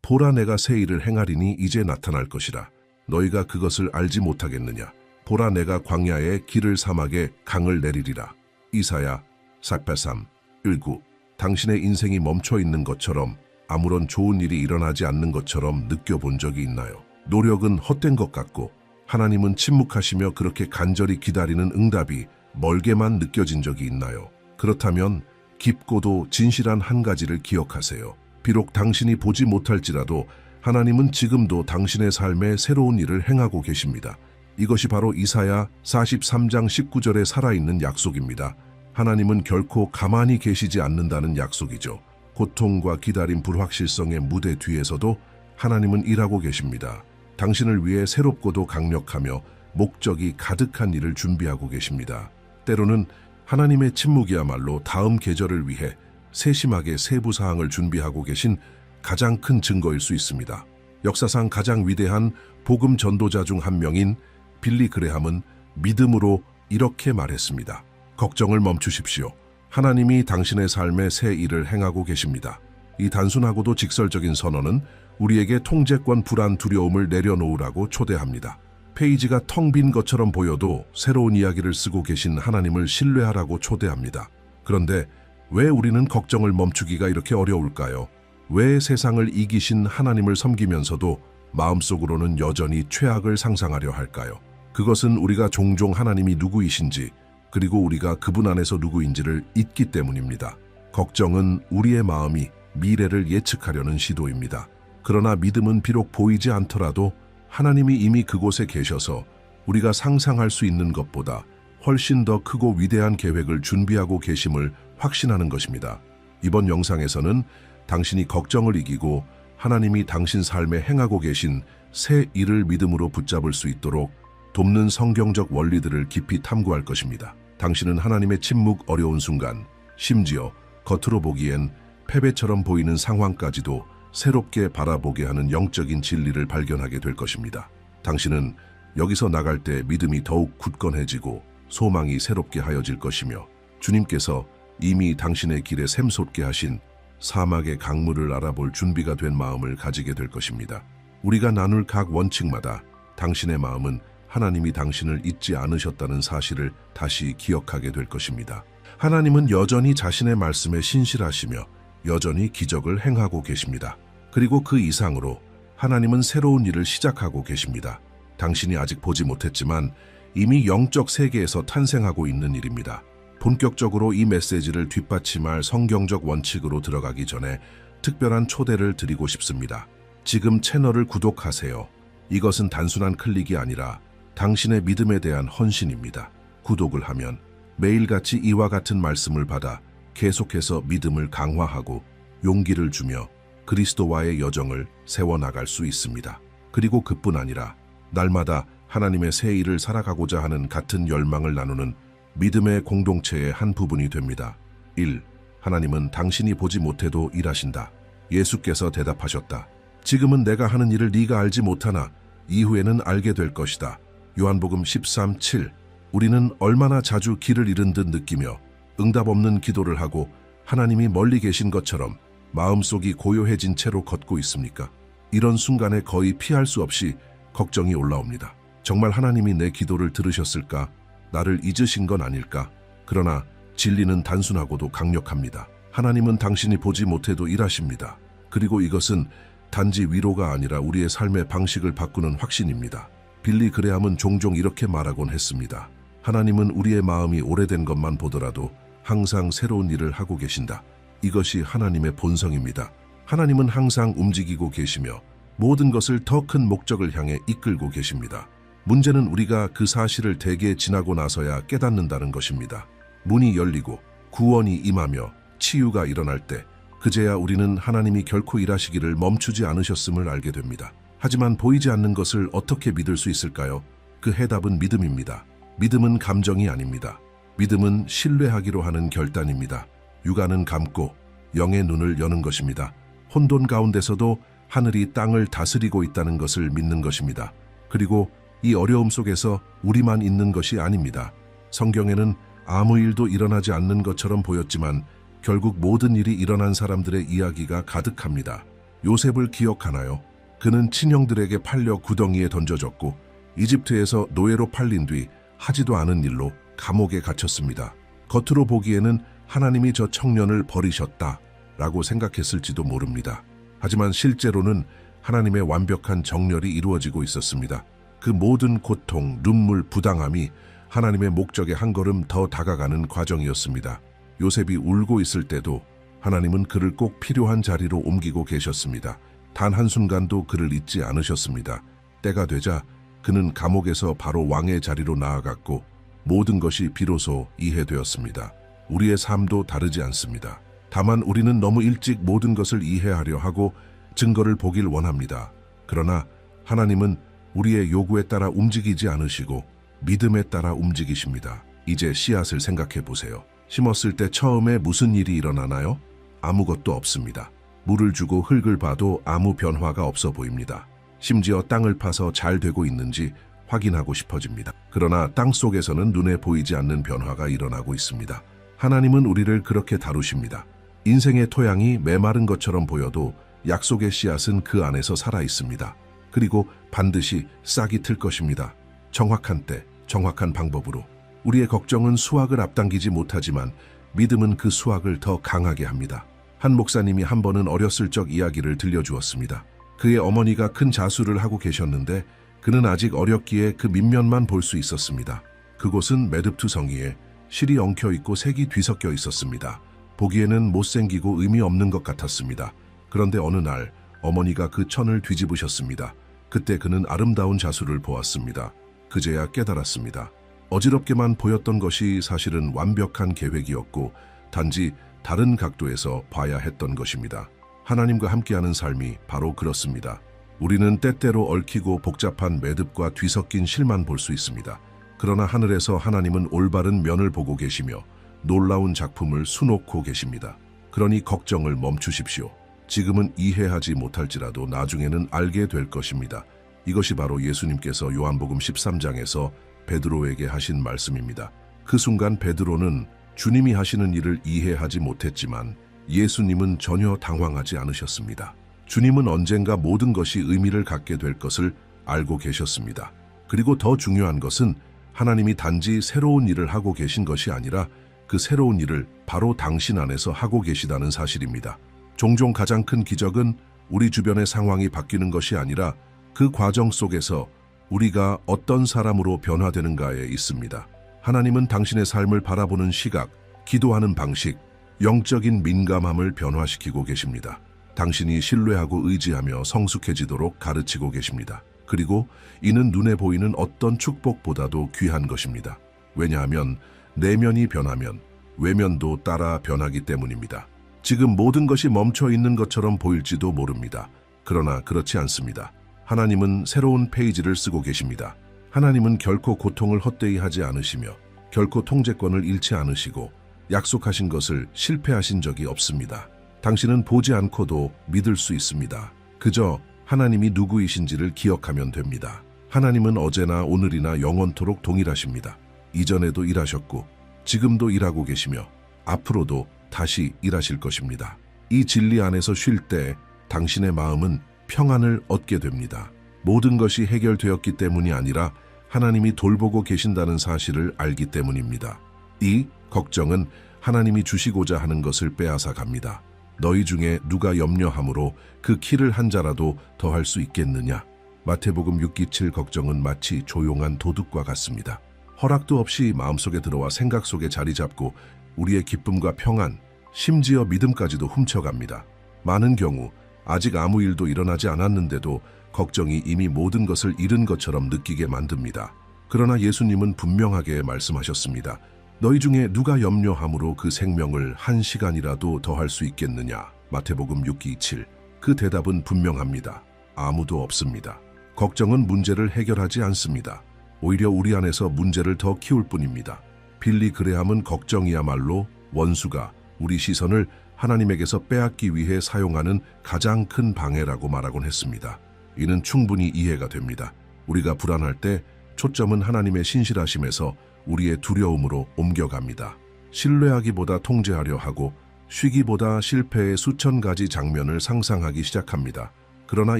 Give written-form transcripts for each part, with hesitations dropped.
보라, 내가 새 일을 행하리니 이제 나타날 것이라. 너희가 그것을 알지 못하겠느냐. 보라, 내가 광야에 길을, 사막에 강을 내리리라. 이사야 43, 19. 당신의 인생이 멈춰 있는 것처럼, 아무런 좋은 일이 일어나지 않는 것처럼 느껴본 적이 있나요? 노력은 헛된 것 같고 하나님은 침묵하시며 그렇게 간절히 기다리는 응답이 멀게만 느껴진 적이 있나요? 그렇다면 깊고도 진실한 한 가지를 기억하세요. 비록 당신이 보지 못할지라도 하나님은 지금도 당신의 삶에 새로운 일을 행하고 계십니다. 이것이 바로 이사야 43장 19절에 살아있는 약속입니다. 하나님은 결코 가만히 계시지 않는다는 약속이죠. 고통과 기다림, 불확실성의 무대 뒤에서도 하나님은 일하고 계십니다. 당신을 위해 새롭고도 강력하며 목적이 가득한 일을 준비하고 계십니다. 때로는 하나님의 침묵이야말로 다음 계절을 위해 세심하게 세부 사항을 준비하고 계신 가장 큰 증거일 수 있습니다. 역사상 가장 위대한 복음 전도자 중 한 명인 빌리 그레함은 믿음으로 이렇게 말했습니다. 걱정을 멈추십시오. 하나님이 당신의 삶에 새 일을 행하고 계십니다. 이 단순하고도 직설적인 선언은 우리에게 통제권, 불안, 두려움을 내려놓으라고 초대합니다. 페이지가 텅 빈 것처럼 보여도 새로운 이야기를 쓰고 계신 하나님을 신뢰하라고 초대합니다. 그런데 왜 우리는 걱정을 멈추기가 이렇게 어려울까요? 왜 세상을 이기신 하나님을 섬기면서도 마음속으로는 여전히 최악을 상상하려 할까요? 그것은 우리가 종종 하나님이 누구이신지, 그리고 우리가 그분 안에서 누구인지를 잊기 때문입니다. 걱정은 우리의 마음이 미래를 예측하려는 시도입니다. 그러나 믿음은 비록 보이지 않더라도 하나님이 이미 그곳에 계셔서 우리가 상상할 수 있는 것보다 훨씬 더 크고 위대한 계획을 준비하고 계심을 확신하는 것입니다. 이번 영상에서는 당신이 걱정을 이기고 하나님이 당신 삶에 행하고 계신 새 일을 믿음으로 붙잡을 수 있도록 돕는 성경적 원리들을 깊이 탐구할 것입니다. 당신은 하나님의 침묵, 어려운 순간, 심지어 겉으로 보기엔 패배처럼 보이는 상황까지도 새롭게 바라보게 하는 영적인 진리를 발견하게 될 것입니다. 당신은 여기서 나갈 때 믿음이 더욱 굳건해지고 소망이 새롭게 하여질 것이며 주님께서 이미 당신의 길에 샘솟게 하신 사막의 강물을 알아볼 준비가 된 마음을 가지게 될 것입니다. 우리가 나눌 각 원칙마다 당신의 마음은 하나님이 당신을 잊지 않으셨다는 사실을 다시 기억하게 될 것입니다. 하나님은 여전히 자신의 말씀에 신실하시며 여전히 기적을 행하고 계십니다. 그리고 그 이상으로 하나님은 새로운 일을 시작하고 계십니다. 당신이 아직 보지 못했지만 이미 영적 세계에서 탄생하고 있는 일입니다. 본격적으로 이 메시지를 뒷받침할 성경적 원칙으로 들어가기 전에 특별한 초대를 드리고 싶습니다. 지금 채널을 구독하세요. 이것은 단순한 클릭이 아니라 당신의 믿음에 대한 헌신입니다. 구독을 하면 매일같이 이와 같은 말씀을 받아 계속해서 믿음을 강화하고 용기를 주며 그리스도와의 여정을 세워나갈 수 있습니다. 그리고 그뿐 아니라 날마다 하나님의 새 일을 살아가고자 하는 같은 열망을 나누는 믿음의 공동체의 한 부분이 됩니다. 1. 하나님은 당신이 보지 못해도 일하신다. 예수께서 대답하셨다. 지금은 내가 하는 일을 네가 알지 못하나 이후에는 알게 될 것이다. 요한복음 13:7. 우리는 얼마나 자주 길을 잃은 듯 느끼며 응답 없는 기도를 하고 하나님이 멀리 계신 것처럼 마음속이 고요해진 채로 걷고 있습니까? 이런 순간에 거의 피할 수 없이 걱정이 올라옵니다. 정말 하나님이 내 기도를 들으셨을까? 나를 잊으신 건 아닐까? 그러나 진리는 단순하고도 강력합니다. 하나님은 당신이 보지 못해도 일하십니다. 그리고 이것은 단지 위로가 아니라 우리의 삶의 방식을 바꾸는 확신입니다. 빌리 그레함은 종종 이렇게 말하곤 했습니다. 하나님은 우리의 마음이 오래된 것만 보더라도 항상 새로운 일을 하고 계신다. 이것이 하나님의 본성입니다. 하나님은 항상 움직이고 계시며 모든 것을 더 큰 목적을 향해 이끌고 계십니다. 문제는 우리가 그 사실을 대개 지나고 나서야 깨닫는다는 것입니다. 문이 열리고 구원이 임하며 치유가 일어날 때 그제야 우리는 하나님이 결코 일하시기를 멈추지 않으셨음을 알게 됩니다. 하지만 보이지 않는 것을 어떻게 믿을 수 있을까요? 그 해답은 믿음입니다. 믿음은 감정이 아닙니다. 믿음은 신뢰하기로 하는 결단입니다. 육안은 감고 영의 눈을 여는 것입니다. 혼돈 가운데서도 하늘이 땅을 다스리고 있다는 것을 믿는 것입니다. 그리고 이 어려움 속에서 우리만 있는 것이 아닙니다. 성경에는 아무 일도 일어나지 않는 것처럼 보였지만 결국 모든 일이 일어난 사람들의 이야기가 가득합니다. 요셉을 기억하나요? 그는 친형들에게 팔려 구덩이에 던져졌고 이집트에서 노예로 팔린 뒤 하지도 않은 일로 감옥에 갇혔습니다. 겉으로 보기에는 하나님이 저 청년을 버리셨다라고 생각했을지도 모릅니다. 하지만 실제로는 하나님의 완벽한 정렬이 이루어지고 있었습니다. 그 모든 고통, 눈물, 부당함이 하나님의 목적에 한 걸음 더 다가가는 과정이었습니다. 요셉이 울고 있을 때도 하나님은 그를 꼭 필요한 자리로 옮기고 계셨습니다. 단 한순간도 그를 잊지 않으셨습니다. 때가 되자 그는 감옥에서 바로 왕의 자리로 나아갔고 모든 것이 비로소 이해되었습니다. 우리의 삶도 다르지 않습니다. 다만 우리는 너무 일찍 모든 것을 이해하려 하고 증거를 보길 원합니다. 그러나 하나님은 우리의 요구에 따라 움직이지 않으시고 믿음에 따라 움직이십니다. 이제 씨앗을 생각해 보세요. 심었을 때 처음에 무슨 일이 일어나나요? 아무것도 없습니다. 물을 주고 흙을 봐도 아무 변화가 없어 보입니다. 심지어 땅을 파서 잘 되고 있는지 확인하고 싶어집니다. 그러나 땅 속에서는 눈에 보이지 않는 변화가 일어나고 있습니다. 하나님은 우리를 그렇게 다루십니다. 인생의 토양이 메마른 것처럼 보여도 약속의 씨앗은 그 안에서 살아 있습니다. 그리고 반드시 싹이 틀 것입니다. 정확한 때, 정확한 방법으로. 우리의 걱정은 수확을 앞당기지 못하지만 믿음은 그 수확을 더 강하게 합니다. 한 목사님이 한 번은 어렸을 적 이야기를 들려주었습니다. 그의 어머니가 큰 자수를 하고 계셨는데 그는 아직 어렸기에 그 밑면만 볼 수 있었습니다. 그곳은 매듭투성이에 실이 엉켜있고 색이 뒤섞여 있었습니다. 보기에는 못생기고 의미 없는 것 같았습니다. 그런데 어느 날 어머니가 그 천을 뒤집으셨습니다. 그때 그는 아름다운 자수를 보았습니다. 그제야 깨달았습니다. 어지럽게만 보였던 것이 사실은 완벽한 계획이었고 단지 다른 각도에서 봐야 했던 것입니다. 하나님과 함께하는 삶이 바로 그렇습니다. 우리는 때때로 얽히고 복잡한 매듭과 뒤섞인 실만 볼 수 있습니다. 그러나 하늘에서 하나님은 올바른 면을 보고 계시며 놀라운 작품을 수놓고 계십니다. 그러니 걱정을 멈추십시오. 지금은 이해하지 못할지라도 나중에는 알게 될 것입니다. 이것이 바로 예수님께서 요한복음 13장에서 베드로에게 하신 말씀입니다. 그 순간 베드로는 주님이 하시는 일을 이해하지 못했지만 예수님은 전혀 당황하지 않으셨습니다. 주님은 언젠가 모든 것이 의미를 갖게 될 것을 알고 계셨습니다. 그리고 더 중요한 것은 하나님이 단지 새로운 일을 하고 계신 것이 아니라 그 새로운 일을 바로 당신 안에서 하고 계시다는 사실입니다. 종종 가장 큰 기적은 우리 주변의 상황이 바뀌는 것이 아니라 그 과정 속에서 우리가 어떤 사람으로 변화되는가에 있습니다. 하나님은 당신의 삶을 바라보는 시각, 기도하는 방식, 영적인 민감함을 변화시키고 계십니다. 당신이 신뢰하고 의지하며 성숙해지도록 가르치고 계십니다. 그리고 이는 눈에 보이는 어떤 축복보다도 귀한 것입니다. 왜냐하면 내면이 변하면 외면도 따라 변하기 때문입니다. 지금 모든 것이 멈춰 있는 것처럼 보일지도 모릅니다. 그러나 그렇지 않습니다. 하나님은 새로운 페이지를 쓰고 계십니다. 하나님은 결코 고통을 헛되이 하지 않으시며 결코 통제권을 잃지 않으시고 약속하신 것을 실패하신 적이 없습니다. 당신은 보지 않고도 믿을 수 있습니다. 그저 하나님이 누구이신지를 기억하면 됩니다. 하나님은 어제나 오늘이나 영원토록 동일하십니다. 이전에도 일하셨고 지금도 일하고 계시며 앞으로도 다시 일하실 것입니다. 이 진리 안에서 쉴 때 당신의 마음은 평안을 얻게 됩니다. 모든 것이 해결되었기 때문이 아니라 하나님이 돌보고 계신다는 사실을 알기 때문입니다. 이 걱정은 하나님이 주시고자 하는 것을 빼앗아 갑니다. 너희 중에 누가 염려함으로 그 키를 한 자라도 더할 수 있겠느냐? 마태복음 6기 7 걱정은 마치 조용한 도둑과 같습니다. 허락도 없이 마음속에 들어와 생각 속에 자리 잡고 우리의 기쁨과 평안, 심지어 믿음까지도 훔쳐갑니다. 많은 경우 아직 아무 일도 일어나지 않았는데도 걱정이 이미 모든 것을 잃은 것처럼 느끼게 만듭니다. 그러나 예수님은 분명하게 말씀하셨습니다. 너희 중에 누가 염려함으로 그 생명을 한 시간이라도 더할 수 있겠느냐? 마태복음 6기 7. 그 대답은 분명합니다. 아무도 없습니다. 걱정은 문제를 해결하지 않습니다. 오히려 우리 안에서 문제를 더 키울 뿐입니다. 빌리 그레함은 걱정이야말로 원수가 우리 시선을 하나님에게서 빼앗기 위해 사용하는 가장 큰 방해라고 말하곤 했습니다. 이는 충분히 이해가 됩니다. 우리가 불안할 때 초점은 하나님의 신실하심에서 우리의 두려움으로 옮겨갑니다. 신뢰하기보다 통제하려 하고 쉬기보다 실패의 수천 가지 장면을 상상하기 시작합니다. 그러나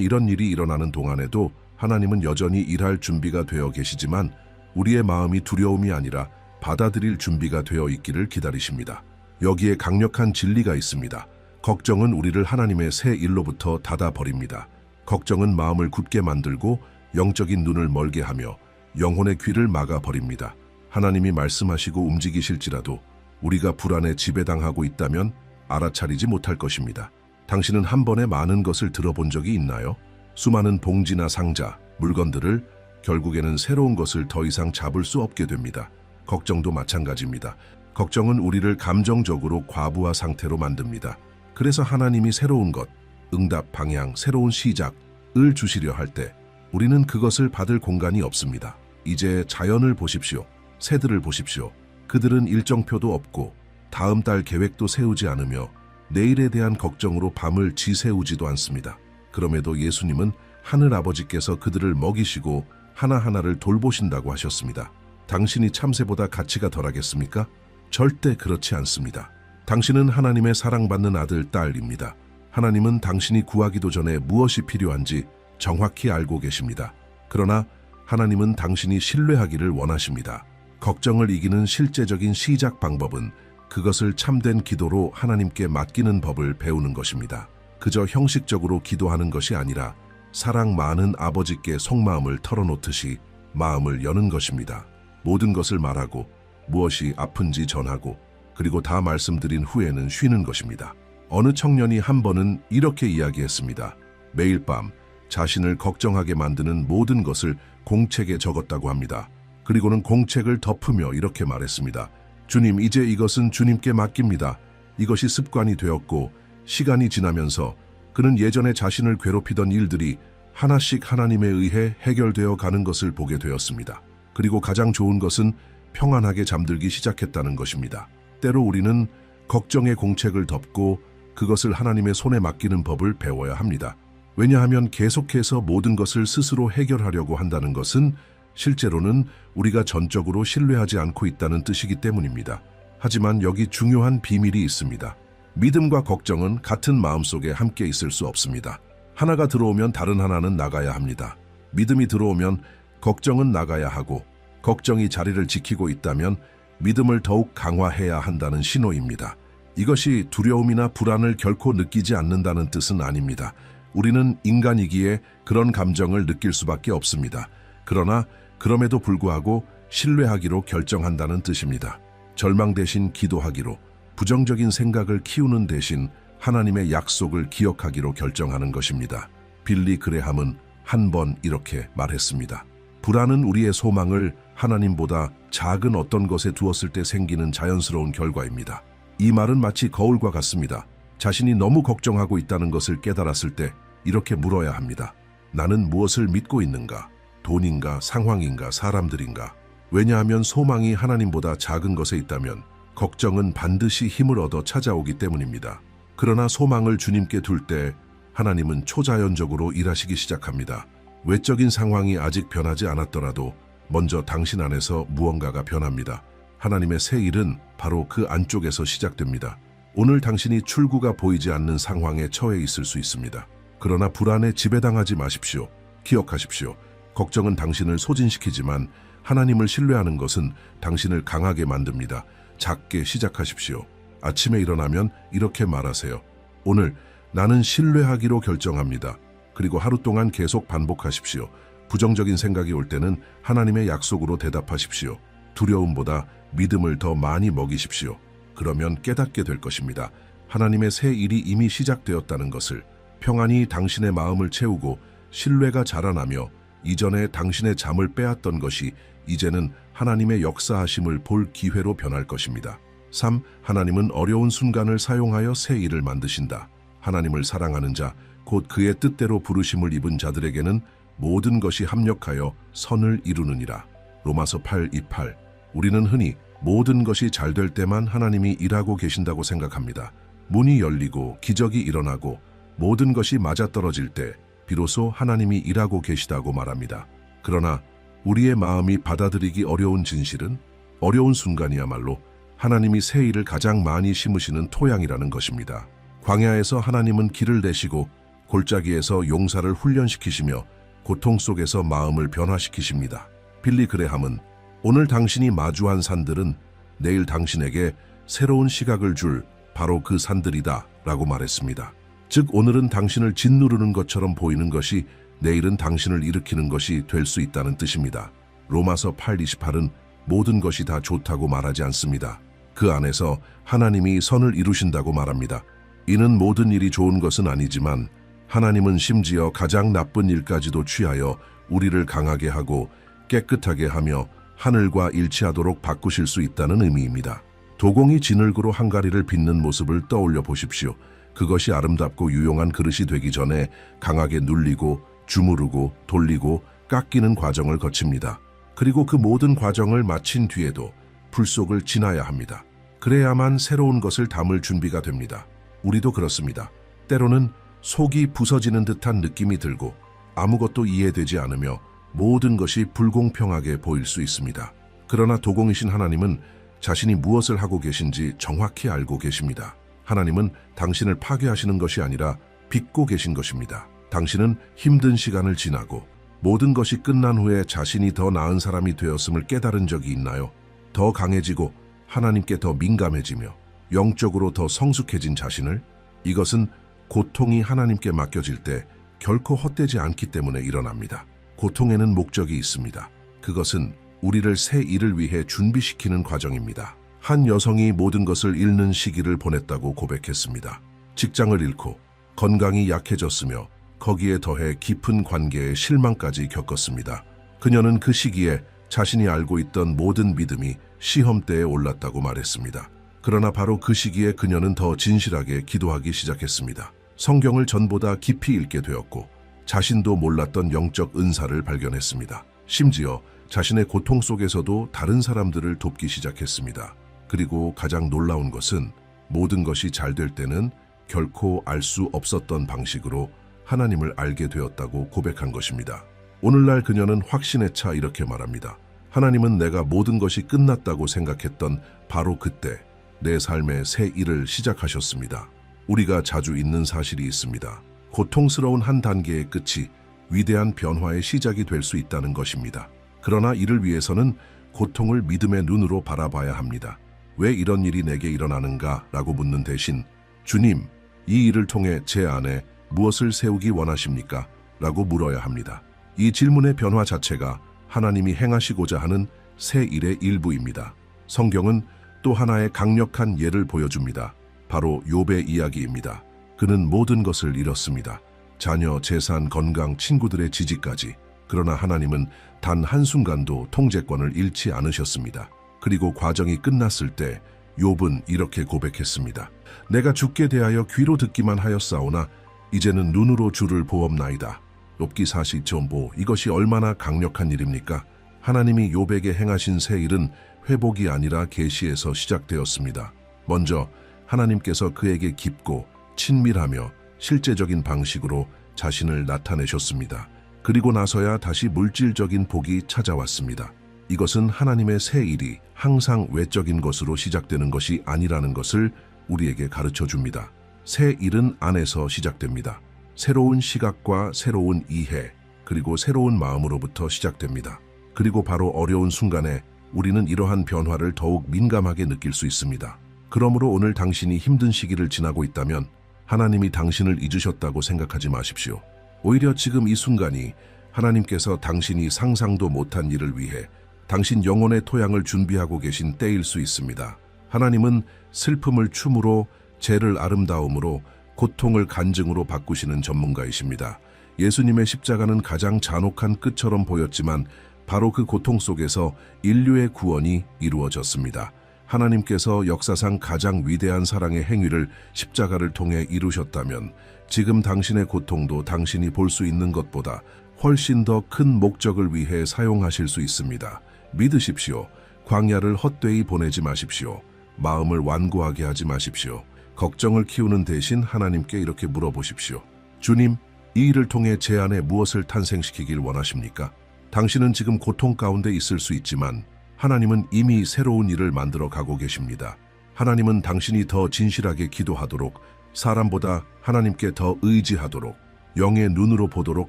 이런 일이 일어나는 동안에도 하나님은 여전히 일할 준비가 되어 계시지만 우리의 마음이 두려움이 아니라 받아들일 준비가 되어 있기를 기다리십니다. 여기에 강력한 진리가 있습니다. 걱정은 우리를 하나님의 새 일로부터 닫아버립니다. 걱정은 마음을 굳게 만들고 영적인 눈을 멀게 하며 영혼의 귀를 막아버립니다. 하나님이 말씀하시고 움직이실지라도 우리가 불안에 지배당하고 있다면 알아차리지 못할 것입니다. 당신은 한 번에 많은 것을 들어본 적이 있나요? 수많은 봉지나 상자, 물건들을 결국에는 새로운 것을 더 이상 잡을 수 없게 됩니다. 걱정도 마찬가지입니다. 걱정은 우리를 감정적으로 과부하 상태로 만듭니다. 그래서 하나님이 새로운 것, 응답 방향, 새로운 시작을 주시려 할 때 우리는 그것을 받을 공간이 없습니다. 이제 자연을 보십시오. 새들을 보십시오. 그들은 일정표도 없고 다음 달 계획도 세우지 않으며 내일에 대한 걱정으로 밤을 지새우지도 않습니다. 그럼에도 예수님은 하늘 아버지께서 그들을 먹이시고 하나하나를 돌보신다고 하셨습니다. 당신이 참새보다 가치가 덜하겠습니까? 절대 그렇지 않습니다. 당신은 하나님의 사랑받는 아들, 딸입니다. 하나님은 당신이 구하기도 전에 무엇이 필요한지 정확히 알고 계십니다. 그러나 하나님은 당신이 신뢰하기를 원하십니다. 걱정을 이기는 실제적인 시작 방법은 그것을 참된 기도로 하나님께 맡기는 법을 배우는 것입니다. 그저 형식적으로 기도하는 것이 아니라 사랑 많은 아버지께 속마음을 털어놓듯이 마음을 여는 것입니다. 모든 것을 말하고 무엇이 아픈지 전하고 그리고 다 말씀드린 후에는 쉬는 것입니다. 어느 청년이 한 번은 이렇게 이야기했습니다. 매일 밤 자신을 걱정하게 만드는 모든 것을 공책에 적었다고 합니다. 그리고는 공책을 덮으며 이렇게 말했습니다. 주님, 이제 이것은 주님께 맡깁니다. 이것이 습관이 되었고 시간이 지나면서 그는 예전에 자신을 괴롭히던 일들이 하나씩 하나님에 의해 해결되어 가는 것을 보게 되었습니다. 그리고 가장 좋은 것은 평안하게 잠들기 시작했다는 것입니다. 때로 우리는 걱정의 공책을 덮고 그것을 하나님의 손에 맡기는 법을 배워야 합니다. 왜냐하면 계속해서 모든 것을 스스로 해결하려고 한다는 것은 실제로는 우리가 전적으로 신뢰하지 않고 있다는 뜻이기 때문입니다. 하지만 여기 중요한 비밀이 있습니다. 믿음과 걱정은 같은 마음속에 함께 있을 수 없습니다. 하나가 들어오면 다른 하나는 나가야 합니다. 믿음이 들어오면 걱정은 나가야 하고 걱정이 자리를 지키고 있다면 믿음을 더욱 강화해야 한다는 신호입니다. 이것이 두려움이나 불안을 결코 느끼지 않는다는 뜻은 아닙니다. 우리는 인간이기에 그런 감정을 느낄 수밖에 없습니다. 그러나 그럼에도 불구하고 신뢰하기로 결정한다는 뜻입니다. 절망 대신 기도하기로, 부정적인 생각을 키우는 대신 하나님의 약속을 기억하기로 결정하는 것입니다. 빌리 그레함은 한 번 이렇게 말했습니다. 불안은 우리의 소망을 하나님보다 작은 어떤 것에 두었을 때 생기는 자연스러운 결과입니다. 이 말은 마치 거울과 같습니다. 자신이 너무 걱정하고 있다는 것을 깨달았을 때 이렇게 물어야 합니다. 나는 무엇을 믿고 있는가? 돈인가? 상황인가? 사람들인가? 왜냐하면 소망이 하나님보다 작은 것에 있다면 걱정은 반드시 힘을 얻어 찾아오기 때문입니다. 그러나 소망을 주님께 둘 때 하나님은 초자연적으로 일하시기 시작합니다. 외적인 상황이 아직 변하지 않았더라도 먼저 당신 안에서 무언가가 변합니다. 하나님의 새 일은 바로 그 안쪽에서 시작됩니다. 오늘 당신이 출구가 보이지 않는 상황에 처해 있을 수 있습니다. 그러나 불안에 지배당하지 마십시오. 기억하십시오. 걱정은 당신을 소진시키지만 하나님을 신뢰하는 것은 당신을 강하게 만듭니다. 작게 시작하십시오. 아침에 일어나면 이렇게 말하세요. 오늘 나는 신뢰하기로 결정합니다. 그리고 하루 동안 계속 반복하십시오. 부정적인 생각이 올 때는 하나님의 약속으로 대답하십시오. 두려움보다 믿음을 더 많이 먹이십시오. 그러면 깨닫게 될 것입니다. 하나님의 새 일이 이미 시작되었다는 것을. 평안이 당신의 마음을 채우고 신뢰가 자라나며 이전에 당신의 잠을 빼앗던 것이 이제는 하나님의 역사하심을 볼 기회로 변할 것입니다. 3. 하나님은 어려운 순간을 사용하여 새 일을 만드신다. 하나님을 사랑하는 자, 곧 그의 뜻대로 부르심을 입은 자들에게는 모든 것이 합력하여 선을 이루느니라. 로마서 8:28. 우리는 흔히 모든 것이 잘 될 때만 하나님이 일하고 계신다고 생각합니다. 문이 열리고 기적이 일어나고 모든 것이 맞아떨어질 때 비로소 하나님이 일하고 계시다고 말합니다. 그러나 우리의 마음이 받아들이기 어려운 진실은 어려운 순간이야말로 하나님이 새 일을 가장 많이 심으시는 토양이라는 것입니다. 광야에서 하나님은 길을 내시고 골짜기에서 용사를 훈련시키시며 고통 속에서 마음을 변화시키십니다. 빌리 그레함은 오늘 당신이 마주한 산들은 내일 당신에게 새로운 시각을 줄 바로 그 산들이다 라고 말했습니다. 즉 오늘은 당신을 짓누르는 것처럼 보이는 것이 내일은 당신을 일으키는 것이 될 수 있다는 뜻입니다. 로마서 8:28은 모든 것이 다 좋다고 말하지 않습니다. 그 안에서 하나님이 선을 이루신다고 말합니다. 이는 모든 일이 좋은 것은 아니지만 하나님은 심지어 가장 나쁜 일까지도 취하여 우리를 강하게 하고 깨끗하게 하며 하늘과 일치하도록 바꾸실 수 있다는 의미입니다. 도공이 진흙으로 한가리를 빚는 모습을 떠올려 보십시오. 그것이 아름답고 유용한 그릇이 되기 전에 강하게 눌리고 주무르고 돌리고 깎이는 과정을 거칩니다. 그리고 그 모든 과정을 마친 뒤에도 불 속을 지나야 합니다. 그래야만 새로운 것을 담을 준비가 됩니다. 우리도 그렇습니다. 때로는 속이 부서지는 듯한 느낌이 들고 아무것도 이해되지 않으며 모든 것이 불공평하게 보일 수 있습니다. 그러나 도공이신 하나님은 자신이 무엇을 하고 계신지 정확히 알고 계십니다. 하나님은 당신을 파괴하시는 것이 아니라 빚고 계신 것입니다. 당신은 힘든 시간을 지나고 모든 것이 끝난 후에 자신이 더 나은 사람이 되었음을 깨달은 적이 있나요? 더 강해지고 하나님께 더 민감해지며 영적으로 더 성숙해진 자신을? 이것은 고통이 하나님께 맡겨질 때 결코 헛되지 않기 때문에 일어납니다. 고통에는 목적이 있습니다. 그것은 우리를 새 일을 위해 준비시키는 과정입니다. 한 여성이 모든 것을 잃는 시기를 보냈다고 고백했습니다. 직장을 잃고 건강이 약해졌으며 거기에 더해 깊은 관계의 실망까지 겪었습니다. 그녀는 그 시기에 자신이 알고 있던 모든 믿음이 시험대에 올랐다고 말했습니다. 그러나 바로 그 시기에 그녀는 더 진실하게 기도하기 시작했습니다. 성경을 전보다 깊이 읽게 되었고 자신도 몰랐던 영적 은사를 발견했습니다. 심지어 자신의 고통 속에서도 다른 사람들을 돕기 시작했습니다. 그리고 가장 놀라운 것은 모든 것이 잘 될 때는 결코 알 수 없었던 방식으로 하나님을 알게 되었다고 고백한 것입니다. 오늘날 그녀는 확신에 차 이렇게 말합니다. 하나님은 내가 모든 것이 끝났다고 생각했던 바로 그때 내 삶의 새 일을 시작하셨습니다. 우리가 자주 잊는 사실이 있습니다. 고통스러운 한 단계의 끝이 위대한 변화의 시작이 될 수 있다는 것입니다. 그러나 이를 위해서는 고통을 믿음의 눈으로 바라봐야 합니다. 왜 이런 일이 내게 일어나는가? 라고 묻는 대신 주님, 이 일을 통해 제 안에 무엇을 세우기 원하십니까? 라고 물어야 합니다. 이 질문의 변화 자체가 하나님이 행하시고자 하는 새 일의 일부입니다. 성경은 또 하나의 강력한 예를 보여줍니다. 바로 욥의 이야기입니다. 그는 모든 것을 잃었습니다. 자녀, 재산, 건강, 친구들의 지지까지. 그러나 하나님은 단 한순간도 통제권을 잃지 않으셨습니다. 그리고 과정이 끝났을 때 욥은 이렇게 고백했습니다. 내가 주께 대하여 귀로 듣기만 하였사오나 이제는 눈으로 주를 보옵나이다. 욥기 42.5. 이것이 얼마나 강력한 일입니까? 하나님이 욥에게 행하신 새 일은 회복이 아니라 계시에서 시작되었습니다. 먼저 하나님께서 그에게 깊고 친밀하며 실제적인 방식으로 자신을 나타내셨습니다. 그리고 나서야 다시 물질적인 복이 찾아왔습니다. 이것은 하나님의 새 일이 항상 외적인 것으로 시작되는 것이 아니라는 것을 우리에게 가르쳐 줍니다. 새 일은 안에서 시작됩니다. 새로운 시각과 새로운 이해, 그리고 새로운 마음으로부터 시작됩니다. 그리고 바로 어려운 순간에 우리는 이러한 변화를 더욱 민감하게 느낄 수 있습니다. 그러므로 오늘 당신이 힘든 시기를 지나고 있다면 하나님이 당신을 잊으셨다고 생각하지 마십시오. 오히려 지금 이 순간이 하나님께서 당신이 상상도 못한 일을 위해 당신 영혼의 토양을 준비하고 계신 때일 수 있습니다. 하나님은 슬픔을 춤으로, 죄를 아름다움으로, 고통을 간증으로 바꾸시는 전문가이십니다. 예수님의 십자가는 가장 잔혹한 끝처럼 보였지만 바로 그 고통 속에서 인류의 구원이 이루어졌습니다. 하나님께서 역사상 가장 위대한 사랑의 행위를 십자가를 통해 이루셨다면 지금 당신의 고통도 당신이 볼 수 있는 것보다 훨씬 더 큰 목적을 위해 사용하실 수 있습니다. 믿으십시오. 광야를 헛되이 보내지 마십시오. 마음을 완고하게 하지 마십시오. 걱정을 키우는 대신 하나님께 이렇게 물어보십시오. 주님, 이 일을 통해 제 안에 무엇을 탄생시키길 원하십니까? 당신은 지금 고통 가운데 있을 수 있지만 하나님은 이미 새로운 일을 만들어 가고 계십니다. 하나님은 당신이 더 진실하게 기도하도록, 사람보다 하나님께 더 의지하도록, 영의 눈으로 보도록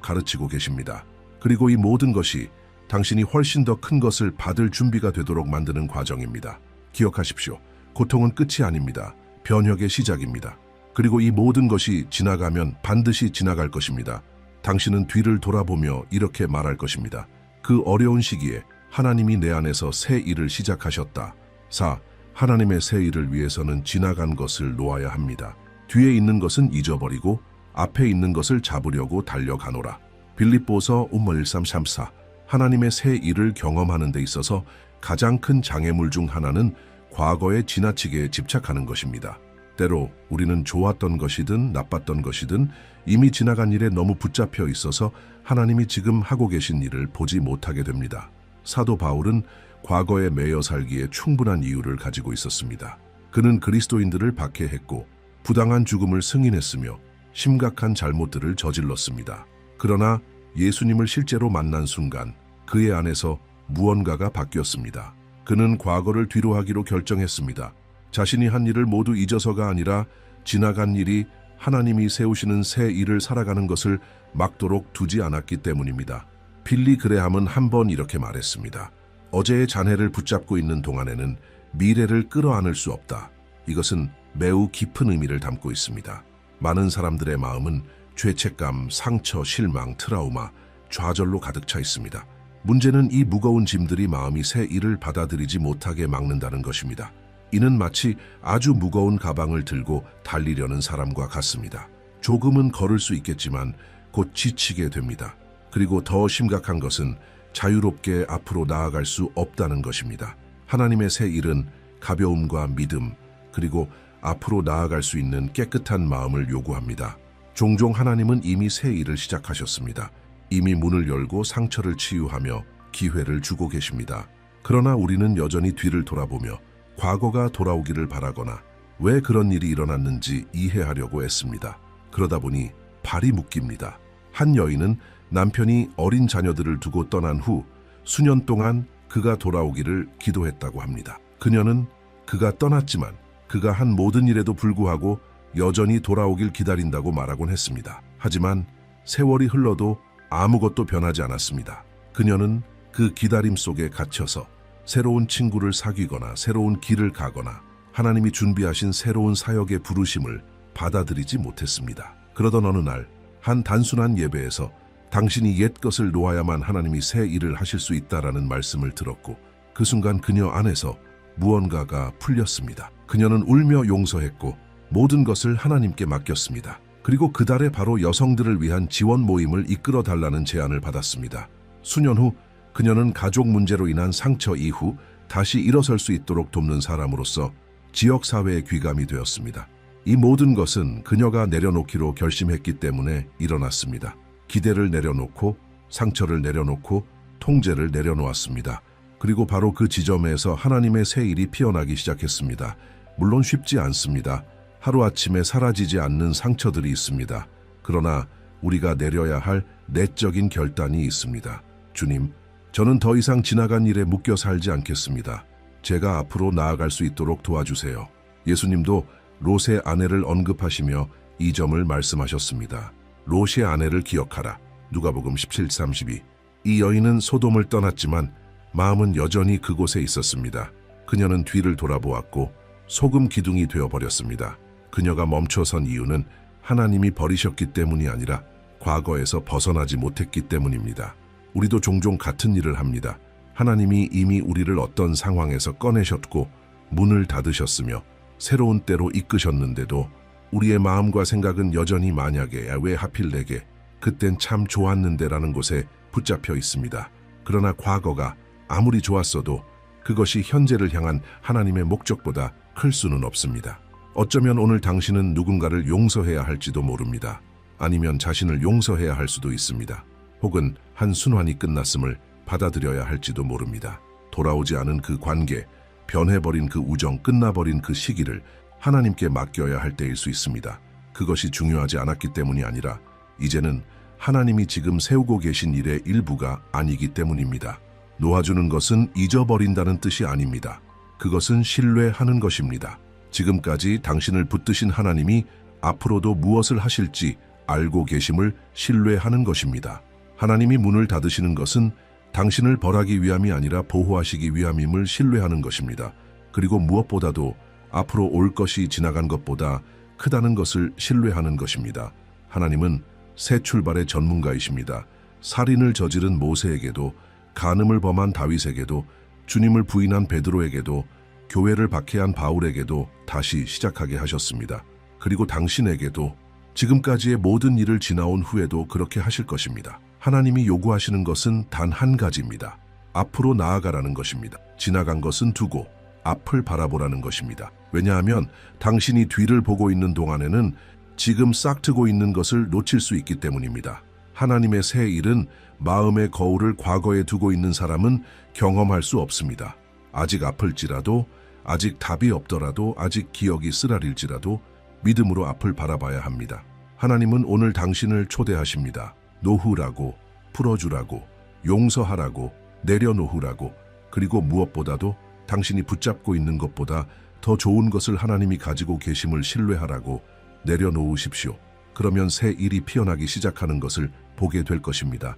가르치고 계십니다. 그리고 이 모든 것이 당신이 훨씬 더 큰 것을 받을 준비가 되도록 만드는 과정입니다. 기억하십시오. 고통은 끝이 아닙니다. 변혁의 시작입니다. 그리고 이 모든 것이 지나가면 반드시 지나갈 것입니다. 당신은 뒤를 돌아보며 이렇게 말할 것입니다. 그 어려운 시기에 하나님이 내 안에서 새 일을 시작하셨다. 4. 하나님의 새 일을 위해서는 지나간 것을 놓아야 합니다. 뒤에 있는 것은 잊어버리고 앞에 있는 것을 잡으려고 달려가노라. 빌립보서 1334. 하나님의 새 일을 경험하는 데 있어서 가장 큰 장애물 중 하나는 과거에 지나치게 집착하는 것입니다. 때로 우리는 좋았던 것이든 나빴던 것이든 이미 지나간 일에 너무 붙잡혀 있어서 하나님이 지금 하고 계신 일을 보지 못하게 됩니다. 사도 바울은 과거에 매여 살기에 충분한 이유를 가지고 있었습니다. 그는 그리스도인들을 박해했고 부당한 죽음을 승인했으며 심각한 잘못들을 저질렀습니다. 그러나 예수님을 실제로 만난 순간 그의 안에서 무언가가 바뀌었습니다. 그는 과거를 뒤로하기로 결정했습니다. 자신이 한 일을 모두 잊어서가 아니라 지나간 일이 하나님이 세우시는 새 일을 살아가는 것을 막도록 두지 않았기 때문입니다. 빌리 그레함은 한 번 이렇게 말했습니다. 어제의 잔해를 붙잡고 있는 동안에는 미래를 끌어안을 수 없다. 이것은 매우 깊은 의미를 담고 있습니다. 많은 사람들의 마음은 죄책감, 상처, 실망, 트라우마, 좌절로 가득 차 있습니다. 문제는 이 무거운 짐들이 마음이 새 일을 받아들이지 못하게 막는다는 것입니다. 이는 마치 아주 무거운 가방을 들고 달리려는 사람과 같습니다. 조금은 걸을 수 있겠지만 곧 지치게 됩니다. 그리고 더 심각한 것은 자유롭게 앞으로 나아갈 수 없다는 것입니다. 하나님의 새 일은 가벼움과 믿음, 그리고 앞으로 나아갈 수 있는 깨끗한 마음을 요구합니다. 종종 하나님은 이미 새 일을 시작하셨습니다. 이미 문을 열고 상처를 치유하며 기회를 주고 계십니다. 그러나 우리는 여전히 뒤를 돌아보며 과거가 돌아오기를 바라거나 왜 그런 일이 일어났는지 이해하려고 애씁니다. 그러다 보니 발이 묶입니다. 한 여인은 남편이 어린 자녀들을 두고 떠난 후 수년 동안 그가 돌아오기를 기도했다고 합니다. 그녀는 그가 떠났지만 그가 한 모든 일에도 불구하고 여전히 돌아오길 기다린다고 말하곤 했습니다. 하지만 세월이 흘러도 아무것도 변하지 않았습니다. 그녀는 그 기다림 속에 갇혀서 새로운 친구를 사귀거나 새로운 길을 가거나 하나님이 준비하신 새로운 사역의 부르심을 받아들이지 못했습니다. 그러던 어느 날 한 단순한 예배에서 당신이 옛 것을 놓아야만 하나님이 새 일을 하실 수 있다라는 말씀을 들었고 그 순간 그녀 안에서 무언가가 풀렸습니다. 그녀는 울며 용서했고 모든 것을 하나님께 맡겼습니다. 그리고 그달에 바로 여성들을 위한 지원 모임을 이끌어 달라는 제안을 받았습니다. 수년 후 그녀는 가족 문제로 인한 상처 이후 다시 일어설 수 있도록 돕는 사람으로서 지역사회의 귀감이 되었습니다. 이 모든 것은 그녀가 내려놓기로 결심했기 때문에 일어났습니다. 기대를 내려놓고 상처를 내려놓고 통제를 내려놓았습니다. 그리고 바로 그 지점에서 하나님의 새 일이 피어나기 시작했습니다. 물론 쉽지 않습니다. 하루아침에 사라지지 않는 상처들이 있습니다. 그러나 우리가 내려야 할 내적인 결단이 있습니다. 주님, 저는 더 이상 지나간 일에 묶여 살지 않겠습니다. 제가 앞으로 나아갈 수 있도록 도와주세요. 예수님도 롯의 아내를 언급하시며 이 점을 말씀하셨습니다. 롯의 아내를 기억하라. 누가복음 17:32. 이 여인은 소돔을 떠났지만 마음은 여전히 그곳에 있었습니다. 그녀는 뒤를 돌아보았고 소금 기둥이 되어버렸습니다. 그녀가 멈춰선 이유는 하나님이 버리셨기 때문이 아니라 과거에서 벗어나지 못했기 때문입니다. 우리도 종종 같은 일을 합니다. 하나님이 이미 우리를 어떤 상황에서 꺼내셨고 문을 닫으셨으며 새로운 때로 이끄셨는데도 우리의 마음과 생각은 여전히 만약에 왜 하필 내게 그땐 참 좋았는데라는 곳에 붙잡혀 있습니다. 그러나 과거가 아무리 좋았어도 그것이 현재를 향한 하나님의 목적보다 클 수는 없습니다. 어쩌면 오늘 당신은 누군가를 용서해야 할지도 모릅니다. 아니면 자신을 용서해야 할 수도 있습니다. 혹은 한 순환이 끝났음을 받아들여야 할지도 모릅니다. 돌아오지 않은 그 관계, 변해버린 그 우정, 끝나버린 그 시기를 하나님께 맡겨야 할 때일 수 있습니다. 그것이 중요하지 않았기 때문이 아니라 이제는 하나님이 지금 세우고 계신 일의 일부가 아니기 때문입니다. 놓아주는 것은 잊어버린다는 뜻이 아닙니다. 그것은 신뢰하는 것입니다. 지금까지 당신을 붙드신 하나님이 앞으로도 무엇을 하실지 알고 계심을 신뢰하는 것입니다. 하나님이 문을 닫으시는 것은 당신을 벌하기 위함이 아니라 보호하시기 위함임을 신뢰하는 것입니다. 그리고 무엇보다도 앞으로 올 것이 지나간 것보다 크다는 것을 신뢰하는 것입니다. 하나님은 새 출발의 전문가이십니다. 살인을 저지른 모세에게도, 간음을 범한 다윗에게도, 주님을 부인한 베드로에게도, 교회를 박해한 바울에게도 다시 시작하게 하셨습니다. 그리고 당신에게도 지금까지의 모든 일을 지나온 후에도 그렇게 하실 것입니다. 하나님이 요구하시는 것은 단 한 가지입니다. 앞으로 나아가라는 것입니다. 지나간 것은 두고 앞을 바라보라는 것입니다. 왜냐하면 당신이 뒤를 보고 있는 동안에는 지금 싹트고 있는 것을 놓칠 수 있기 때문입니다. 하나님의 새 일은 마음의 거울을 과거에 두고 있는 사람은 경험할 수 없습니다. 아직 아플지라도, 아직 답이 없더라도, 아직 기억이 쓰라릴지라도 믿음으로 앞을 바라봐야 합니다. 하나님은 오늘 당신을 초대하십니다. 놓으라고, 풀어주라고, 용서하라고, 내려놓으라고, 그리고 무엇보다도 당신이 붙잡고 있는 것보다 더 좋은 것을 하나님이 가지고 계심을 신뢰하라고 내려놓으십시오. 그러면 새 일이 피어나기 시작하는 것을 보게 될 것입니다.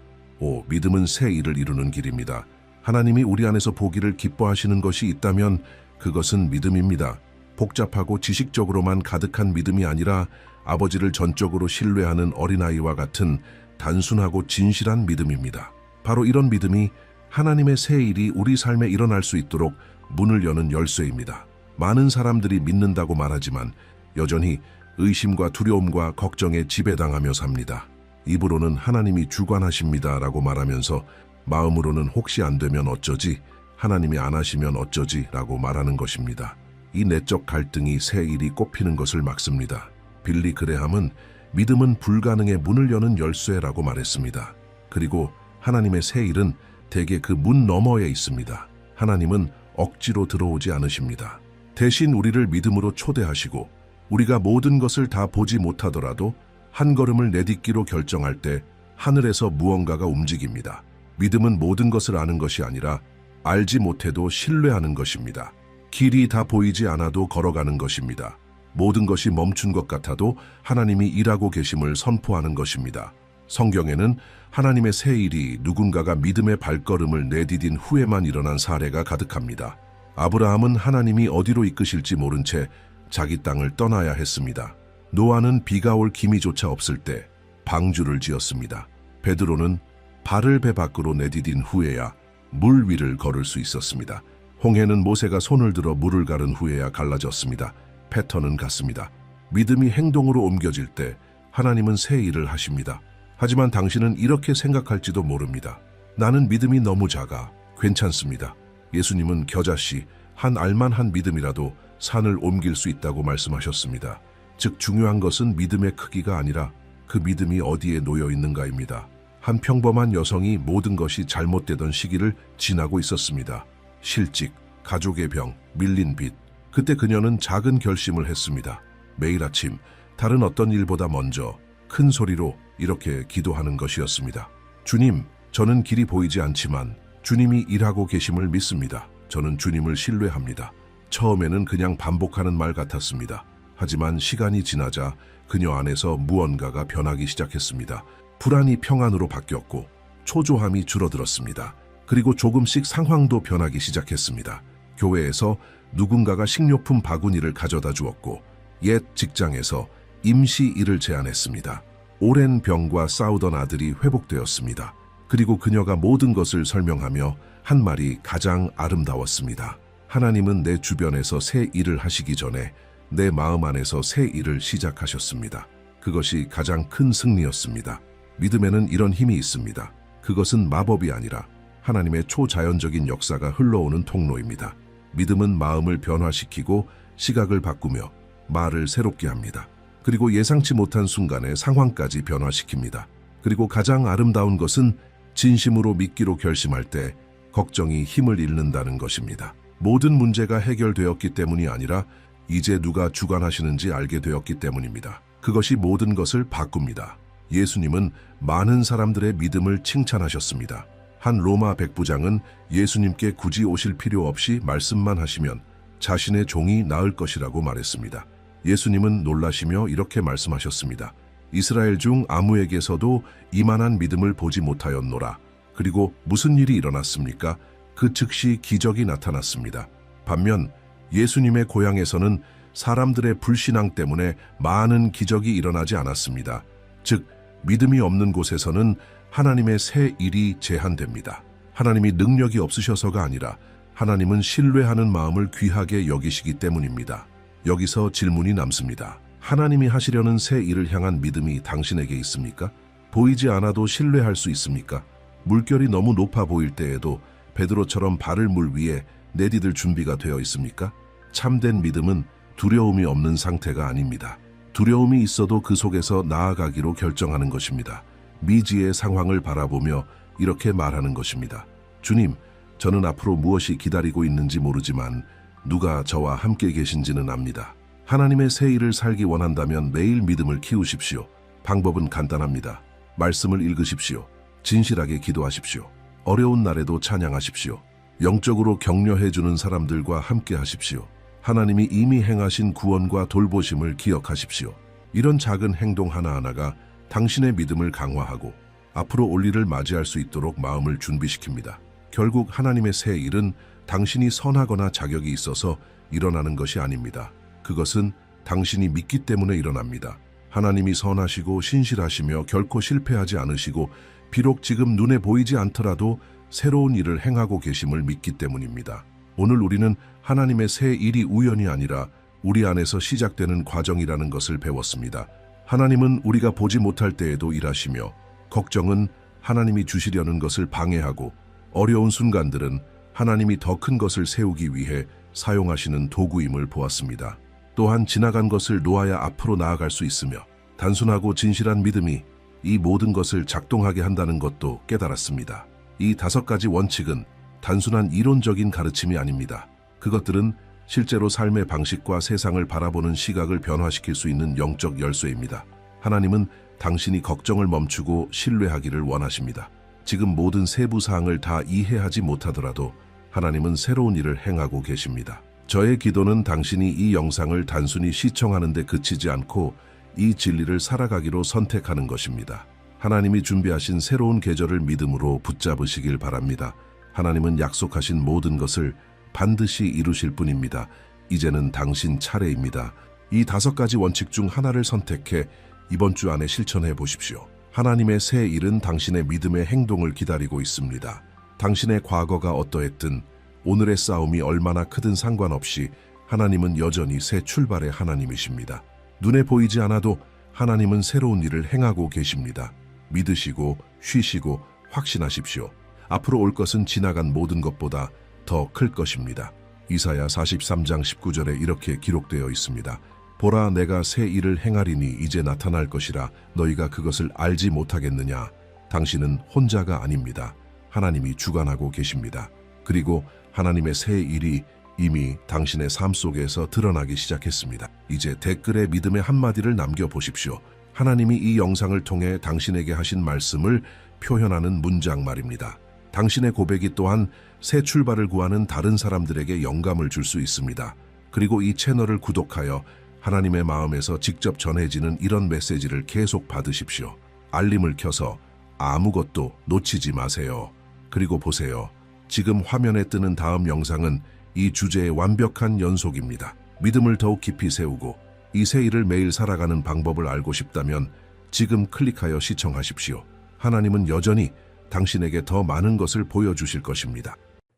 믿음은 새 일을 이루는 길입니다. 하나님이 우리 안에서 보기를 기뻐하시는 것이 있다면 그것은 믿음입니다. 복잡하고 지식적으로만 가득한 믿음이 아니라 아버지를 전적으로 신뢰하는 어린아이와 같은 단순하고 진실한 믿음입니다. 바로 이런 믿음이 하나님의 새 일이 우리 삶에 일어날 수 있도록 문을 여는 열쇠입니다. 많은 사람들이 믿는다고 말하지만 여전히 의심과 두려움과 걱정에 지배당하며 삽니다. 입으로는 하나님이 주관하십니다라고 말하면서 마음으로는 혹시 안 되면 어쩌지, 하나님이 안 하시면 어쩌지 라고 말하는 것입니다. 이 내적 갈등이 새 일이 꼽히는 것을 막습니다. 빌리 그레함은 믿음은 불가능의 문을 여는 열쇠라고 말했습니다. 그리고 하나님의 새 일은 대개 그 문 너머에 있습니다. 하나님은 억지로 들어오지 않으십니다. 대신 우리를 믿음으로 초대하시고 우리가 모든 것을 다 보지 못하더라도 한 걸음을 내딛기로 결정할 때 하늘에서 무언가가 움직입니다. 믿음은 모든 것을 아는 것이 아니라 알지 못해도 신뢰하는 것입니다. 길이 다 보이지 않아도 걸어가는 것입니다. 모든 것이 멈춘 것 같아도 하나님이 일하고 계심을 선포하는 것입니다. 성경에는 하나님의 새 일이 누군가가 믿음의 발걸음을 내디딘 후에만 일어난 사례가 가득합니다. 아브라함은 하나님이 어디로 이끄실지 모른 채 자기 땅을 떠나야 했습니다. 노아는 비가 올 기미조차 없을 때 방주를 지었습니다. 베드로는 발을 배 밖으로 내디딘 후에야 물 위를 걸을 수 있었습니다. 홍해는 모세가 손을 들어 물을 가른 후에야 갈라졌습니다. 패턴은 같습니다. 믿음이 행동으로 옮겨질 때 하나님은 새 일을 하십니다. 하지만 당신은 이렇게 생각할지도 모릅니다. 나는 믿음이 너무 작아. 괜찮습니다. 예수님은 겨자씨 한 알만한 믿음이라도 산을 옮길 수 있다고 말씀하셨습니다. 즉 중요한 것은 믿음의 크기가 아니라 그 믿음이 어디에 놓여 있는가입니다. 한 평범한 여성이 모든 것이 잘못되던 시기를 지나고 있었습니다. 실직, 가족의 병, 밀린 빚. 그때 그녀는 작은 결심을 했습니다. 매일 아침 다른 어떤 일보다 먼저 큰 소리로 이렇게 기도하는 것이었습니다. 주님, 저는 길이 보이지 않지만 주님이 일하고 계심을 믿습니다. 저는 주님을 신뢰합니다. 처음에는 그냥 반복하는 말 같았습니다. 하지만 시간이 지나자 그녀 안에서 무언가가 변하기 시작했습니다. 불안이 평안으로 바뀌었고 초조함이 줄어들었습니다. 그리고 조금씩 상황도 변하기 시작했습니다. 교회에서 누군가가 식료품 바구니를 가져다 주었고 옛 직장에서 임시 일을 제안했습니다. 오랜 병과 싸우던 아들이 회복되었습니다. 그리고 그녀가 모든 것을 설명하며 한 말이 가장 아름다웠습니다. 하나님은 내 주변에서 새 일을 하시기 전에 내 마음 안에서 새 일을 시작하셨습니다. 그것이 가장 큰 승리였습니다. 믿음에는 이런 힘이 있습니다. 그것은 마법이 아니라 하나님의 초자연적인 역사가 흘러오는 통로입니다. 믿음은 마음을 변화시키고 시각을 바꾸며 말을 새롭게 합니다. 그리고 예상치 못한 순간에 상황까지 변화시킵니다. 그리고 가장 아름다운 것은 진심으로 믿기로 결심할 때 걱정이 힘을 잃는다는 것입니다. 모든 문제가 해결되었기 때문이 아니라 이제 누가 주관하시는지 알게 되었기 때문입니다. 그것이 모든 것을 바꿉니다. 예수님은 많은 사람들의 믿음을 칭찬하셨습니다. 한 로마 백부장은 예수님께 굳이 오실 필요 없이 말씀만 하시면 자신의 종이 나을 것이라고 말했습니다. 예수님은 놀라시며 이렇게 말씀하셨습니다. 이스라엘 중 아무에게서도 이만한 믿음을 보지 못하였노라. 그리고 무슨 일이 일어났습니까? 그 즉시 기적이 나타났습니다. 반면 예수님의 고향에서는 사람들의 불신앙 때문에 많은 기적이 일어나지 않았습니다. 즉, 믿음이 없는 곳에서는 하나님의 새 일이 제한됩니다. 하나님이 능력이 없으셔서가 아니라 하나님은 신뢰하는 마음을 귀하게 여기시기 때문입니다. 여기서 질문이 남습니다. 하나님이 하시려는 새 일을 향한 믿음이 당신에게 있습니까? 보이지 않아도 신뢰할 수 있습니까? 물결이 너무 높아 보일 때에도 베드로처럼 발을 물 위에 내디딜 준비가 되어 있습니까? 참된 믿음은 두려움이 없는 상태가 아닙니다. 두려움이 있어도 그 속에서 나아가기로 결정하는 것입니다. 미지의 상황을 바라보며 이렇게 말하는 것입니다. 주님, 저는 앞으로 무엇이 기다리고 있는지 모르지만 누가 저와 함께 계신지는 압니다. 하나님의 새 일을 살기 원한다면 매일 믿음을 키우십시오. 방법은 간단합니다. 말씀을 읽으십시오. 진실하게 기도하십시오. 어려운 날에도 찬양하십시오. 영적으로 격려해주는 사람들과 함께 하십시오. 하나님이 이미 행하신 구원과 돌보심을 기억하십시오. 이런 작은 행동 하나하나가 당신의 믿음을 강화하고 앞으로 올 일을 맞이할 수 있도록 마음을 준비시킵니다. 결국 하나님의 새 일은 당신이 선하거나 자격이 있어서 일어나는 것이 아닙니다. 그것은 당신이 믿기 때문에 일어납니다. 하나님이 선하시고 신실하시며 결코 실패하지 않으시고 비록 지금 눈에 보이지 않더라도 새로운 일을 행하고 계심을 믿기 때문입니다. 오늘 우리는 하나님의 새 일이 우연이 아니라 우리 안에서 시작되는 과정이라는 것을 배웠습니다. 하나님은 우리가 보지 못할 때에도 일하시며 걱정은 하나님이 주시려는 것을 방해하고 어려운 순간들은 하나님이 더 큰 것을 세우기 위해 사용하시는 도구임을 보았습니다. 또한 지나간 것을 놓아야 앞으로 나아갈 수 있으며 단순하고 진실한 믿음이 이 모든 것을 작동하게 한다는 것도 깨달았습니다. 이 5가지 원칙은 단순한 이론적인 가르침이 아닙니다. 그것들은 실제로 삶의 방식과 세상을 바라보는 시각을 변화시킬 수 있는 영적 열쇠입니다. 하나님은 당신이 걱정을 멈추고 신뢰하기를 원하십니다. 지금 모든 세부 사항을 다 이해하지 못하더라도 하나님은 새로운 일을 행하고 계십니다. 저의 기도는 당신이 이 영상을 단순히 시청하는 데 그치지 않고 이 진리를 살아가기로 선택하는 것입니다. 하나님이 준비하신 새로운 계절을 믿음으로 붙잡으시길 바랍니다. 하나님은 약속하신 모든 것을 반드시 이루실 분입니다. 이제는 당신 차례입니다. 이 5가지 원칙 중 하나를 선택해 이번 주 안에 실천해 보십시오. 하나님의 새 일은 당신의 믿음의 행동을 기다리고 있습니다. 당신의 과거가 어떠했든 오늘의 싸움이 얼마나 크든 상관없이 하나님은 여전히 새 출발의 하나님이십니다. 눈에 보이지 않아도 하나님은 새로운 일을 행하고 계십니다. 믿으시고 쉬시고 확신하십시오. 앞으로 올 것은 지나간 모든 것보다 더 클 것입니다. 이사야 43장 19절에 이렇게 기록되어 있습니다. 보라, 내가 새 일을 행하리니 이제 나타날 것이라 너희가 그것을 알지 못하겠느냐. 당신은 혼자가 아닙니다. 하나님이 주관하고 계십니다. 그리고 하나님의 새 일이 이미 당신의 삶 속에서 드러나기 시작했습니다. 이제 댓글에 믿음의 한마디를 남겨보십시오. 하나님이 이 영상을 통해 당신에게 하신 말씀을 표현하는 문장 말입니다. 당신의 고백이 또한 새 출발을 구하는 다른 사람들에게 영감을 줄 수 있습니다. 그리고 이 채널을 구독하여 하나님의 마음에서 직접 전해지는 이런 메시지를 계속 받으십시오. 알림을 켜서 아무것도 놓치지 마세요. 그리고 보세요. 지금 화면에 뜨는 다음 영상은 이 주제의 완벽한 연속입니다. 믿음을 더욱 깊이 세우고 이 새 일을 매일 살아가는 방법을 알고 싶다면 지금 클릭하여 시청하십시오. 하나님은 여전히 당신에게 더 많은 것을 보여주실 것입니다.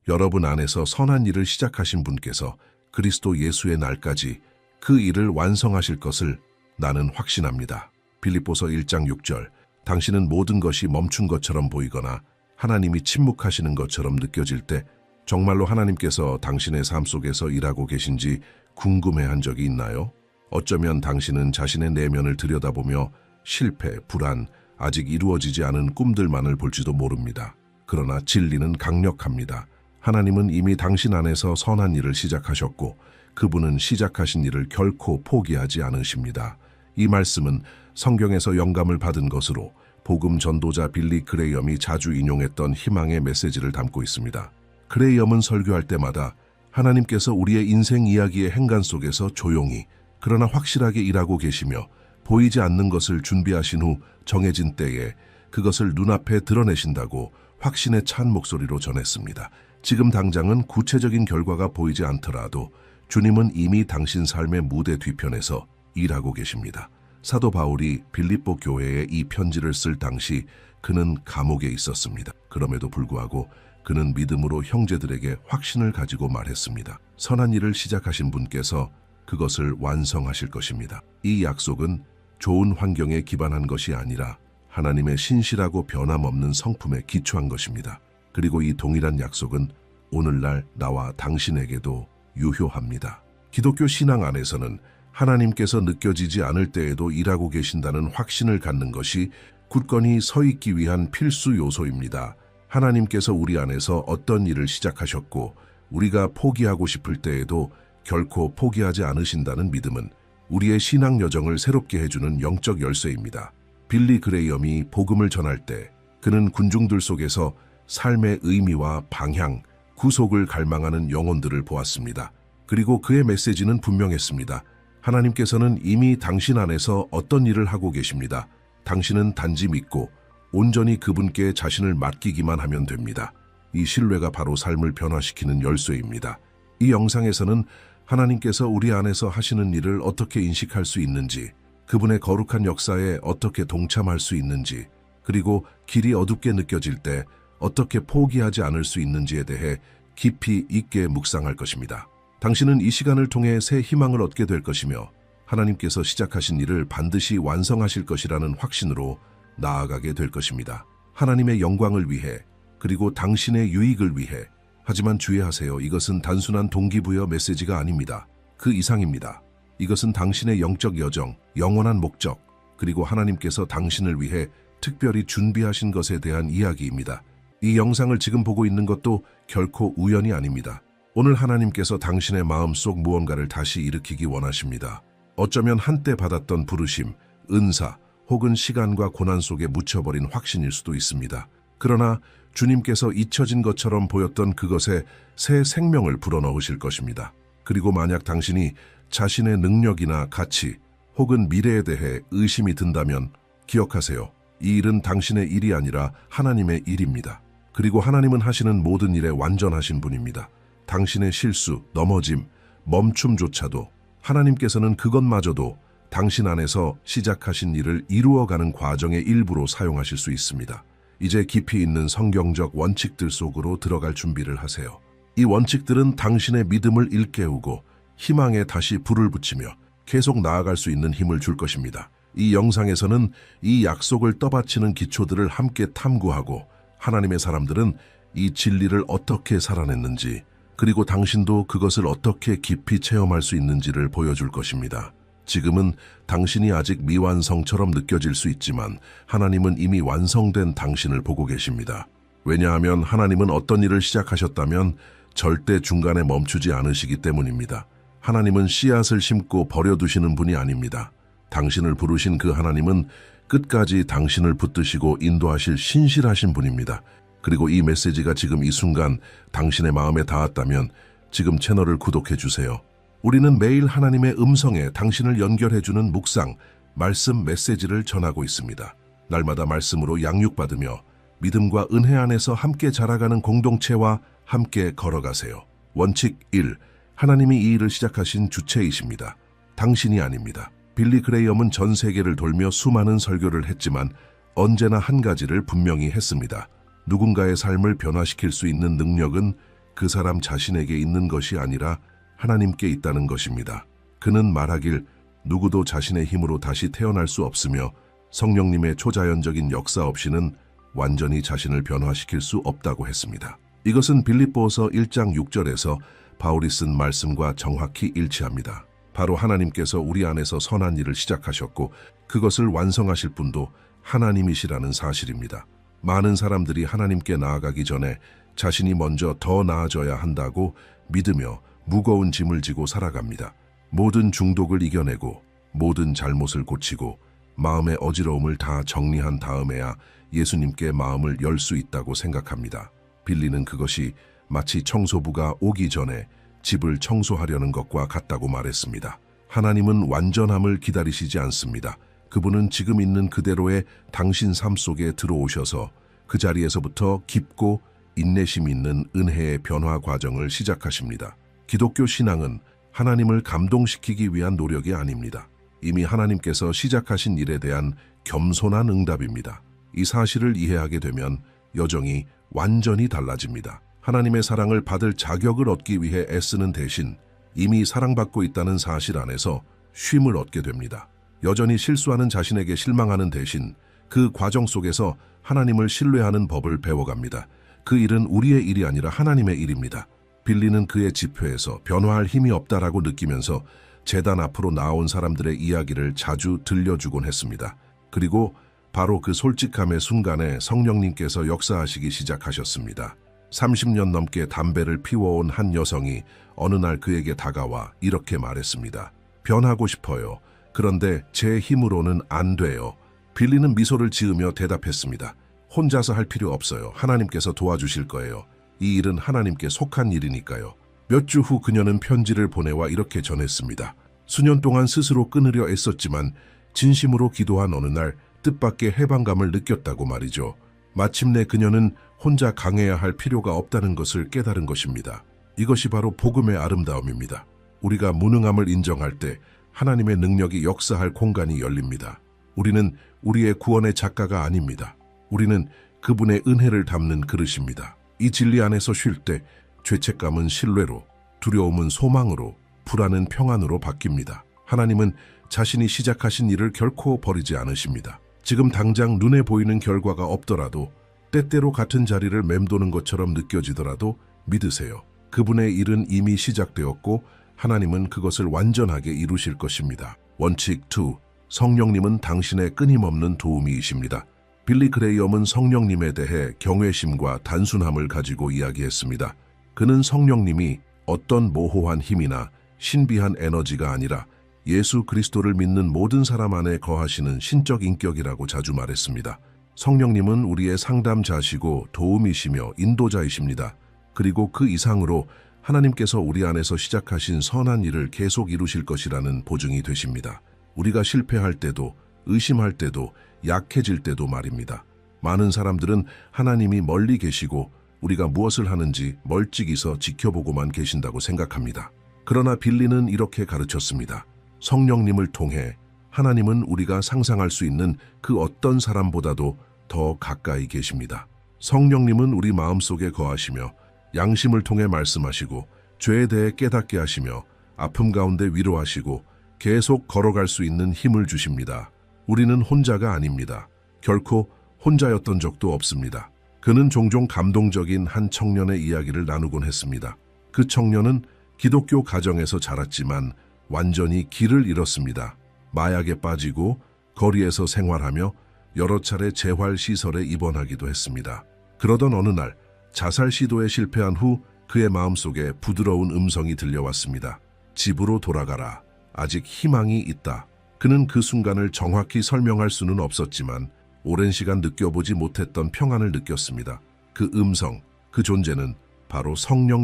여러분 안에서 선한 일을 시작하신 분께서 그리스도 예수의 날까지 그 일을 완성하실 것을 나는 확신합니다. 빌립보서 1장 6절, 당신은 모든 것이 멈춘 것처럼 보이거나 하나님이 침묵하시는 것처럼 느껴질 때 정말로 하나님께서 당신의 삶 속에서 일하고 계신지 궁금해한 적이 있나요? 어쩌면 당신은 자신의 내면을 들여다보며 실패, 불안, 아직 이루어지지 않은 꿈들만을 볼지도 모릅니다. 그러나 진리는 강력합니다. 하나님은 이미 당신 안에서 선한 일을 시작하셨고 그분은 시작하신 일을 결코 포기하지 않으십니다. 이 말씀은 성경에서 영감을 받은 것으로 복음 전도자 빌리 그레이엄이 자주 인용했던 희망의 메시지를 담고 있습니다. 그레이엄은 설교할 때마다 하나님께서 우리의 인생 이야기의 행간 속에서 조용히 그러나 확실하게 일하고 계시며 보이지 않는 것을 준비하신 후 정해진 때에 그것을 눈앞에 드러내신다고 확신에 찬 목소리로 전했습니다. 지금 당장은 구체적인 결과가 보이지 않더라도 주님은 이미 당신 삶의 무대 뒤편에서 일하고 계십니다. 사도 바울이 빌립보 교회에 이 편지를 쓸 당시 그는 감옥에 있었습니다. 그럼에도 불구하고 그는 믿음으로 형제들에게 확신을 가지고 말했습니다. 선한 일을 시작하신 분께서 그것을 완성하실 것입니다. 이 약속은 좋은 환경에 기반한 것이 아니라 하나님의 신실하고 변함없는 성품에 기초한 것입니다. 그리고 이 동일한 약속은 오늘날 나와 당신에게도 유효합니다. 기독교 신앙 안에서는 하나님께서 느껴지지 않을 때에도 일하고 계신다는 확신을 갖는 것이 굳건히 서 있기 위한 필수 요소입니다. 하나님께서 우리 안에서 어떤 일을 시작하셨고 우리가 포기하고 싶을 때에도 결코 포기하지 않으신다는 믿음은 우리의 신앙 여정을 새롭게 해주는 영적 열쇠입니다. 빌리 그레이엄이 복음을 전할 때 그는 군중들 속에서 삶의 의미와 방향, 구속을 갈망하는 영혼들을 보았습니다. 그리고 그의 메시지는 분명했습니다. 하나님께서는 이미 당신 안에서 어떤 일을 하고 계십니다. 당신은 단지 믿고 온전히 그분께 자신을 맡기기만 하면 됩니다. 이 신뢰가 바로 삶을 변화시키는 열쇠입니다. 이 영상에서는 하나님께서 우리 안에서 하시는 일을 어떻게 인식할 수 있는지, 그분의 거룩한 역사에 어떻게 동참할 수 있는지, 그리고 길이 어둡게 느껴질 때 어떻게 포기하지 않을 수 있는지에 대해 깊이 있게 묵상할 것입니다. 당신은 이 시간을 통해 새 희망을 얻게 될 것이며 하나님께서 시작하신 일을 반드시 완성하실 것이라는 확신으로 나아가게 될 것입니다. 하나님의 영광을 위해 그리고 당신의 유익을 위해. 하지만 주의하세요. 이것은 단순한 동기부여 메시지가 아닙니다. 그 이상입니다. 이것은 당신의 영적 여정, 영원한 목적, 그리고 하나님께서 당신을 위해 특별히 준비하신 것에 대한 이야기입니다. 이 영상을 지금 보고 있는 것도 결코 우연이 아닙니다. 오늘 하나님께서 당신의 마음속 무언가를 다시 일으키기 원하십니다. 어쩌면 한때 받았던 부르심, 은사, 혹은 시간과 고난 속에 묻혀버린 확신일 수도 있습니다. 그러나 주님께서 잊혀진 것처럼 보였던 그것에 새 생명을 불어넣으실 것입니다. 그리고 만약 당신이 자신의 능력이나 가치 혹은 미래에 대해 의심이 든다면 기억하세요. 이 일은 당신의 일이 아니라 하나님의 일입니다. 그리고 하나님은 하시는 모든 일에 완전하신 분입니다. 당신의 실수, 넘어짐, 멈춤조차도 하나님께서는 그것마저도 당신 안에서 시작하신 일을 이루어가는 과정의 일부로 사용하실 수 있습니다. 이제 깊이 있는 성경적 원칙들 속으로 들어갈 준비를 하세요. 이 원칙들은 당신의 믿음을 일깨우고 희망에 다시 불을 붙이며 계속 나아갈 수 있는 힘을 줄 것입니다. 이 영상에서는 이 약속을 떠받치는 기초들을 함께 탐구하고 하나님의 사람들은 이 진리를 어떻게 살아냈는지 그리고 당신도 그것을 어떻게 깊이 체험할 수 있는지를 보여줄 것입니다. 지금은 당신이 아직 미완성처럼 느껴질 수 있지만 하나님은 이미 완성된 당신을 보고 계십니다. 왜냐하면 하나님은 어떤 일을 시작하셨다면 절대 중간에 멈추지 않으시기 때문입니다. 하나님은 씨앗을 심고 버려두시는 분이 아닙니다. 당신을 부르신 그 하나님은 끝까지 당신을 붙드시고 인도하실 신실하신 분입니다. 그리고 이 메시지가 지금 이 순간 당신의 마음에 닿았다면 지금 채널을 구독해 주세요. 우리는 매일 하나님의 음성에 당신을 연결해주는 묵상, 말씀 메시지를 전하고 있습니다. 날마다 말씀으로 양육받으며 믿음과 은혜 안에서 함께 자라가는 공동체와 함께 걸어가세요. 원칙 1. 하나님이 이 일을 시작하신 주체이십니다. 당신이 아닙니다. 빌리 그레이엄은 전 세계를 돌며 수많은 설교를 했지만 언제나 한 가지를 분명히 했습니다. 누군가의 삶을 변화시킬 수 있는 능력은 그 사람 자신에게 있는 것이 아니라 하나님께 있다는 것입니다. 그는 말하길 누구도 자신의 힘으로 다시 태어날 수 없으며 성령님의 초자연적인 역사 없이는 완전히 자신을 변화시킬 수 없다고 했습니다. 이것은 빌립보서 1장 6절에서 바울이 쓴 말씀과 정확히 일치합니다. 바로 하나님께서 우리 안에서 선한 일을 시작하셨고 그것을 완성하실 분도 하나님이시라는 사실입니다. 많은 사람들이 하나님께 나아가기 전에 자신이 먼저 더 나아져야 한다고 믿으며 무거운 짐을 지고 살아갑니다. 모든 중독을 이겨내고 모든 잘못을 고치고 마음의 어지러움을 다 정리한 다음에야 예수님께 마음을 열 수 있다고 생각합니다. 빌리는 그것이 마치 청소부가 오기 전에 집을 청소하려는 것과 같다고 말했습니다. 하나님은 완전함을 기다리시지 않습니다. 그분은 지금 있는 그대로의 당신 삶 속에 들어오셔서 그 자리에서부터 깊고 인내심 있는 은혜의 변화 과정을 시작하십니다. 기독교 신앙은 하나님을 감동시키기 위한 노력이 아닙니다. 이미 하나님께서 시작하신 일에 대한 겸손한 응답입니다. 이 사실을 이해하게 되면 여정이 완전히 달라집니다. 하나님의 사랑을 받을 자격을 얻기 위해 애쓰는 대신 이미 사랑받고 있다는 사실 안에서 쉼을 얻게 됩니다. 여전히 실수하는 자신에게 실망하는 대신 그 과정 속에서 하나님을 신뢰하는 법을 배워갑니다. 그 일은 우리의 일이 아니라 하나님의 일입니다. 빌리는 그의 집회에서 변화할 힘이 없다라고 느끼면서 제단 앞으로 나온 사람들의 이야기를 자주 들려주곤 했습니다. 그리고 바로 그 솔직함의 순간에 성령님께서 역사하시기 시작하셨습니다. 30년 넘게 담배를 피워온 한 여성이 어느 날 그에게 다가와 이렇게 말했습니다. 변하고 싶어요. 그런데 제 힘으로는 안 돼요. 빌리는 미소를 지으며 대답했습니다. 혼자서 할 필요 없어요. 하나님께서 도와주실 거예요. 이 일은 하나님께 속한 일이니까요. 몇 주 후 그녀는 편지를 보내와 이렇게 전했습니다. 수년 동안 스스로 끊으려 애썼지만 진심으로 기도한 어느 날 뜻밖의 해방감을 느꼈다고 말이죠. 마침내 그녀는 혼자 강해야 할 필요가 없다는 것을 깨달은 것입니다. 이것이 바로 복음의 아름다움입니다. 우리가 무능함을 인정할 때 하나님의 능력이 역사할 공간이 열립니다. 우리는 우리의 구원의 작가가 아닙니다. 우리는 그분의 은혜를 담는 그릇입니다. 이 진리 안에서 쉴 때 죄책감은 신뢰로, 두려움은 소망으로, 불안은 평안으로 바뀝니다. 하나님은 자신이 시작하신 일을 결코 버리지 않으십니다. 지금 당장 눈에 보이는 결과가 없더라도 때때로 같은 자리를 맴도는 것처럼 느껴지더라도 믿으세요. 그분의 일은 이미 시작되었고 하나님은 그것을 완전하게 이루실 것입니다. 원칙 2. 성령님은 당신의 끊임없는 도우미이십니다. 빌리 그레이엄은 성령님에 대해 경외심과 단순함을 가지고 이야기했습니다. 그는 성령님이 어떤 모호한 힘이나 신비한 에너지가 아니라 예수 그리스도를 믿는 모든 사람 안에 거하시는 신적 인격이라고 자주 말했습니다. 성령님은 우리의 상담자시고 도움이시며 인도자이십니다. 그리고 그 이상으로 하나님께서 우리 안에서 시작하신 선한 일을 계속 이루실 것이라는 보증이 되십니다. 우리가 실패할 때도, 의심할 때도, 약해질 때도 말입니다. 많은 사람들은 하나님이 멀리 계시고 우리가 무엇을 하는지 멀찍이서 지켜보고만 계신다고 생각합니다. 그러나 빌리는 이렇게 가르쳤습니다. 성령님을 통해 하나님은 우리가 상상할 수 있는 그 어떤 사람보다도 더 가까이 계십니다. 성령님은 우리 마음속에 거하시며 양심을 통해 말씀하시고 죄에 대해 깨닫게 하시며 아픔 가운데 위로하시고 계속 걸어갈 수 있는 힘을 주십니다. 우리는 혼자가 아닙니다. 결코 혼자였던 적도 없습니다. 그는 종종 감동적인 한 청년의 이야기를 나누곤 했습니다. 그 청년은 기독교 가정에서 자랐지만 완전히 길을 잃었습니다. 마약에 빠지고 거리에서 생활하며 여러 차례 재활시설에 입원하기도 했습니다. 그러던 어느 날 자살 시도에 실패한 후 그의 마음속에 부드러운 음성이 들려왔습니다. 집으로 돌아가라. 아직 희망이 있다. 그는 그 순간을 정확히 설명할 수는 없었지만 오랜 시간 느껴보지 못했던 평안을 느꼈습니다. 그 음성, 그 존재는 바로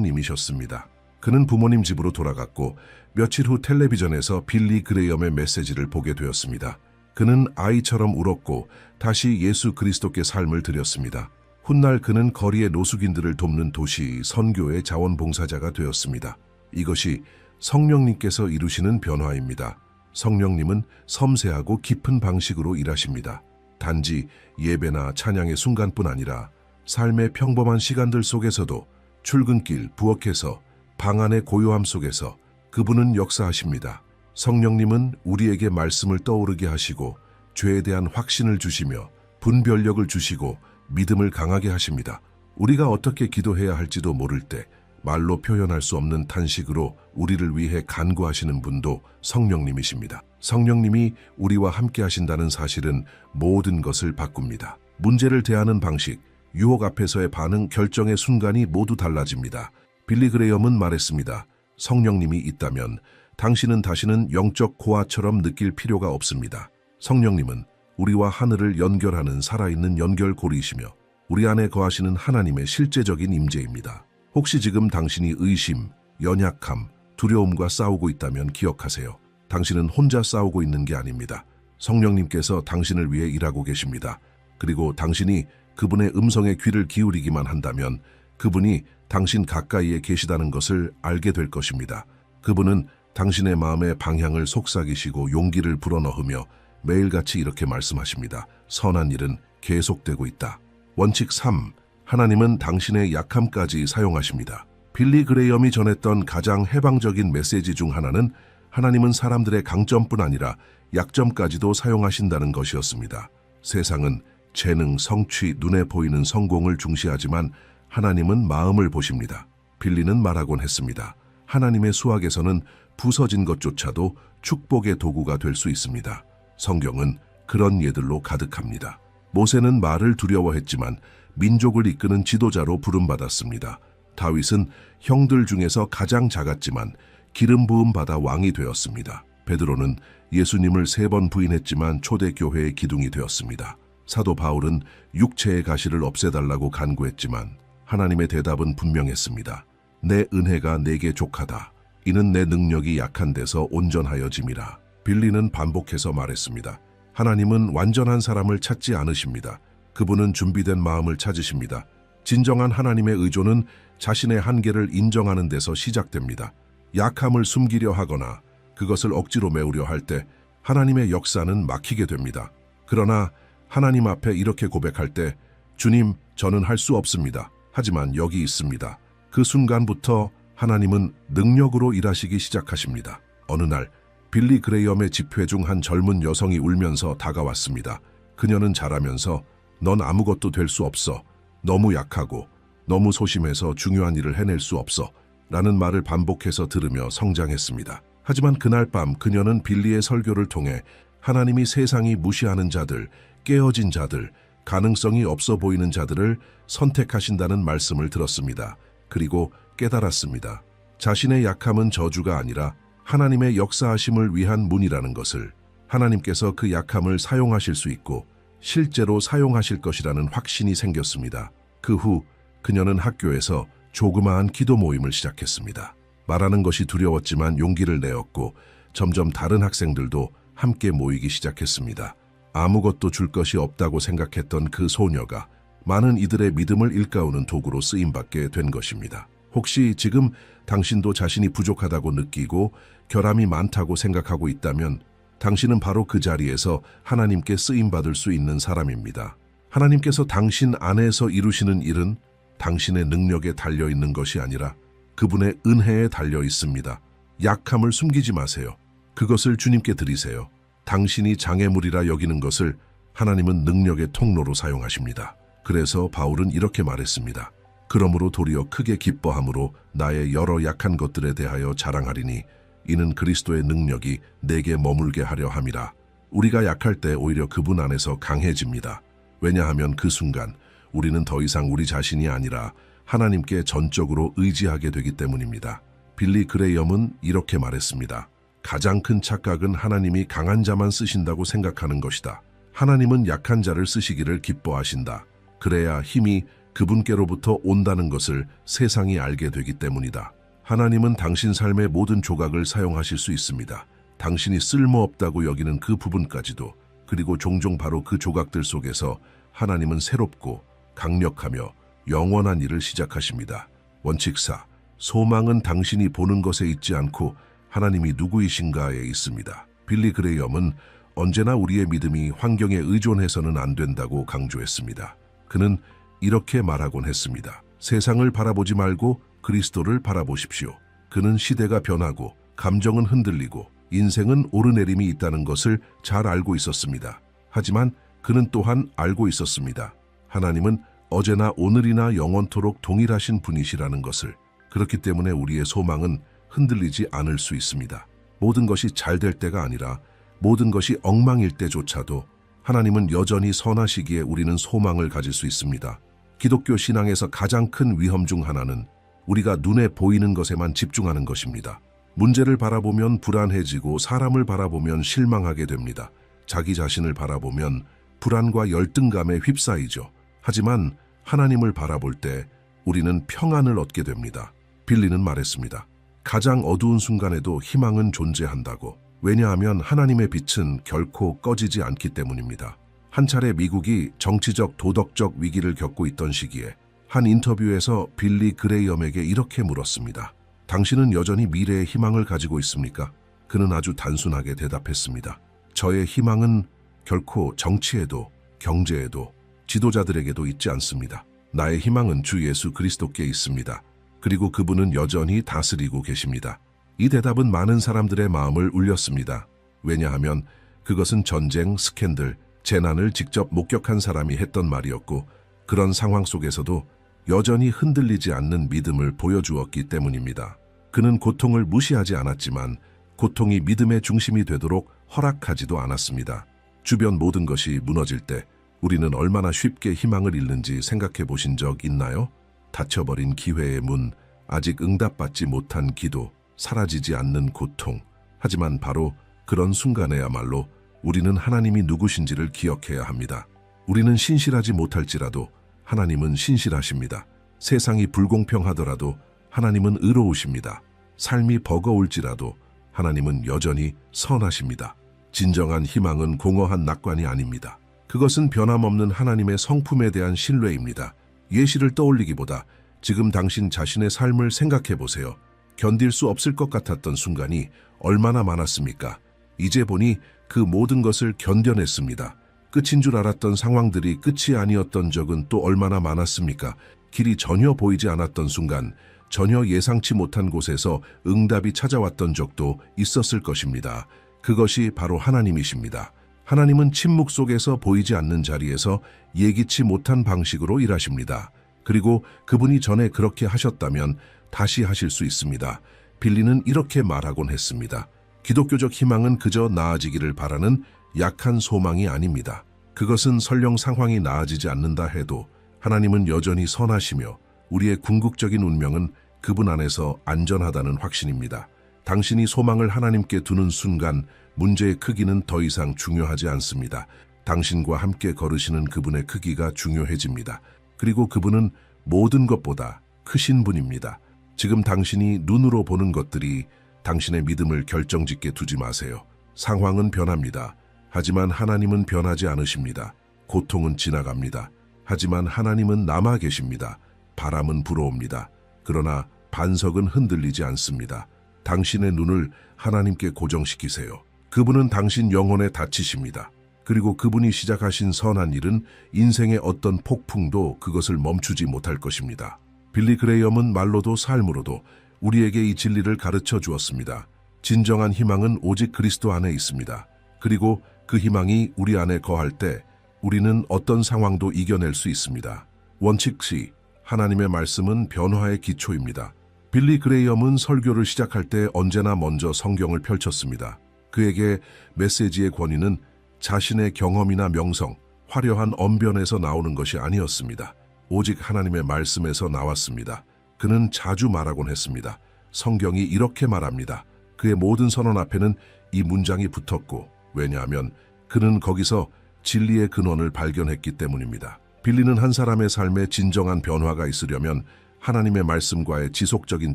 성령님이셨습니다. 그는 부모님 집으로 돌아갔고 며칠 후 텔레비전에서 빌리 그레이엄의 메시지를 보게 되었습니다. 그는 아이처럼 울었고 다시 예수 그리스도께 삶을 드렸습니다. 훗날 그는 거리의 노숙인들을 돕는 도시 선교의 자원봉사자가 되었습니다. 이것이 성령님께서 이루시는 변화입니다. 성령님은 섬세하고 깊은 방식으로 일하십니다. 단지 예배나 찬양의 순간뿐 아니라 삶의 평범한 시간들 속에서도 출근길, 부엌에서, 방 안의 고요함 속에서 그분은 역사하십니다. 성령님은 우리에게 말씀을 떠오르게 하시고 죄에 대한 확신을 주시며 분별력을 주시고 믿음을 강하게 하십니다. 우리가 어떻게 기도해야 할지도 모를 때 말로 표현할 수 없는 탄식으로 우리를 위해 간구하시는 분도 성령님이십니다. 성령님이 우리와 함께 하신다는 사실은 모든 것을 바꿉니다. 문제를 대하는 방식, 유혹 앞에서의 반응, 결정의 순간이 모두 달라집니다. 빌리 그레이엄은 말했습니다. 성령님이 있다면 당신은 다시는 영적 고아처럼 느낄 필요가 없습니다. 성령님은 우리와 하늘을 연결하는 살아있는 연결고리이시며 우리 안에 거하시는 하나님의 실제적인 임재입니다. 혹시 지금 당신이 의심, 연약함, 두려움과 싸우고 있다면 기억하세요. 당신은 혼자 싸우고 있는 게 아닙니다. 성령님께서 당신을 위해 일하고 계십니다. 그리고 당신이 그분의 음성에 귀를 기울이기만 한다면 그분이 당신 가까이에 계시다는 것을 알게 될 것입니다. 그분은 당신의 마음의 방향을 속삭이시고 용기를 불어넣으며 매일같이 이렇게 말씀하십니다. 선한 일은 계속되고 있다. 원칙 3. 하나님은 당신의 약함까지 사용하십니다. 빌리 그레이엄이 전했던 가장 해방적인 메시지 중 하나는 하나님은 사람들의 강점뿐 아니라 약점까지도 사용하신다는 것이었습니다. 세상은 재능, 성취, 눈에 보이는 성공을 중시하지만 하나님은 마음을 보십니다. 빌리는 말하곤 했습니다. 하나님의 수학에서는 부서진 것조차도 축복의 도구가 될 수 있습니다. 성경은 그런 예들로 가득합니다. 모세는 말을 두려워했지만 민족을 이끄는 지도자로 부름받았습니다. 다윗은 형들 중에서 가장 작았지만 기름 부음 받아 왕이 되었습니다. 베드로는 예수님을 3번 부인했지만 초대교회의 기둥이 되었습니다. 사도 바울은 육체의 가시를 없애달라고 간구했지만 하나님의 대답은 분명했습니다. 내 은혜가 내게 족하다. 이는 내 능력이 약한 데서 온전하여짐이라. 빌리는 반복해서 말했습니다. 하나님은 완전한 사람을 찾지 않으십니다. 그분은 준비된 마음을 찾으십니다. 진정한 하나님의 의존은 자신의 한계를 인정하는 데서 시작됩니다. 약함을 숨기려 하거나 그것을 억지로 메우려 할 때 하나님의 역사는 막히게 됩니다. 그러나 하나님 앞에 이렇게 고백할 때 주님, 저는 할 수 없습니다. 하지만 여기 있습니다. 그 순간부터 하나님은 능력으로 일하시기 시작하십니다. 어느 날 빌리 그레이엄의 집회 중 한 젊은 여성이 울면서 다가왔습니다. 그녀는 자라면서 넌 아무것도 될 수 없어. 너무 약하고 너무 소심해서 중요한 일을 해낼 수 없어. 라는 말을 반복해서 들으며 성장했습니다. 하지만 그날 밤 그녀는 빌리의 설교를 통해 하나님이 세상이 무시하는 자들, 깨어진 자들, 가능성이 없어 보이는 자들을 선택하신다는 말씀을 들었습니다. 그리고 깨달았습니다. 자신의 약함은 저주가 아니라 하나님의 역사하심을 위한 문이라는 것을, 하나님께서 그 약함을 사용하실 수 있고 실제로 사용하실 것이라는 확신이 생겼습니다. 그 후 그녀는 학교에서 조그마한 기도 모임을 시작했습니다. 말하는 것이 두려웠지만 용기를 내었고 점점 다른 학생들도 함께 모이기 시작했습니다. 아무것도 줄 것이 없다고 생각했던 그 소녀가 많은 이들의 믿음을 일깨우는 도구로 쓰임받게 된 것입니다. 혹시 지금 당신도 자신이 부족하다고 느끼고 결함이 많다고 생각하고 있다면 당신은 바로 그 자리에서 하나님께 쓰임받을 수 있는 사람입니다. 하나님께서 당신 안에서 이루시는 일은 당신의 능력에 달려있는 것이 아니라 그분의 은혜에 달려 있습니다. 약함을 숨기지 마세요. 그것을 주님께 드리세요. 당신이 장애물이라 여기는 것을 하나님은 능력의 통로로 사용하십니다. 그래서 바울은 이렇게 말했습니다. 그러므로 도리어 크게 기뻐함으로 나의 여러 약한 것들에 대하여 자랑하리니 이는 그리스도의 능력이 내게 머물게 하려 함이라. 우리가 약할 때 오히려 그분 안에서 강해집니다. 왜냐하면 그 순간 우리는 더 이상 우리 자신이 아니라 하나님께 전적으로 의지하게 되기 때문입니다. 빌리 그레이엄은 이렇게 말했습니다. 가장 큰 착각은 하나님이 강한 자만 쓰신다고 생각하는 것이다. 하나님은 약한 자를 쓰시기를 기뻐하신다. 그래야 힘이 그분께로부터 온다는 것을 세상이 알게 되기 때문이다. 하나님은 당신 삶의 모든 조각을 사용하실 수 있습니다. 당신이 쓸모없다고 여기는 그 부분까지도, 그리고 종종 바로 그 조각들 속에서 하나님은 새롭고 강력하며 영원한 일을 시작하십니다. 원칙 4. 소망은 당신이 보는 것에 있지 않고 하나님이 누구이신가에 있습니다. 빌리 그레이엄은 언제나 우리의 믿음이 환경에 의존해서는 안 된다고 강조했습니다. 그는 이렇게 말하곤 했습니다. 세상을 바라보지 말고 그리스도를 바라보십시오. 그는 시대가 변하고 감정은 흔들리고 인생은 오르내림이 있다는 것을 잘 알고 있었습니다. 하지만 그는 또한 알고 있었습니다. 하나님은 어제나 오늘이나 영원토록 동일하신 분이시라는 것을. 그렇기 때문에 우리의 소망은 흔들리지 않을 수 있습니다. 모든 것이 잘 될 때가 아니라 모든 것이 엉망일 때조차도 하나님은 여전히 선하시기에 우리는 소망을 가질 수 있습니다. 기독교 신앙에서 가장 큰 위험 중 하나는 우리가 눈에 보이는 것에만 집중하는 것입니다. 문제를 바라보면 불안해지고 사람을 바라보면 실망하게 됩니다. 자기 자신을 바라보면 불안과 열등감에 휩싸이죠. 하지만 하나님을 바라볼 때 우리는 평안을 얻게 됩니다. 빌리는 말했습니다. 가장 어두운 순간에도 희망은 존재한다고. 왜냐하면 하나님의 빛은 결코 꺼지지 않기 때문입니다. 한 차례 미국이 정치적 도덕적 위기를 겪고 있던 시기에 한 인터뷰에서 빌리 그레이엄에게 이렇게 물었습니다. 당신은 여전히 미래의 희망을 가지고 있습니까? 그는 아주 단순하게 대답했습니다. 저의 희망은 결코 정치에도 경제에도 지도자들에게도 있지 않습니다. 나의 희망은 주 예수 그리스도께 있습니다. 그리고 그분은 여전히 다스리고 계십니다. 이 대답은 많은 사람들의 마음을 울렸습니다. 왜냐하면 그것은 전쟁, 스캔들, 재난을 직접 목격한 사람이 했던 말이었고 그런 상황 속에서도 여전히 흔들리지 않는 믿음을 보여주었기 때문입니다. 그는 고통을 무시하지 않았지만 고통이 믿음의 중심이 되도록 허락하지도 않았습니다. 주변 모든 것이 무너질 때 우리는 얼마나 쉽게 희망을 잃는지 생각해 보신 적 있나요? 닫혀버린 기회의 문, 아직 응답받지 못한 기도, 사라지지 않는 고통. 하지만 바로 그런 순간에야말로 우리는 하나님이 누구신지를 기억해야 합니다. 우리는 신실하지 못할지라도 하나님은 신실하십니다. 세상이 불공평하더라도 하나님은 의로우십니다. 삶이 버거울지라도 하나님은 여전히 선하십니다. 진정한 희망은 공허한 낙관이 아닙니다. 그것은 변함없는 하나님의 성품에 대한 신뢰입니다. 예시를 떠올리기보다 지금 당신 자신의 삶을 생각해 보세요. 견딜 수 없을 것 같았던 순간이 얼마나 많았습니까? 이제 보니 그 모든 것을 견뎌냈습니다. 끝인 줄 알았던 상황들이 끝이 아니었던 적은 또 얼마나 많았습니까? 길이 전혀 보이지 않았던 순간, 전혀 예상치 못한 곳에서 응답이 찾아왔던 적도 있었을 것입니다. 그것이 바로 하나님이십니다. 하나님은 침묵 속에서 보이지 않는 자리에서 예기치 못한 방식으로 일하십니다. 그리고 그분이 전에 그렇게 하셨다면 다시 하실 수 있습니다. 빌리는 이렇게 말하곤 했습니다. 기독교적 희망은 그저 나아지기를 바라는 약한 소망이 아닙니다. 그것은 설령 상황이 나아지지 않는다 해도 하나님은 여전히 선하시며 우리의 궁극적인 운명은 그분 안에서 안전하다는 확신입니다. 당신이 소망을 하나님께 두는 순간 문제의 크기는 더 이상 중요하지 않습니다. 당신과 함께 걸으시는 그분의 크기가 중요해집니다. 그리고 그분은 모든 것보다 크신 분입니다. 지금 당신이 눈으로 보는 것들이 당신의 믿음을 결정짓게 두지 마세요. 상황은 변합니다. 하지만 하나님은 변하지 않으십니다. 고통은 지나갑니다. 하지만 하나님은 남아 계십니다. 바람은 불어옵니다. 그러나 반석은 흔들리지 않습니다. 당신의 눈을 하나님께 고정시키세요. 그분은 당신 영혼에 닫히십니다. 그리고 그분이 시작하신 선한 일은 인생의 어떤 폭풍도 그것을 멈추지 못할 것입니다. 빌리 그레이엄은 말로도 삶으로도 우리에게 이 진리를 가르쳐 주었습니다. 진정한 희망은 오직 그리스도 안에 있습니다. 그리고 그 희망이 우리 안에 거할 때 우리는 어떤 상황도 이겨낼 수 있습니다. 원칙시 하나님의 말씀은 변화의 기초입니다. 빌리 그레이엄은 설교를 시작할 때 언제나 먼저 성경을 펼쳤습니다. 그에게 메시지의 권위는 자신의 경험이나 명성, 화려한 언변에서 나오는 것이 아니었습니다. 오직 하나님의 말씀에서 나왔습니다. 그는 자주 말하곤 했습니다. 성경이 이렇게 말합니다. 그의 모든 선언 앞에는 이 문장이 붙었고, 왜냐하면 그는 거기서 진리의 근원을 발견했기 때문입니다. 빌리는 한 사람의 삶에 진정한 변화가 있으려면 하나님의 말씀과의 지속적인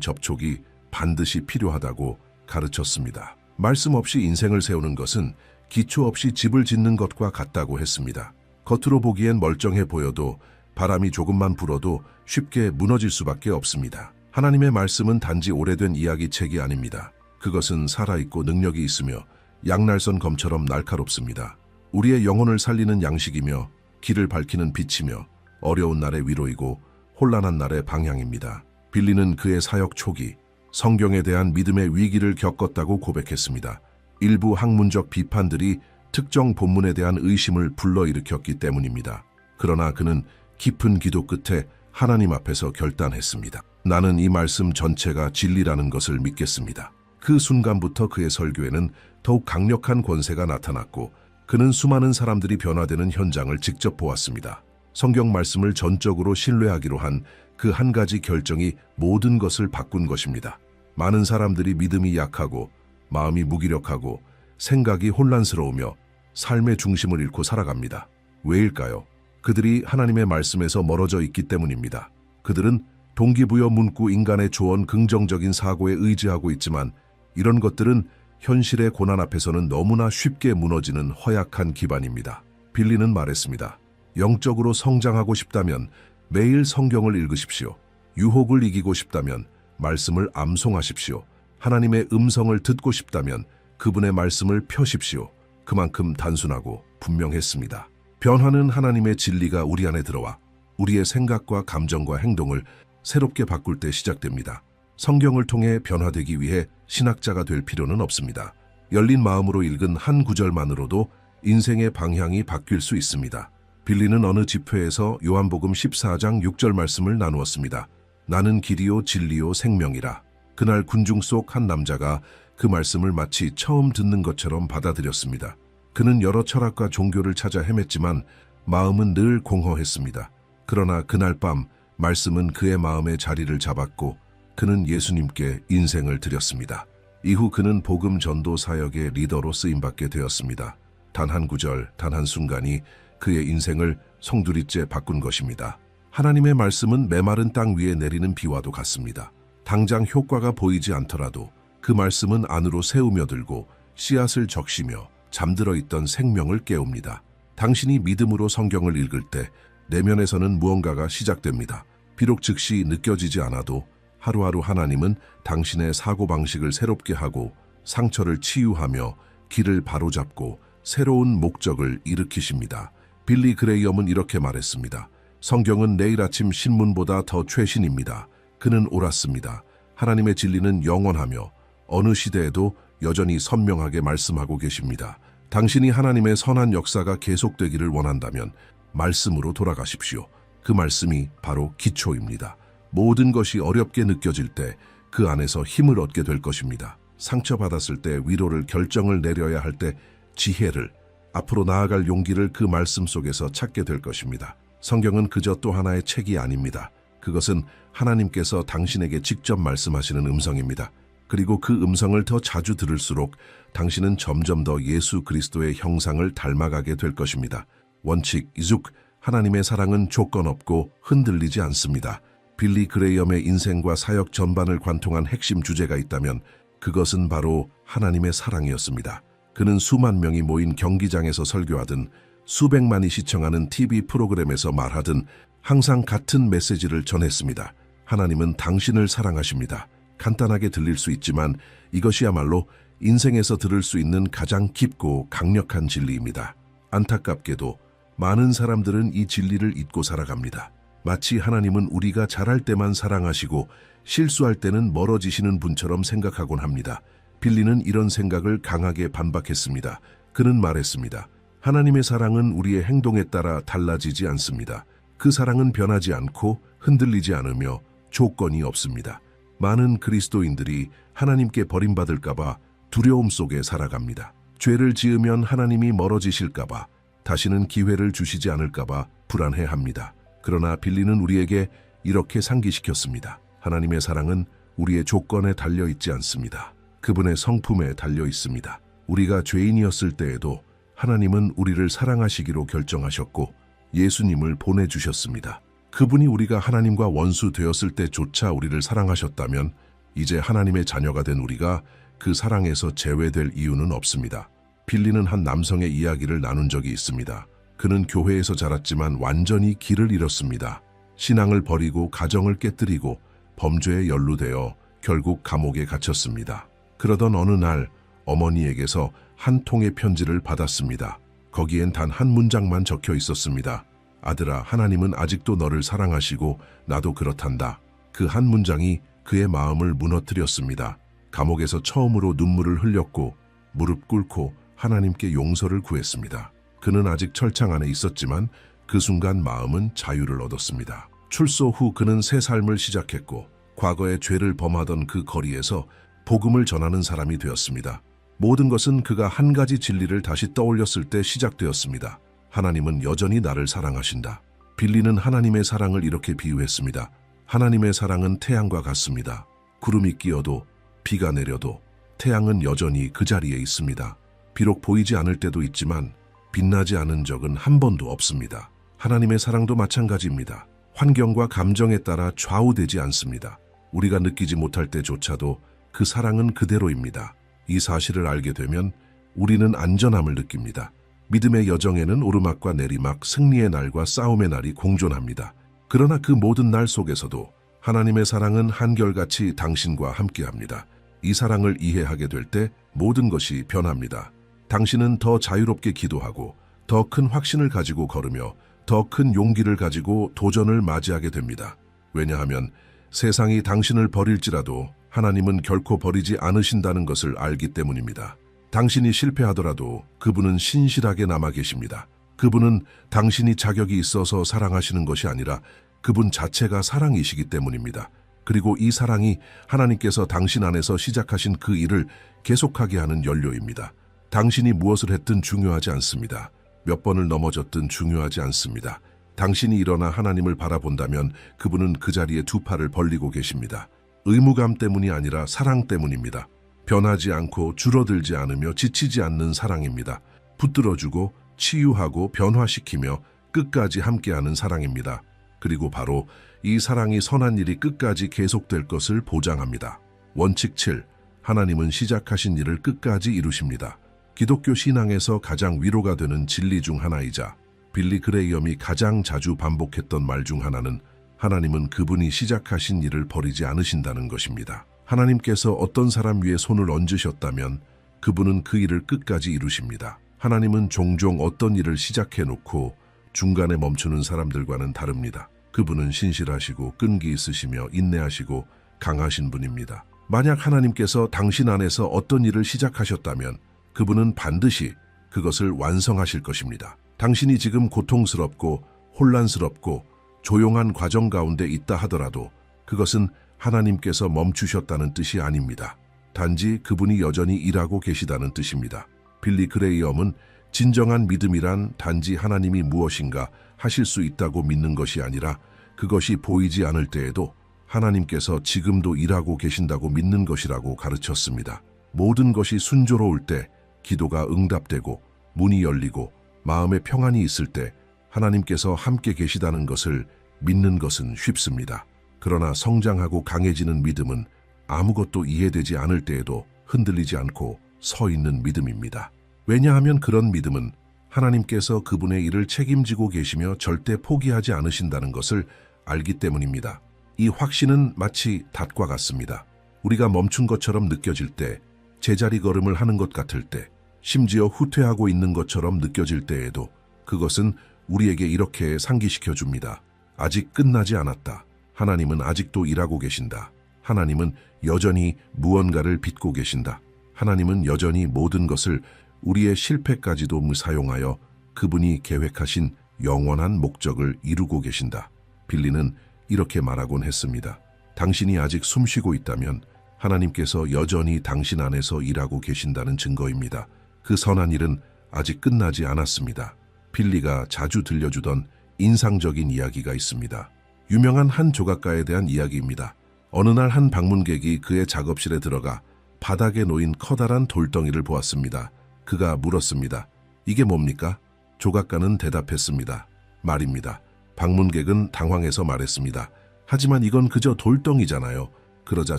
접촉이 반드시 필요하다고 가르쳤습니다. 말씀 없이 인생을 세우는 것은 기초 없이 집을 짓는 것과 같다고 했습니다. 겉으로 보기엔 멀쩡해 보여도 바람이 조금만 불어도 쉽게 무너질 수밖에 없습니다. 하나님의 말씀은 단지 오래된 이야기책이 아닙니다. 그것은 살아있고 능력이 있으며 양날선 검처럼 날카롭습니다. 우리의 영혼을 살리는 양식이며 길을 밝히는 빛이며 어려운 날의 위로이고 혼란한 날의 방향입니다. 빌리는 그의 사역 초기 성경에 대한 믿음의 위기를 겪었다고 고백했습니다. 일부 학문적 비판들이 특정 본문에 대한 의심을 불러일으켰기 때문입니다. 그러나 그는 깊은 기도 끝에 하나님 앞에서 결단했습니다. 나는 이 말씀 전체가 진리라는 것을 믿겠습니다. 그 순간부터 그의 설교에는 더욱 강력한 권세가 나타났고 그는 수많은 사람들이 변화되는 현장을 직접 보았습니다. 성경 말씀을 전적으로 신뢰하기로 한 그 한 가지 결정이 모든 것을 바꾼 것입니다. 많은 사람들이 믿음이 약하고 마음이 무기력하고 생각이 혼란스러우며 삶의 중심을 잃고 살아갑니다. 왜일까요? 그들이 하나님의 말씀에서 멀어져 있기 때문입니다. 그들은 동기부여 문구 인간의 조언 긍정적인 사고에 의지하고 있지만 이런 것들은 현실의 고난 앞에서는 너무나 쉽게 무너지는 허약한 기반입니다. 빌리는 말했습니다. 영적으로 성장하고 싶다면 매일 성경을 읽으십시오. 유혹을 이기고 싶다면 말씀을 암송하십시오. 하나님의 음성을 듣고 싶다면 그분의 말씀을 펴십시오. 그만큼 단순하고 분명했습니다. 변화는 하나님의 진리가 우리 안에 들어와 우리의 생각과 감정과 행동을 새롭게 바꿀 때 시작됩니다. 성경을 통해 변화되기 위해 신학자가 될 필요는 없습니다. 열린 마음으로 읽은 한 구절만으로도 인생의 방향이 바뀔 수 있습니다. 빌리는 어느 집회에서 요한복음 14장 6절 말씀을 나누었습니다. 나는 길이요 진리요 생명이라. 그날 군중 속 한 남자가 그 말씀을 마치 처음 듣는 것처럼 받아들였습니다. 그는 여러 철학과 종교를 찾아 헤맸지만 마음은 늘 공허했습니다. 그러나 그날 밤 말씀은 그의 마음에 자리를 잡았고 그는 예수님께 인생을 드렸습니다. 이후 그는 복음 전도 사역의 리더로 쓰임받게 되었습니다. 단 한 구절, 단 한 순간이 그의 인생을 송두리째 바꾼 것입니다. 하나님의 말씀은 메마른 땅 위에 내리는 비와도 같습니다. 당장 효과가 보이지 않더라도 그 말씀은 안으로 새우며들고 씨앗을 적시며 잠들어 있던 생명을 깨웁니다. 당신이 믿음으로 성경을 읽을 때 내면에서는 무언가가 시작됩니다. 비록 즉시 느껴지지 않아도 하루하루 하나님은 당신의 사고방식을 새롭게 하고 상처를 치유하며 길을 바로잡고 새로운 목적을 일으키십니다. 빌리 그레이엄은 이렇게 말했습니다. 성경은 내일 아침 신문보다 더 최신입니다. 그는 옳았습니다. 하나님의 진리는 영원하며 어느 시대에도 여전히 선명하게 말씀하고 계십니다. 당신이 하나님의 선한 역사가 계속되기를 원한다면 말씀으로 돌아가십시오. 그 말씀이 바로 기초입니다. 모든 것이 어렵게 느껴질 때 그 안에서 힘을 얻게 될 것입니다. 상처받았을 때 위로를 결정을 내려야 할 때 지혜를, 앞으로 나아갈 용기를 그 말씀 속에서 찾게 될 것입니다. 성경은 그저 또 하나의 책이 아닙니다. 그것은 하나님께서 당신에게 직접 말씀하시는 음성입니다. 그리고 그 음성을 더 자주 들을수록 당신은 점점 더 예수 그리스도의 형상을 닮아가게 될 것입니다. 원칙, 이죽, 하나님의 사랑은 조건 없고 흔들리지 않습니다. 빌리 그레이엄의 인생과 사역 전반을 관통한 핵심 주제가 있다면 그것은 바로 하나님의 사랑이었습니다. 그는 수만 명이 모인 경기장에서 설교하든 수백만이 시청하는 TV 프로그램에서 말하든 항상 같은 메시지를 전했습니다. 하나님은 당신을 사랑하십니다. 간단하게 들릴 수 있지만 이것이야말로 인생에서 들을 수 있는 가장 깊고 강력한 진리입니다. 안타깝게도 많은 사람들은 이 진리를 잊고 살아갑니다. 마치 하나님은 우리가 잘할 때만 사랑하시고 실수할 때는 멀어지시는 분처럼 생각하곤 합니다. 빌리는 이런 생각을 강하게 반박했습니다. 그는 말했습니다. 하나님의 사랑은 우리의 행동에 따라 달라지지 않습니다. 그 사랑은 변하지 않고 흔들리지 않으며 조건이 없습니다. 많은 그리스도인들이 하나님께 버림받을까봐 두려움 속에 살아갑니다. 죄를 지으면 하나님이 멀어지실까봐, 다시는 기회를 주시지 않을까봐 불안해합니다. 그러나 빌리는 우리에게 이렇게 상기시켰습니다. 하나님의 사랑은 우리의 조건에 달려 있지 않습니다. 그분의 성품에 달려 있습니다. 우리가 죄인이었을 때에도 하나님은 우리를 사랑하시기로 결정하셨고 예수님을 보내주셨습니다. 그분이 우리가 하나님과 원수 되었을 때조차 우리를 사랑하셨다면 이제 하나님의 자녀가 된 우리가 그 사랑에서 제외될 이유는 없습니다. 빌리는 한 남성의 이야기를 나눈 적이 있습니다. 그는 교회에서 자랐지만 완전히 길을 잃었습니다. 신앙을 버리고 가정을 깨뜨리고 범죄에 연루되어 결국 감옥에 갇혔습니다. 그러던 어느 날 어머니에게서 한 통의 편지를 받았습니다. 거기엔 단 한 문장만 적혀 있었습니다. 아들아, 하나님은 아직도 너를 사랑하시고 나도 그렇단다. 그 한 문장이 그의 마음을 무너뜨렸습니다. 감옥에서 처음으로 눈물을 흘렸고 무릎 꿇고 하나님께 용서를 구했습니다. 그는 아직 철창 안에 있었지만 그 순간 마음은 자유를 얻었습니다. 출소 후 그는 새 삶을 시작했고 과거에 죄를 범하던 그 거리에서 복음을 전하는 사람이 되었습니다. 모든 것은 그가 한 가지 진리를 다시 떠올렸을 때 시작되었습니다. 하나님은 여전히 나를 사랑하신다. 빌리는 하나님의 사랑을 이렇게 비유했습니다. 하나님의 사랑은 태양과 같습니다. 구름이 끼어도 비가 내려도 태양은 여전히 그 자리에 있습니다. 비록 보이지 않을 때도 있지만 빛나지 않은 적은 한 번도 없습니다. 하나님의 사랑도 마찬가지입니다. 환경과 감정에 따라 좌우되지 않습니다. 우리가 느끼지 못할 때조차도 그 사랑은 그대로입니다. 이 사실을 알게 되면 우리는 안전함을 느낍니다. 믿음의 여정에는 오르막과 내리막, 승리의 날과 싸움의 날이 공존합니다. 그러나 그 모든 날 속에서도 하나님의 사랑은 한결같이 당신과 함께합니다. 이 사랑을 이해하게 될 때 모든 것이 변합니다. 당신은 더 자유롭게 기도하고 더 큰 확신을 가지고 걸으며 더 큰 용기를 가지고 도전을 맞이하게 됩니다. 왜냐하면 세상이 당신을 버릴지라도 하나님은 결코 버리지 않으신다는 것을 알기 때문입니다. 당신이 실패하더라도 그분은 신실하게 남아 계십니다. 그분은 당신이 자격이 있어서 사랑하시는 것이 아니라 그분 자체가 사랑이시기 때문입니다. 그리고 이 사랑이 하나님께서 당신 안에서 시작하신 그 일을 계속하게 하는 연료입니다. 당신이 무엇을 했든 중요하지 않습니다. 몇 번을 넘어졌든 중요하지 않습니다. 당신이 일어나 하나님을 바라본다면 그분은 그 자리에 두 팔을 벌리고 계십니다. 의무감 때문이 아니라 사랑 때문입니다. 변하지 않고 줄어들지 않으며 지치지 않는 사랑입니다. 붙들어주고 치유하고 변화시키며 끝까지 함께하는 사랑입니다. 그리고 바로 이 사랑이 선한 일이 끝까지 계속될 것을 보장합니다. 원칙 7. 하나님은 시작하신 일을 끝까지 이루십니다. 기독교 신앙에서 가장 위로가 되는 진리 중 하나이자 빌리 그레이엄이 가장 자주 반복했던 말 중 하나는 하나님은 그분이 시작하신 일을 버리지 않으신다는 것입니다. 하나님께서 어떤 사람 위에 손을 얹으셨다면 그분은 그 일을 끝까지 이루십니다. 하나님은 종종 어떤 일을 시작해놓고 중간에 멈추는 사람들과는 다릅니다. 그분은 신실하시고 끈기 있으시며 인내하시고 강하신 분입니다. 만약 하나님께서 당신 안에서 어떤 일을 시작하셨다면 그분은 반드시 그것을 완성하실 것입니다. 당신이 지금 고통스럽고 혼란스럽고 조용한 과정 가운데 있다 하더라도 그것은 하나님께서 멈추셨다는 뜻이 아닙니다. 단지 그분이 여전히 일하고 계시다는 뜻입니다. 빌리 그레이엄은 진정한 믿음이란 단지 하나님이 무엇인가 하실 수 있다고 믿는 것이 아니라 그것이 보이지 않을 때에도 하나님께서 지금도 일하고 계신다고 믿는 것이라고 가르쳤습니다. 모든 것이 순조로울 때, 기도가 응답되고 문이 열리고 마음에 평안이 있을 때 하나님께서 함께 계시다는 것을 믿는 것은 쉽습니다. 그러나 성장하고 강해지는 믿음은 아무것도 이해되지 않을 때에도 흔들리지 않고 서 있는 믿음입니다. 왜냐하면 그런 믿음은 하나님께서 그분의 일을 책임지고 계시며 절대 포기하지 않으신다는 것을 알기 때문입니다. 이 확신은 마치 닷과 같습니다. 우리가 멈춘 것처럼 느껴질 때, 제자리 걸음을 하는 것 같을 때, 심지어 후퇴하고 있는 것처럼 느껴질 때에도 그것은 우리에게 이렇게 상기시켜 줍니다. 아직 끝나지 않았다. 하나님은 아직도 일하고 계신다. 하나님은 여전히 무언가를 빚고 계신다. 하나님은 여전히 모든 것을 우리의 실패까지도 사용하여 그분이 계획하신 영원한 목적을 이루고 계신다. 빌리는 이렇게 말하곤 했습니다. 당신이 아직 숨쉬고 있다면 하나님께서 여전히 당신 안에서 일하고 계신다는 증거입니다. 그 선한 일은 아직 끝나지 않았습니다. 빌리가 자주 들려주던 인상적인 이야기가 있습니다. 유명한 한 조각가에 대한 이야기입니다. 어느 날 한 방문객이 그의 작업실에 들어가 바닥에 놓인 커다란 돌덩이를 보았습니다. 그가 물었습니다. 이게 뭡니까? 조각가는 대답했습니다. 말입니다. 방문객은 당황해서 말했습니다. 하지만 이건 그저 돌덩이잖아요. 그러자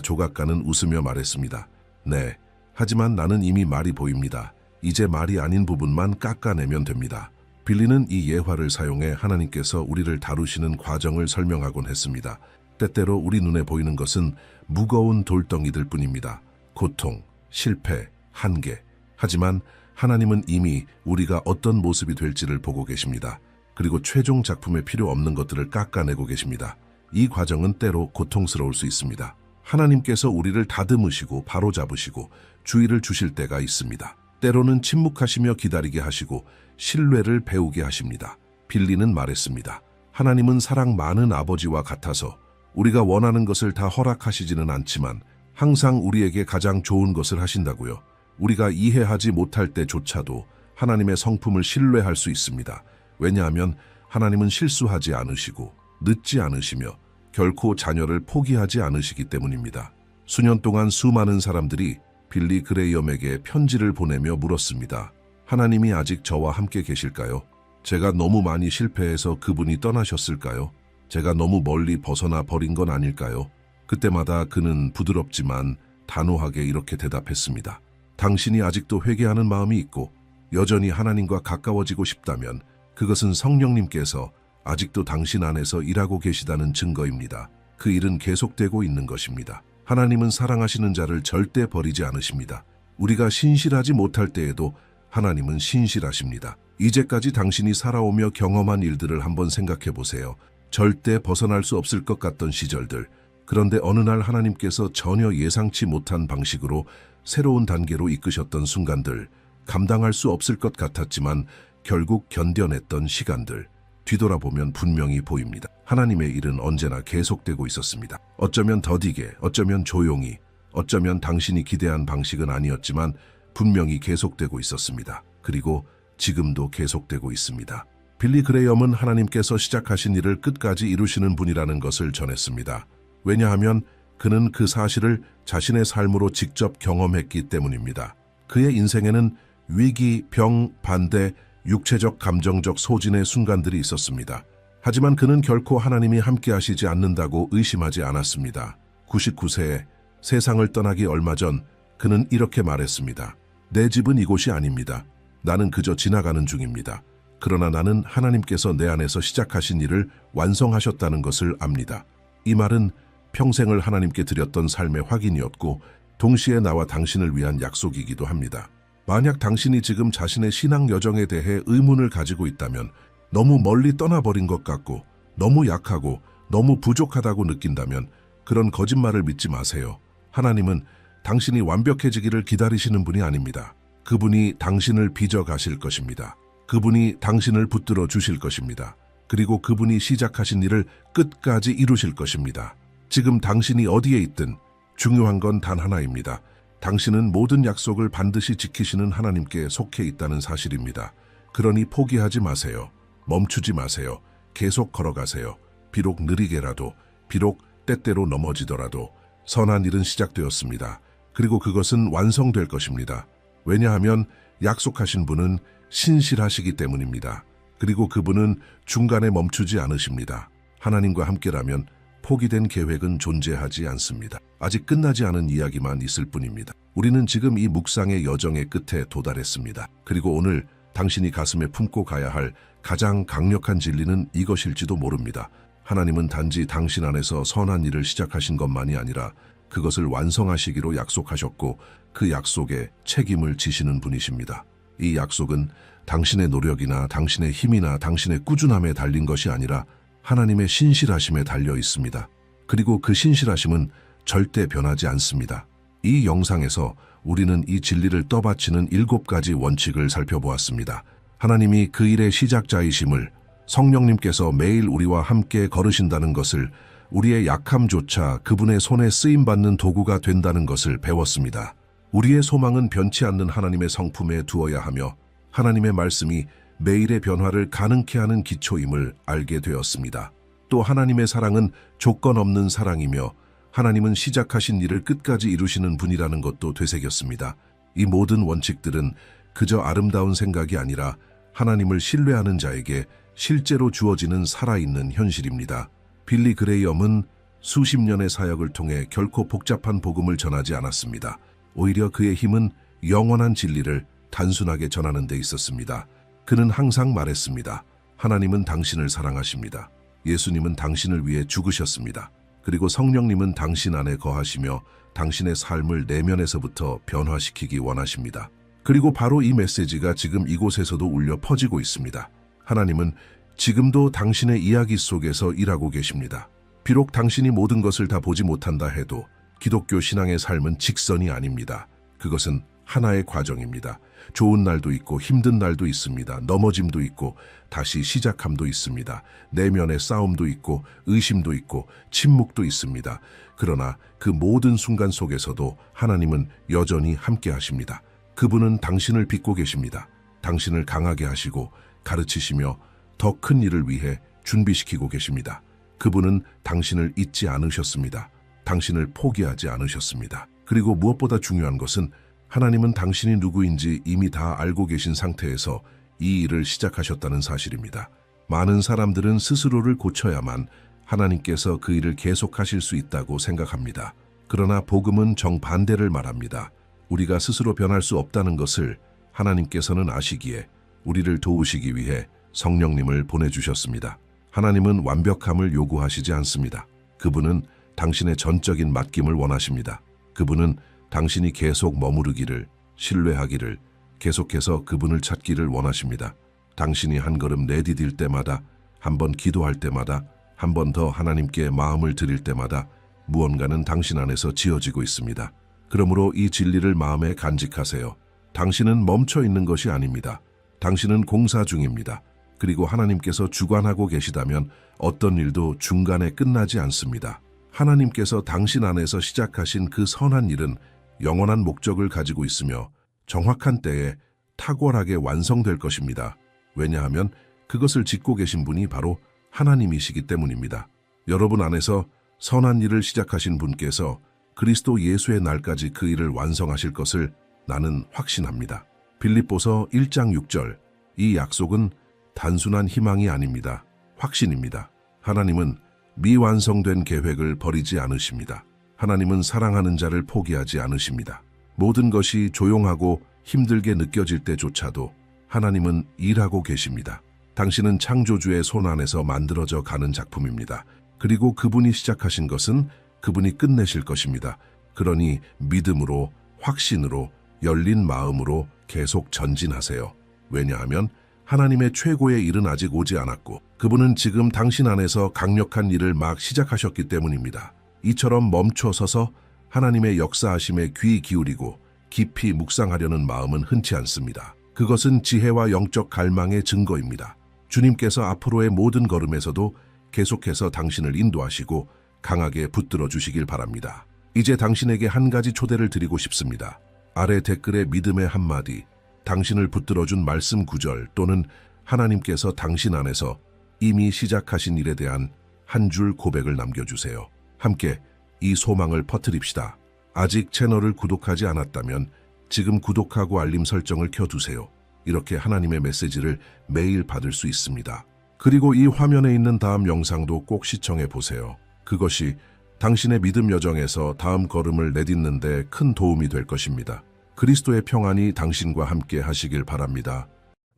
조각가는 웃으며 말했습니다. 네, 하지만 나는 이미 말이 보입니다. 이제 말이 아닌 부분만 깎아내면 됩니다. 빌리는 이 예화를 사용해 하나님께서 우리를 다루시는 과정을 설명하곤 했습니다. 때때로 우리 눈에 보이는 것은 무거운 돌덩이들 뿐입니다. 고통, 실패, 한계. 하지만 하나님은 이미 우리가 어떤 모습이 될지를 보고 계십니다. 그리고 최종 작품에 필요 없는 것들을 깎아내고 계십니다. 이 과정은 때로 고통스러울 수 있습니다. 하나님께서 우리를 다듬으시고 바로잡으시고 주의를 주실 때가 있습니다. 때로는 침묵하시며 기다리게 하시고 신뢰를 배우게 하십니다. 빌리는 말했습니다. 하나님은 사랑 많은 아버지와 같아서 우리가 원하는 것을 다 허락하시지는 않지만 항상 우리에게 가장 좋은 것을 하신다고요. 우리가 이해하지 못할 때조차도 하나님의 성품을 신뢰할 수 있습니다. 왜냐하면 하나님은 실수하지 않으시고 늦지 않으시며 결코 자녀를 포기하지 않으시기 때문입니다. 수년 동안 수많은 사람들이 빌리 그레이엄에게 편지를 보내며 물었습니다. 하나님이 아직 저와 함께 계실까요? 제가 너무 많이 실패해서 그분이 떠나셨을까요? 제가 너무 멀리 벗어나 버린 건 아닐까요? 그때마다 그는 부드럽지만 단호하게 이렇게 대답했습니다. 당신이 아직도 회개하는 마음이 있고 여전히 하나님과 가까워지고 싶다면 그것은 성령님께서 아직도 당신 안에서 일하고 계시다는 증거입니다. 그 일은 계속되고 있는 것입니다. 하나님은 사랑하시는 자를 절대 버리지 않으십니다. 우리가 신실하지 못할 때에도 하나님은 신실하십니다. 이제까지 당신이 살아오며 경험한 일들을 한번 생각해 보세요. 절대 벗어날 수 없을 것 같던 시절들. 그런데 어느 날 하나님께서 전혀 예상치 못한 방식으로 새로운 단계로 이끄셨던 순간들. 감당할 수 없을 것 같았지만 결국 견뎌냈던 시간들. 뒤돌아보면 분명히 보입니다. 하나님의 일은 언제나 계속되고 있었습니다. 어쩌면 더디게, 어쩌면 조용히, 어쩌면 당신이 기대한 방식은 아니었지만 분명히 계속되고 있었습니다. 그리고 지금도 계속되고 있습니다. 빌리 그레이엄은 하나님께서 시작하신 일을 끝까지 이루시는 분이라는 것을 전했습니다. 왜냐하면 그는 그 사실을 자신의 삶으로 직접 경험했기 때문입니다. 그의 인생에는 위기, 병, 반대, 육체적, 감정적 소진의 순간들이 있었습니다. 하지만 그는 결코 하나님이 함께 하시지 않는다고 의심하지 않았습니다. 99세에 세상을 떠나기 얼마 전 그는 이렇게 말했습니다. 내 집은 이곳이 아닙니다. 나는 그저 지나가는 중입니다. 그러나 나는 하나님께서 내 안에서 시작하신 일을 완성하셨다는 것을 압니다. 이 말은 평생을 하나님께 드렸던 삶의 확인이었고 동시에 나와 당신을 위한 약속이기도 합니다. 만약 당신이 지금 자신의 신앙 여정에 대해 의문을 가지고 있다면 너무 멀리 떠나버린 것 같고 너무 약하고 너무 부족하다고 느낀다면 그런 거짓말을 믿지 마세요. 하나님은 당신이 완벽해지기를 기다리시는 분이 아닙니다. 그분이 당신을 빚어 가실 것입니다. 그분이 당신을 붙들어 주실 것입니다. 그리고 그분이 시작하신 일을 끝까지 이루실 것입니다. 지금 당신이 어디에 있든 중요한 건 단 하나입니다. 당신은 모든 약속을 반드시 지키시는 하나님께 속해 있다는 사실입니다. 그러니 포기하지 마세요. 멈추지 마세요. 계속 걸어가세요. 비록 느리게라도, 비록 때때로 넘어지더라도 선한 일은 시작되었습니다. 그리고 그것은 완성될 것입니다. 왜냐하면 약속하신 분은 신실하시기 때문입니다. 그리고 그분은 중간에 멈추지 않으십니다. 하나님과 함께라면 포기된 계획은 존재하지 않습니다. 아직 끝나지 않은 이야기만 있을 뿐입니다. 우리는 지금 이 묵상의 여정의 끝에 도달했습니다. 그리고 오늘 당신이 가슴에 품고 가야 할 가장 강력한 진리는 이것일지도 모릅니다. 하나님은 단지 당신 안에서 선한 일을 시작하신 것만이 아니라 그것을 완성하시기로 약속하셨고 그 약속에 책임을 지시는 분이십니다. 이 약속은 당신의 노력이나 당신의 힘이나 당신의 꾸준함에 달린 것이 아니라 하나님의 신실하심에 달려 있습니다. 그리고 그 신실하심은 절대 변하지 않습니다. 이 영상에서 우리는 이 진리를 떠받치는 7가지 원칙을 살펴보았습니다. 하나님이 그 일의 시작자이심을, 성령님께서 매일 우리와 함께 걸으신다는 것을, 우리의 약함조차 그분의 손에 쓰임받는 도구가 된다는 것을 배웠습니다. 우리의 소망은 변치 않는 하나님의 성품에 두어야 하며 하나님의 말씀이 매일의 변화를 가능케 하는 기초임을 알게 되었습니다. 또 하나님의 사랑은 조건 없는 사랑이며 하나님은 시작하신 일을 끝까지 이루시는 분이라는 것도 되새겼습니다. 이 모든 원칙들은 그저 아름다운 생각이 아니라 하나님을 신뢰하는 자에게 실제로 주어지는 살아있는 현실입니다. 빌리 그레이엄은 수십 년의 사역을 통해 결코 복잡한 복음을 전하지 않았습니다. 오히려 그의 힘은 영원한 진리를 단순하게 전하는 데 있었습니다. 그는 항상 말했습니다. 하나님은 당신을 사랑하십니다. 예수님은 당신을 위해 죽으셨습니다. 그리고 성령님은 당신 안에 거하시며 당신의 삶을 내면에서부터 변화시키기 원하십니다. 그리고 바로 이 메시지가 지금 이곳에서도 울려 퍼지고 있습니다. 하나님은 지금도 당신의 이야기 속에서 일하고 계십니다. 비록 당신이 모든 것을 다 보지 못한다 해도 기독교 신앙의 삶은 직선이 아닙니다. 그것은 하나의 과정입니다. 좋은 날도 있고 힘든 날도 있습니다. 넘어짐도 있고 다시 시작함도 있습니다. 내면의 싸움도 있고 의심도 있고 침묵도 있습니다. 그러나 그 모든 순간 속에서도 하나님은 여전히 함께 하십니다. 그분은 당신을 빚고 계십니다. 당신을 강하게 하시고 가르치시며 더 큰 일을 위해 준비시키고 계십니다. 그분은 당신을 잊지 않으셨습니다. 당신을 포기하지 않으셨습니다. 그리고 무엇보다 중요한 것은 하나님은 당신이 누구인지 이미 다 알고 계신 상태에서 이 일을 시작하셨다는 사실입니다. 많은 사람들은 스스로를 고쳐야만 하나님께서 그 일을 계속하실 수 있다고 생각합니다. 그러나 복음은 정반대를 말합니다. 우리가 스스로 변할 수 없다는 것을 하나님께서는 아시기에 우리를 도우시기 위해 성령님을 보내주셨습니다. 하나님은 완벽함을 요구하시지 않습니다. 그분은 당신의 전적인 맡김을 원하십니다. 그분은 당신이 계속 머무르기를, 신뢰하기를, 계속해서 그분을 찾기를 원하십니다. 당신이 한 걸음 내디딜 때마다, 한 번 기도할 때마다, 한 번 더 하나님께 마음을 드릴 때마다 무언가는 당신 안에서 지어지고 있습니다. 그러므로 이 진리를 마음에 간직하세요. 당신은 멈춰 있는 것이 아닙니다. 당신은 공사 중입니다. 그리고 하나님께서 주관하고 계시다면 어떤 일도 중간에 끝나지 않습니다. 하나님께서 당신 안에서 시작하신 그 선한 일은 영원한 목적을 가지고 있으며 정확한 때에 탁월하게 완성될 것입니다. 왜냐하면 그것을 짓고 계신 분이 바로 하나님이시기 때문입니다. 여러분 안에서 선한 일을 시작하신 분께서 그리스도 예수의 날까지 그 일을 완성하실 것을 나는 확신합니다. 빌립보서 1장 6절, 이 약속은 단순한 희망이 아닙니다. 확신입니다. 하나님은 미완성된 계획을 버리지 않으십니다. 하나님은 사랑하는 자를 포기하지 않으십니다. 모든 것이 조용하고 힘들게 느껴질 때조차도 하나님은 일하고 계십니다. 당신은 창조주의 손 안에서 만들어져 가는 작품입니다. 그리고 그분이 시작하신 것은 그분이 끝내실 것입니다. 그러니 믿음으로, 확신으로, 열린 마음으로 계속 전진하세요. 왜냐하면 하나님의 최고의 일은 아직 오지 않았고 그분은 지금 당신 안에서 강력한 일을 막 시작하셨기 때문입니다. 이처럼 멈춰 서서 하나님의 역사하심에 귀 기울이고 깊이 묵상하려는 마음은 흔치 않습니다. 그것은 지혜와 영적 갈망의 증거입니다. 주님께서 앞으로의 모든 걸음에서도 계속해서 당신을 인도하시고 강하게 붙들어 주시길 바랍니다. 이제 당신에게 한 가지 초대를 드리고 싶습니다. 아래 댓글에 믿음의 한마디, 당신을 붙들어준 말씀 구절 또는 하나님께서 당신 안에서 이미 시작하신 일에 대한 한 줄 고백을 남겨주세요. 함께 이 소망을 퍼뜨립시다. 아직 채널을 구독하지 않았다면 지금 구독하고 알림 설정을 켜두세요. 이렇게 하나님의 메시지를 매일 받을 수 있습니다. 그리고 이 화면에 있는 다음 영상도 꼭 시청해 보세요. 그것이 당신의 믿음 여정에서 다음 걸음을 내딛는 데 큰 도움이 될 것입니다. 그리스도의 평안이 당신과 함께 하시길 바랍니다.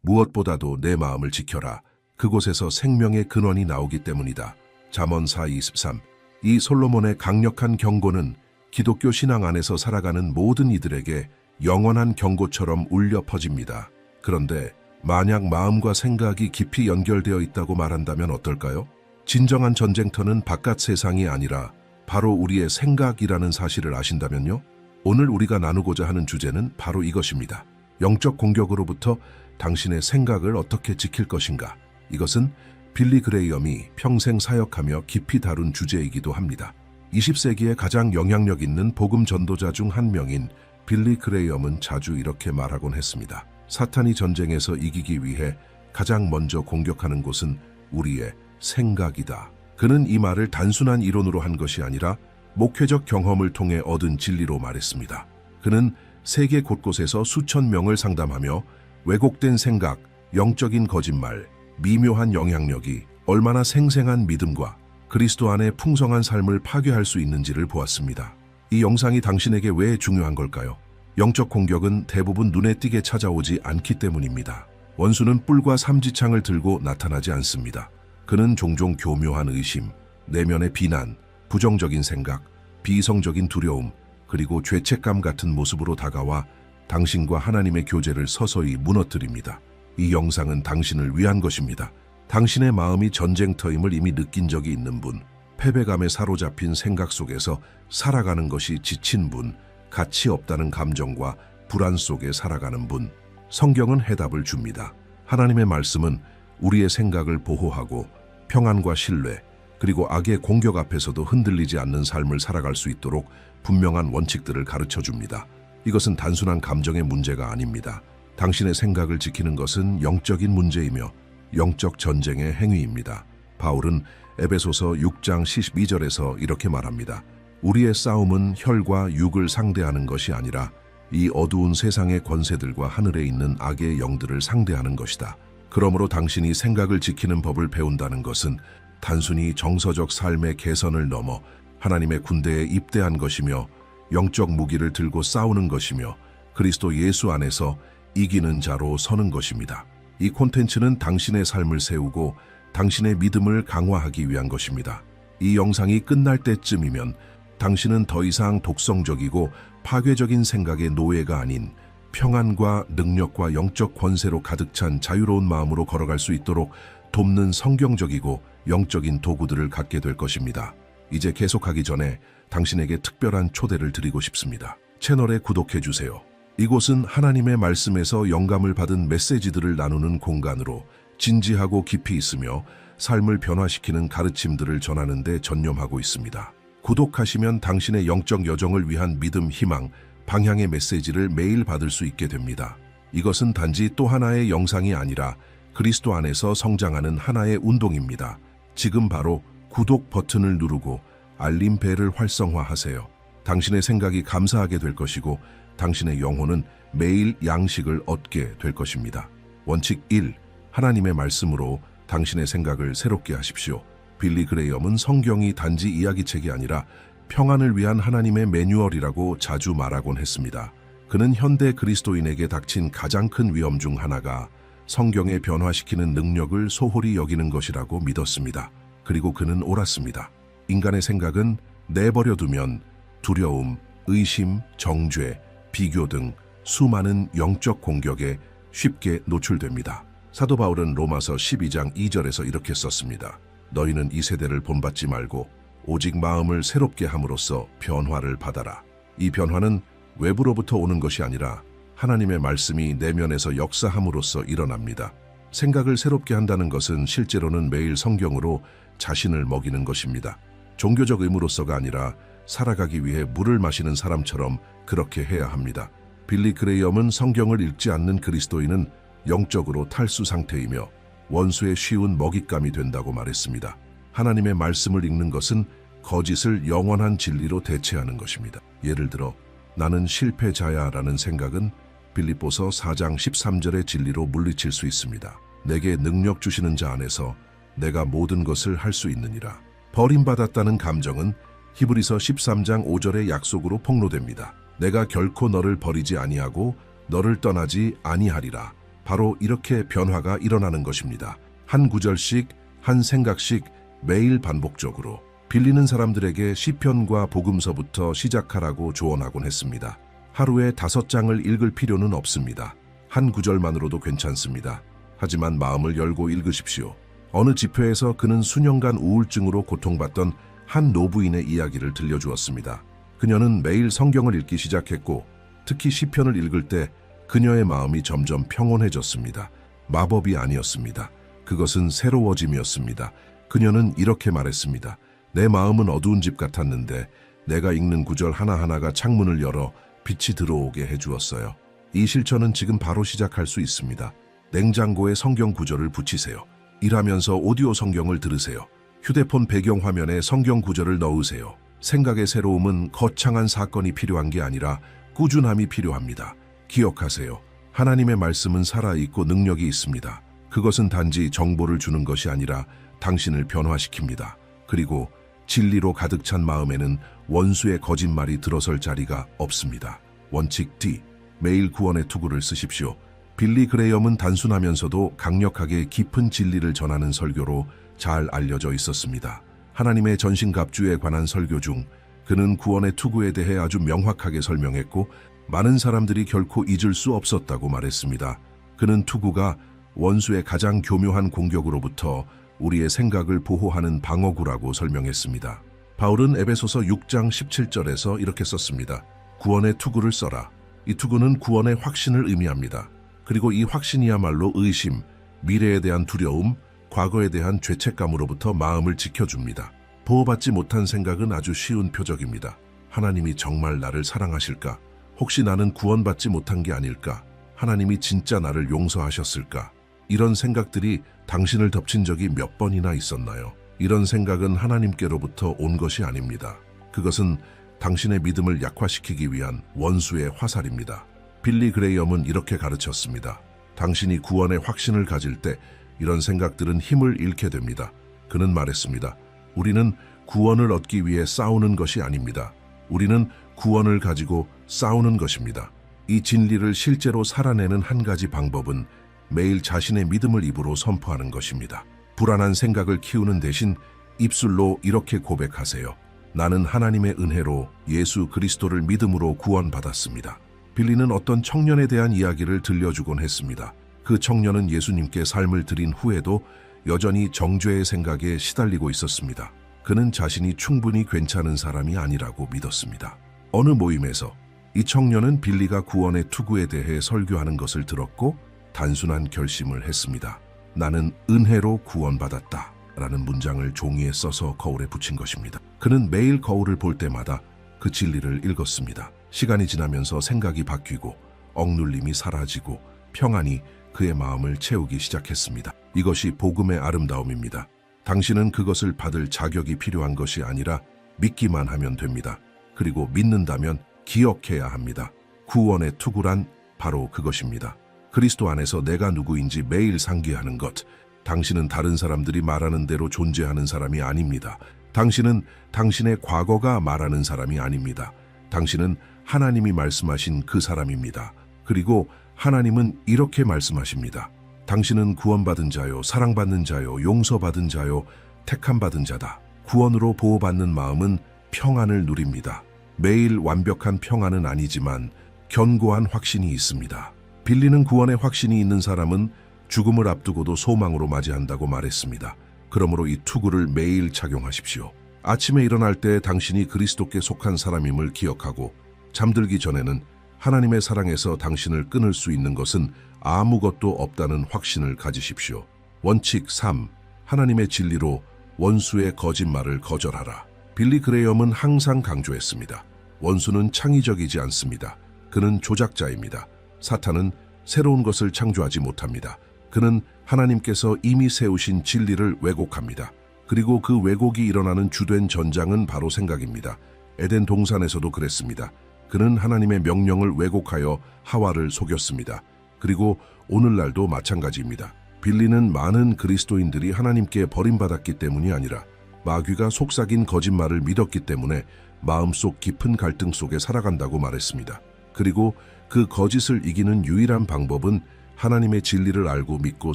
무엇보다도 내 마음을 지켜라. 그곳에서 생명의 근원이 나오기 때문이다. 잠언 4:23. 이 솔로몬의 강력한 경고는 기독교 신앙 안에서 살아가는 모든 이들에게 영원한 경고처럼 울려 퍼집니다. 그런데 만약 마음과 생각이 깊이 연결되어 있다고 말한다면 어떨까요? 진정한 전쟁터는 바깥 세상이 아니라 바로 우리의 생각이라는 사실을 아신다면요? 오늘 우리가 나누고자 하는 주제는 바로 이것입니다. 영적 공격으로부터 당신의 생각을 어떻게 지킬 것인가? 이것은 빌리 그레이엄이 평생 사역하며 깊이 다룬 주제이기도 합니다. 20세기에 가장 영향력 있는 복음 전도자 중 한 명인 빌리 그레이엄은 자주 이렇게 말하곤 했습니다. 사탄이 전쟁에서 이기기 위해 가장 먼저 공격하는 곳은 우리의 생각이다. 그는 이 말을 단순한 이론으로 한 것이 아니라 목회적 경험을 통해 얻은 진리로 말했습니다. 그는 세계 곳곳에서 수천 명을 상담하며 왜곡된 생각, 영적인 거짓말, 미묘한 영향력이 얼마나 생생한 믿음과 그리스도 안의 풍성한 삶을 파괴할 수 있는지를 보았습니다. 이 영상이 당신에게 왜 중요한 걸까요? 영적 공격은 대부분 눈에 띄게 찾아오지 않기 때문입니다. 원수는 뿔과 삼지창을 들고 나타나지 않습니다. 그는 종종 교묘한 의심, 내면의 비난, 부정적인 생각, 비이성적인 두려움, 그리고 죄책감 같은 모습으로 다가와 당신과 하나님의 교제를 서서히 무너뜨립니다. 이 영상은 당신을 위한 것입니다. 당신의 마음이 전쟁터임을 이미 느낀 적이 있는 분, 패배감에 사로잡힌 생각 속에서 살아가는 것이 지친 분, 가치 없다는 감정과 불안 속에 살아가는 분, 성경은 해답을 줍니다. 하나님의 말씀은 우리의 생각을 보호하고 평안과 신뢰, 그리고 악의 공격 앞에서도 흔들리지 않는 삶을 살아갈 수 있도록 분명한 원칙들을 가르쳐 줍니다. 이것은 단순한 감정의 문제가 아닙니다. 당신의 생각을 지키는 것은 영적인 문제이며 영적 전쟁의 행위입니다. 바울은 에베소서 6장 12절에서 이렇게 말합니다. 우리의 싸움은 혈과 육을 상대하는 것이 아니라 이 어두운 세상의 권세들과 하늘에 있는 악의 영들을 상대하는 것이다. 그러므로 당신이 생각을 지키는 법을 배운다는 것은 단순히 정서적 삶의 개선을 넘어 하나님의 군대에 입대한 것이며 영적 무기를 들고 싸우는 것이며 그리스도 예수 안에서 이기는 자로 서는 것입니다. 이 콘텐츠는 당신의 삶을 세우고 당신의 믿음을 강화하기 위한 것입니다. 이 영상이 끝날 때쯤이면 당신은 더 이상 독성적이고 파괴적인 생각의 노예가 아닌 평안과 능력과 영적 권세로 가득 찬 자유로운 마음으로 걸어갈 수 있도록 돕는 성경적이고 영적인 도구들을 갖게 될 것입니다. 이제 계속하기 전에 당신에게 특별한 초대를 드리고 싶습니다. 채널에 구독해 주세요. 이곳은 하나님의 말씀에서 영감을 받은 메시지들을 나누는 공간으로 진지하고 깊이 있으며 삶을 변화시키는 가르침들을 전하는 데 전념하고 있습니다. 구독하시면 당신의 영적 여정을 위한 믿음, 희망, 방향의 메시지를 매일 받을 수 있게 됩니다. 이것은 단지 또 하나의 영상이 아니라 그리스도 안에서 성장하는 하나의 운동입니다. 지금 바로 구독 버튼을 누르고 알림벨을 활성화하세요. 당신의 생각이 감사하게 될 것이고 당신의 영혼은 매일 양식을 얻게 될 것입니다. 원칙 1. 하나님의 말씀으로 당신의 생각을 새롭게 하십시오. 빌리 그레이엄은 성경이 단지 이야기책이 아니라 평안을 위한 하나님의 매뉴얼이라고 자주 말하곤 했습니다. 그는 현대 그리스도인에게 닥친 가장 큰 위험 중 하나가 성경에 변화시키는 능력을 소홀히 여기는 것이라고 믿었습니다. 그리고 그는 옳았습니다. 인간의 생각은 내버려두면 두려움, 의심, 정죄, 비교 등 수많은 영적 공격에 쉽게 노출됩니다. 사도 바울은 로마서 12장 2절에서 이렇게 썼습니다. 너희는 이 세대를 본받지 말고 오직 마음을 새롭게 함으로써 변화를 받아라. 이 변화는 외부로부터 오는 것이 아니라 하나님의 말씀이 내면에서 역사함으로써 일어납니다. 생각을 새롭게 한다는 것은 실제로는 매일 성경으로 자신을 먹이는 것입니다. 종교적 의무로서가 아니라 살아가기 위해 물을 마시는 사람처럼 그렇게 해야 합니다. 빌리 그레이엄은 성경을 읽지 않는 그리스도인은 영적으로 탈수 상태이며 원수의 쉬운 먹잇감이 된다고 말했습니다. 하나님의 말씀을 읽는 것은 거짓을 영원한 진리로 대체하는 것입니다. 예를 들어 나는 실패자야 라는 생각은 빌립보서 4장 13절의 진리로 물리칠 수 있습니다. 내게 능력 주시는 자 안에서 내가 모든 것을 할 수 있느니라. 버림받았다는 감정은 히브리서 13장 5절의 약속으로 폭로됩니다. 내가 결코 너를 버리지 아니하고 너를 떠나지 아니하리라. 바로 이렇게 변화가 일어나는 것입니다. 한 구절씩, 한 생각씩 매일 반복적으로. 빌리는 사람들에게 시편과 복음서부터 시작하라고 조언하곤 했습니다. 하루에 5장을 읽을 필요는 없습니다. 한 구절만으로도 괜찮습니다. 하지만 마음을 열고 읽으십시오. 어느 집회에서 그는 수년간 우울증으로 고통받던 한 노부인의 이야기를 들려주었습니다. 그녀는 매일 성경을 읽기 시작했고 특히 시편을 읽을 때 그녀의 마음이 점점 평온해졌습니다. 마법이 아니었습니다. 그것은 새로워짐이었습니다. 그녀는 이렇게 말했습니다. 내 마음은 어두운 집 같았는데 내가 읽는 구절 하나하나가 창문을 열어 빛이 들어오게 해주었어요. 이 실천은 지금 바로 시작할 수 있습니다. 냉장고에 성경 구절을 붙이세요. 일하면서 오디오 성경을 들으세요. 휴대폰 배경 화면에 성경 구절을 넣으세요. 생각의 새로움은 거창한 사건이 필요한 게 아니라 꾸준함이 필요합니다. 기억하세요. 하나님의 말씀은 살아있고 능력이 있습니다. 그것은 단지 정보를 주는 것이 아니라 당신을 변화시킵니다. 그리고 진리로 가득 찬 마음에는 원수의 거짓말이 들어설 자리가 없습니다. 원칙 D. 매일 구원의 투구를 쓰십시오. 빌리 그레이엄은 단순하면서도 강력하게 깊은 진리를 전하는 설교로 잘 알려져 있었습니다. 하나님의 전신갑주에 관한 설교 중 그는 구원의 투구에 대해 아주 명확하게 설명했고 많은 사람들이 결코 잊을 수 없었다고 말했습니다. 그는 투구가 원수의 가장 교묘한 공격으로부터 우리의 생각을 보호하는 방어구라고 설명했습니다. 바울은 에베소서 6장 17절에서 이렇게 썼습니다. 구원의 투구를 써라. 이 투구는 구원의 확신을 의미합니다. 그리고 이 확신이야말로 의심, 미래에 대한 두려움, 과거에 대한 죄책감으로부터 마음을 지켜줍니다. 보호받지 못한 생각은 아주 쉬운 표적입니다. 하나님이 정말 나를 사랑하실까? 혹시 나는 구원받지 못한 게 아닐까? 하나님이 진짜 나를 용서하셨을까? 이런 생각들이 당신을 덮친 적이 몇 번이나 있었나요? 이런 생각은 하나님께로부터 온 것이 아닙니다. 그것은 당신의 믿음을 약화시키기 위한 원수의 화살입니다. 빌리 그레이엄은 이렇게 가르쳤습니다. 당신이 구원의 확신을 가질 때 이런 생각들은 힘을 잃게 됩니다. 그는 말했습니다. 우리는 구원을 얻기 위해 싸우는 것이 아닙니다. 우리는 구원을 가지고 싸우는 것입니다. 이 진리를 실제로 살아내는 한 가지 방법은 매일 자신의 믿음을 입으로 선포하는 것입니다. 불안한 생각을 키우는 대신 입술로 이렇게 고백하세요. 나는 하나님의 은혜로 예수 그리스도를 믿음으로 구원받았습니다. 빌리는 어떤 청년에 대한 이야기를 들려주곤 했습니다. 그 청년은 예수님께 삶을 드린 후에도 여전히 정죄의 생각에 시달리고 있었습니다. 그는 자신이 충분히 괜찮은 사람이 아니라고 믿었습니다. 어느 모임에서 이 청년은 빌리가 구원의 투구에 대해 설교하는 것을 들었고 단순한 결심을 했습니다. 나는 은혜로 구원받았다 라는 문장을 종이에 써서 거울에 붙인 것입니다. 그는 매일 거울을 볼 때마다 그 진리를 읽었습니다. 시간이 지나면서 생각이 바뀌고 억눌림이 사라지고 평안이 그의 마음을 채우기 시작했습니다. 이것이 복음의 아름다움입니다. 당신은 그것을 받을 자격이 필요한 것이 아니라 믿기만 하면 됩니다. 그리고 믿는다면 기억해야 합니다. 구원의 투구란 바로 그것입니다. 그리스도 안에서 내가 누구인지 매일 상기하는 것. 당신은 다른 사람들이 말하는 대로 존재하는 사람이 아닙니다. 당신은 당신의 과거가 말하는 사람이 아닙니다. 당신은 하나님이 말씀하신 그 사람입니다. 그리고 하나님은 이렇게 말씀하십니다. 당신은 구원받은 자요, 사랑받는 자요, 용서받은 자요, 택함받은 자다. 구원으로 보호받는 마음은 평안을 누립니다. 매일 완벽한 평안은 아니지만 견고한 확신이 있습니다. 빌리는 구원의 확신이 있는 사람은 죽음을 앞두고도 소망으로 맞이한다고 말했습니다. 그러므로 이 투구를 매일 착용하십시오. 아침에 일어날 때 당신이 그리스도께 속한 사람임을 기억하고 잠들기 전에는 하나님의 사랑에서 당신을 끊을 수 있는 것은 아무것도 없다는 확신을 가지십시오. 원칙 3. 하나님의 진리로 원수의 거짓말을 거절하라. 빌리 그레이엄은 항상 강조했습니다. 원수는 창의적이지 않습니다. 그는 조작자입니다. 사탄은 새로운 것을 창조하지 못합니다. 그는 하나님께서 이미 세우신 진리를 왜곡합니다. 그리고 그 왜곡이 일어나는 주된 전장은 바로 생각입니다. 에덴 동산에서도 그랬습니다. 그는 하나님의 명령을 왜곡하여 하와를 속였습니다. 그리고 오늘날도 마찬가지입니다. 빌리는 많은 그리스도인들이 하나님께 버림받았기 때문이 아니라 마귀가 속삭인 거짓말을 믿었기 때문에 마음속 깊은 갈등 속에 살아간다고 말했습니다. 그리고 그 거짓을 이기는 유일한 방법은 하나님의 진리를 알고 믿고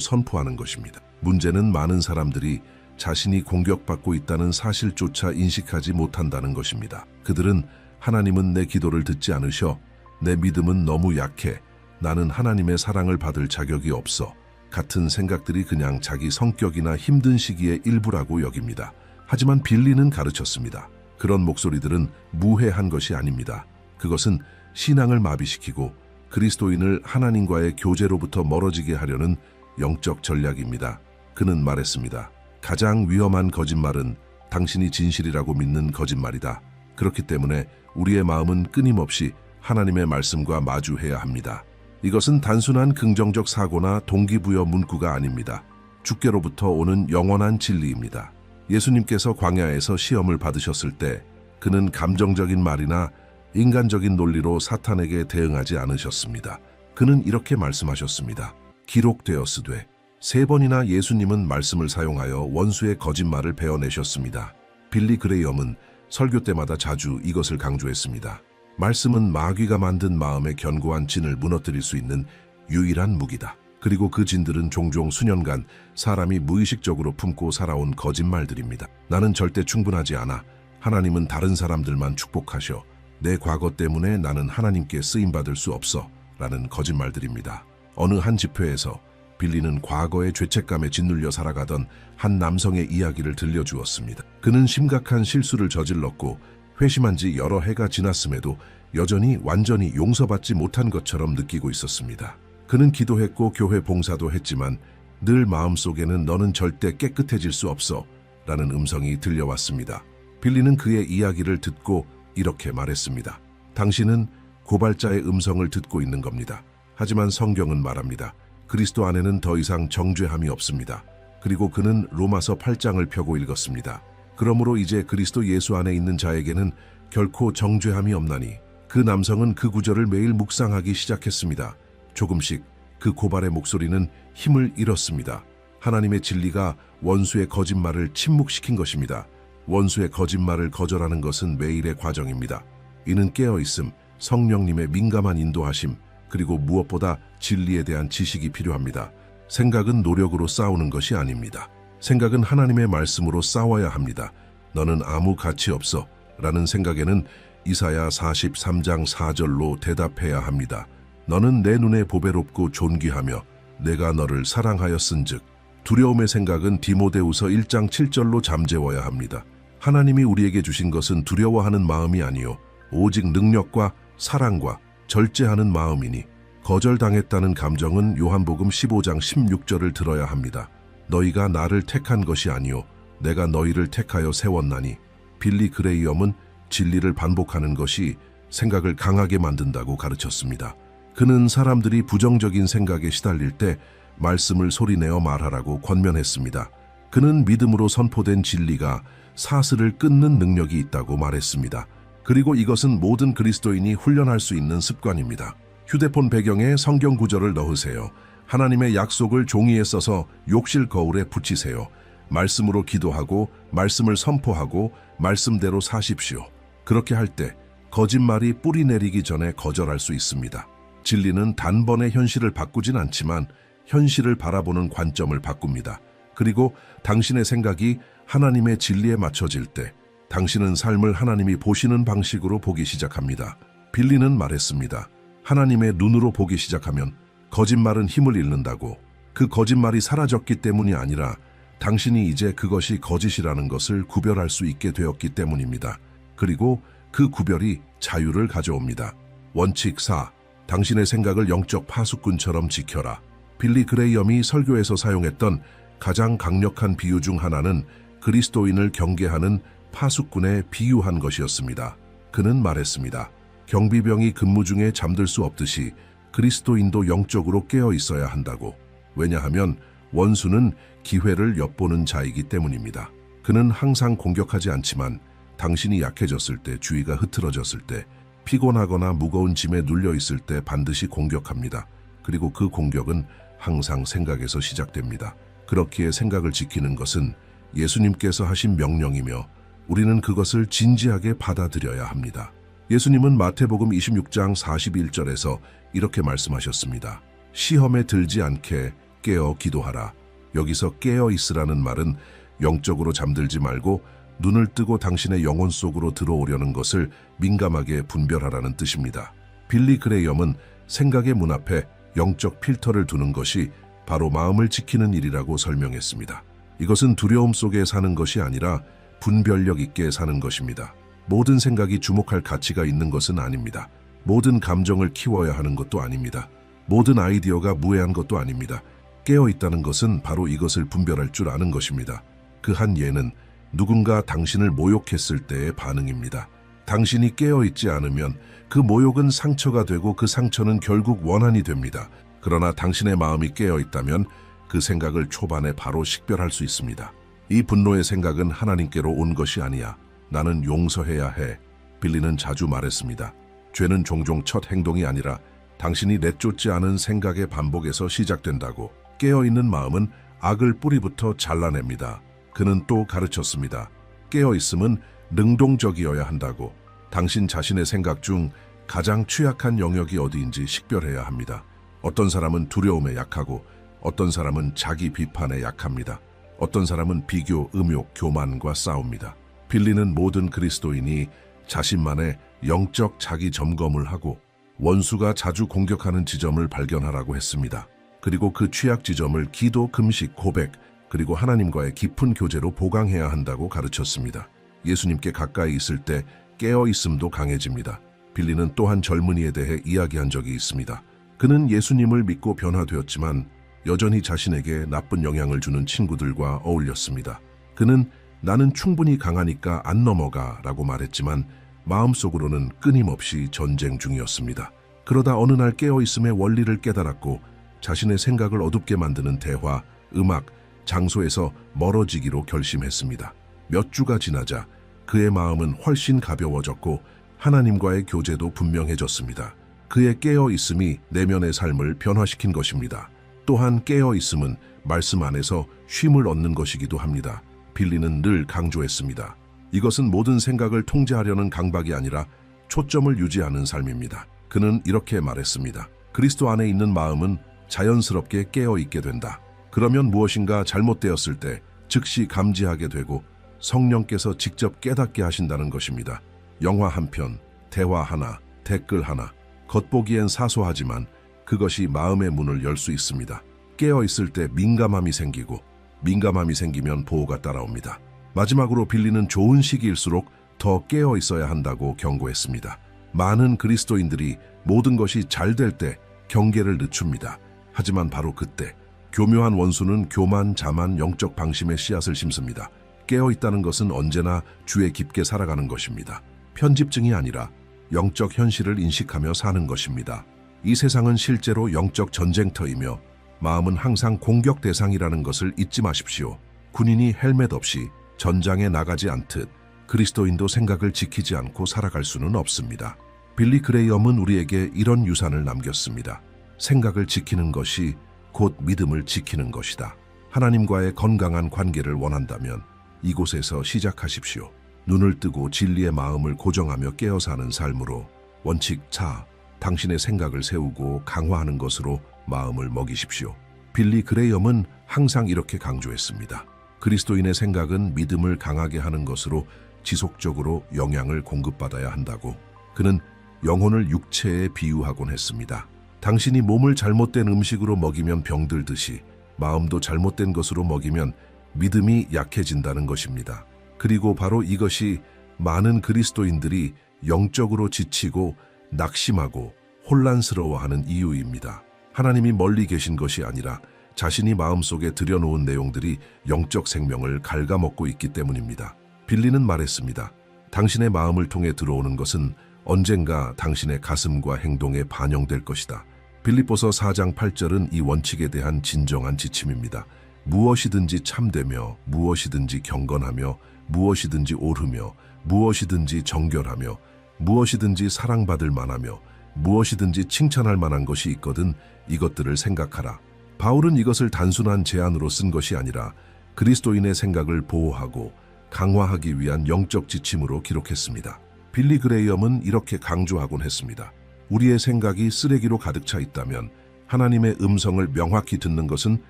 선포하는 것입니다. 문제는 많은 사람들이 자신이 공격받고 있다는 사실조차 인식하지 못한다는 것입니다. 그들은 하나님은 내 기도를 듣지 않으셔. 내 믿음은 너무 약해. 나는 하나님의 사랑을 받을 자격이 없어. 같은 생각들이 그냥 자기 성격이나 힘든 시기의 일부라고 여깁니다. 하지만 빌리는 가르쳤습니다. 그런 목소리들은 무해한 것이 아닙니다. 그것은 신앙을 마비시키고 그리스도인을 하나님과의 교제로부터 멀어지게 하려는 영적 전략입니다. 그는 말했습니다. 가장 위험한 거짓말은 당신이 진실이라고 믿는 거짓말이다. 그렇기 때문에 우리의 마음은 끊임없이 하나님의 말씀과 마주해야 합니다. 이것은 단순한 긍정적 사고나 동기부여 문구가 아닙니다. 주께로부터 오는 영원한 진리입니다. 예수님께서 광야에서 시험을 받으셨을 때 그는 감정적인 말이나 인간적인 논리로 사탄에게 대응하지 않으셨습니다. 그는 이렇게 말씀하셨습니다. 기록되었으되 3번이나 예수님은 말씀을 사용하여 원수의 거짓말을 베어내셨습니다. 빌리 그레이엄은 설교 때마다 자주 이것을 강조했습니다. 말씀은 마귀가 만든 마음의 견고한 진을 무너뜨릴 수 있는 유일한 무기다. 그리고 그 진들은 종종 수년간 사람이 무의식적으로 품고 살아온 거짓말들입니다. 나는 절대 충분하지 않아. 하나님은 다른 사람들만 축복하셔. 내 과거 때문에 나는 하나님께 쓰임받을 수 없어. 라는 거짓말들입니다. 어느 한 집회에서 빌리는 과거의 죄책감에 짓눌려 살아가던 한 남성의 이야기를 들려주었습니다. 그는 심각한 실수를 저질렀고 회심한 지 여러 해가 지났음에도 여전히 완전히 용서받지 못한 것처럼 느끼고 있었습니다. 그는 기도했고 교회 봉사도 했지만 늘 마음속에는 너는 절대 깨끗해질 수 없어 라는 음성이 들려왔습니다. 빌리는 그의 이야기를 듣고 이렇게 말했습니다. 당신은 고발자의 음성을 듣고 있는 겁니다. 하지만 성경은 말합니다. 그리스도 안에는 더 이상 정죄함이 없습니다. 그리고 그는 로마서 8장을 펴고 읽었습니다. 그러므로 이제 그리스도 예수 안에 있는 자에게는 결코 정죄함이 없나니. 그 남성은 그 구절을 매일 묵상하기 시작했습니다. 조금씩 그 고발의 목소리는 힘을 잃었습니다. 하나님의 진리가 원수의 거짓말을 침묵시킨 것입니다. 원수의 거짓말을 거절하는 것은 매일의 과정입니다. 이는 깨어있음, 성령님의 민감한 인도하심, 그리고 무엇보다 진리에 대한 지식이 필요합니다. 생각은 노력으로 싸우는 것이 아닙니다. 생각은 하나님의 말씀으로 싸워야 합니다. 너는 아무 가치 없어 라는 생각에는 이사야 43장 4절로 대답해야 합니다. 너는 내 눈에 보배롭고 존귀하며 내가 너를 사랑하였은즉. 두려움의 생각은 디모데후서 1장 7절로 잠재워야 합니다. 하나님이 우리에게 주신 것은 두려워하는 마음이 아니요 오직 능력과 사랑과 절제하는 마음이니. 거절당했다는 감정은 요한복음 15장 16절을 들어야 합니다. 너희가 나를 택한 것이 아니요 내가 너희를 택하여 세웠나니. 빌리 그레이엄은 진리를 반복하는 것이 생각을 강하게 만든다고 가르쳤습니다. 그는 사람들이 부정적인 생각에 시달릴 때 말씀을 소리내어 말하라고 권면했습니다. 그는 믿음으로 선포된 진리가 사슬을 끊는 능력이 있다고 말했습니다. 그리고 이것은 모든 그리스도인이 훈련할 수 있는 습관입니다. 휴대폰 배경에 성경 구절을 넣으세요. 하나님의 약속을 종이에 써서 욕실 거울에 붙이세요. 말씀으로 기도하고 말씀을 선포하고 말씀대로 사십시오. 그렇게 할 때 거짓말이 뿌리 내리기 전에 거절할 수 있습니다. 진리는 단번에 현실을 바꾸진 않지만 현실을 바라보는 관점을 바꿉니다. 그리고 당신의 생각이 하나님의 진리에 맞춰질 때 당신은 삶을 하나님이 보시는 방식으로 보기 시작합니다. 빌리는 말했습니다. 하나님의 눈으로 보기 시작하면 거짓말은 힘을 잃는다고. 그 거짓말이 사라졌기 때문이 아니라 당신이 이제 그것이 거짓이라는 것을 구별할 수 있게 되었기 때문입니다. 그리고 그 구별이 자유를 가져옵니다. 원칙 4. 당신의 생각을 영적 파수꾼처럼 지켜라. 빌리 그레이엄이 설교에서 사용했던 가장 강력한 비유 중 하나는 그리스도인을 경계하는 파수꾼에 비유한 것이었습니다. 그는 말했습니다. 경비병이 근무 중에 잠들 수 없듯이 그리스도인도 영적으로 깨어 있어야 한다고. 왜냐하면 원수는 기회를 엿보는 자이기 때문입니다. 그는 항상 공격하지 않지만 당신이 약해졌을 때, 주의가 흐트러졌을 때, 피곤하거나 무거운 짐에 눌려 있을 때 반드시 공격합니다. 그리고 그 공격은 항상 생각에서 시작됩니다. 그렇기에 생각을 지키는 것은 예수님께서 하신 명령이며 우리는 그것을 진지하게 받아들여야 합니다. 예수님은 마태복음 26장 41절에서 이렇게 말씀하셨습니다. 시험에 들지 않게 깨어 기도하라. 여기서 깨어 있으라는 말은 영적으로 잠들지 말고 눈을 뜨고 당신의 영혼 속으로 들어오려는 것을 민감하게 분별하라는 뜻입니다. 빌리 그레이엄은 생각의 문 앞에 영적 필터를 두는 것이 바로 마음을 지키는 일이라고 설명했습니다. 이것은 두려움 속에 사는 것이 아니라 분별력 있게 사는 것입니다. 모든 생각이 주목할 가치가 있는 것은 아닙니다. 모든 감정을 키워야 하는 것도 아닙니다. 모든 아이디어가 무해한 것도 아닙니다. 깨어 있다는 것은 바로 이것을 분별할 줄 아는 것입니다. 그 한 예는 누군가 당신을 모욕했을 때의 반응입니다. 당신이 깨어 있지 않으면 그 모욕은 상처가 되고 그 상처는 결국 원한이 됩니다. 그러나 당신의 마음이 깨어 있다면 그 생각을 초반에 바로 식별할 수 있습니다. 이 분노의 생각은 하나님께로 온 것이 아니야. 나는 용서해야 해. 빌리는 자주 말했습니다. 죄는 종종 첫 행동이 아니라 당신이 내쫓지 않은 생각의 반복에서 시작된다고. 깨어있는 마음은 악을 뿌리부터 잘라냅니다. 그는 또 가르쳤습니다. 깨어있음은 능동적이어야 한다고. 당신 자신의 생각 중 가장 취약한 영역이 어디인지 식별해야 합니다. 어떤 사람은 두려움에 약하고 어떤 사람은 자기 비판에 약합니다. 어떤 사람은 비교, 음욕, 교만과 싸웁니다. 빌리는 모든 그리스도인이 자신만의 영적 자기 점검을 하고 원수가 자주 공격하는 지점을 발견하라고 했습니다. 그리고 그 취약 지점을 기도, 금식, 고백, 그리고 하나님과의 깊은 교제로 보강해야 한다고 가르쳤습니다. 예수님께 가까이 있을 때 깨어있음도 강해집니다. 빌리는 또한 젊은이에 대해 이야기한 적이 있습니다. 그는 예수님을 믿고 변화되었지만 여전히 자신에게 나쁜 영향을 주는 친구들과 어울렸습니다. 그는 나는 충분히 강하니까 안 넘어가 라고 말했지만 마음속으로는 끊임없이 전쟁 중이었습니다. 그러다 어느 날 깨어있음의 원리를 깨달았고 자신의 생각을 어둡게 만드는 대화, 음악, 장소에서 멀어지기로 결심했습니다. 몇 주가 지나자 그의 마음은 훨씬 가벼워졌고 하나님과의 교제도 분명해졌습니다. 그의 깨어있음이 내면의 삶을 변화시킨 것입니다. 또한 깨어있음은 말씀 안에서 쉼을 얻는 것이기도 합니다. 빌리는 늘 강조했습니다. 이것은 모든 생각을 통제하려는 강박이 아니라 초점을 유지하는 삶입니다. 그는 이렇게 말했습니다. 그리스도 안에 있는 마음은 자연스럽게 깨어있게 된다. 그러면 무엇인가 잘못되었을 때 즉시 감지하게 되고 성령께서 직접 깨닫게 하신다는 것입니다. 영화 한 편, 대화 하나, 댓글 하나, 겉보기엔 사소하지만 그것이 마음의 문을 열 수 있습니다. 깨어있을 때 민감함이 생기고 민감함이 생기면 보호가 따라옵니다. 마지막으로 빌리는 좋은 시기일수록 더 깨어있어야 한다고 경고했습니다. 많은 그리스도인들이 모든 것이 잘 될 때 경계를 늦춥니다. 하지만 바로 그때 교묘한 원수는 교만, 자만, 영적 방심의 씨앗을 심습니다. 깨어있다는 것은 언제나 주에 깊게 살아가는 것입니다. 편집증이 아니라 영적 현실을 인식하며 사는 것입니다. 이 세상은 실제로 영적 전쟁터이며 마음은 항상 공격 대상이라는 것을 잊지 마십시오. 군인이 헬멧 없이 전장에 나가지 않듯 그리스도인도 생각을 지키지 않고 살아갈 수는 없습니다. 빌리 그레이엄은 우리에게 이런 유산을 남겼습니다. 생각을 지키는 것이 곧 믿음을 지키는 것이다. 하나님과의 건강한 관계를 원한다면 이곳에서 시작하십시오. 눈을 뜨고 진리의 마음을 고정하며 깨어 사는 삶으로 원칙 4. 당신의 생각을 세우고 강화하는 것으로 마음을 먹이십시오. 빌리 그레이엄은 항상 이렇게 강조했습니다. 그리스도인의 생각은 믿음을 강하게 하는 것으로 지속적으로 영향을 공급받아야 한다고. 그는 영혼을 육체에 비유하곤 했습니다. 당신이 몸을 잘못된 음식으로 먹이면 병들듯이 마음도 잘못된 것으로 먹이면 믿음이 약해진다는 것입니다. 그리고 바로 이것이 많은 그리스도인들이 영적으로 지치고 낙심하고 혼란스러워하는 이유입니다. 하나님이 멀리 계신 것이 아니라 자신이 마음속에 들여놓은 내용들이 영적 생명을 갉아먹고 있기 때문입니다. 빌리는 말했습니다. 당신의 마음을 통해 들어오는 것은 언젠가 당신의 가슴과 행동에 반영될 것이다. 빌립보서 4장 8절은 이 원칙에 대한 진정한 지침입니다. 무엇이든지 참되며 무엇이든지 경건하며 무엇이든지 옳으며 무엇이든지 정결하며 무엇이든지 사랑받을 만하며 무엇이든지 칭찬할 만한 것이 있거든 이것들을 생각하라. 바울은 이것을 단순한 제안으로 쓴 것이 아니라 그리스도인의 생각을 보호하고 강화하기 위한 영적 지침으로 기록했습니다. 빌리 그레이엄은 이렇게 강조하곤 했습니다. 우리의 생각이 쓰레기로 가득 차 있다면 하나님의 음성을 명확히 듣는 것은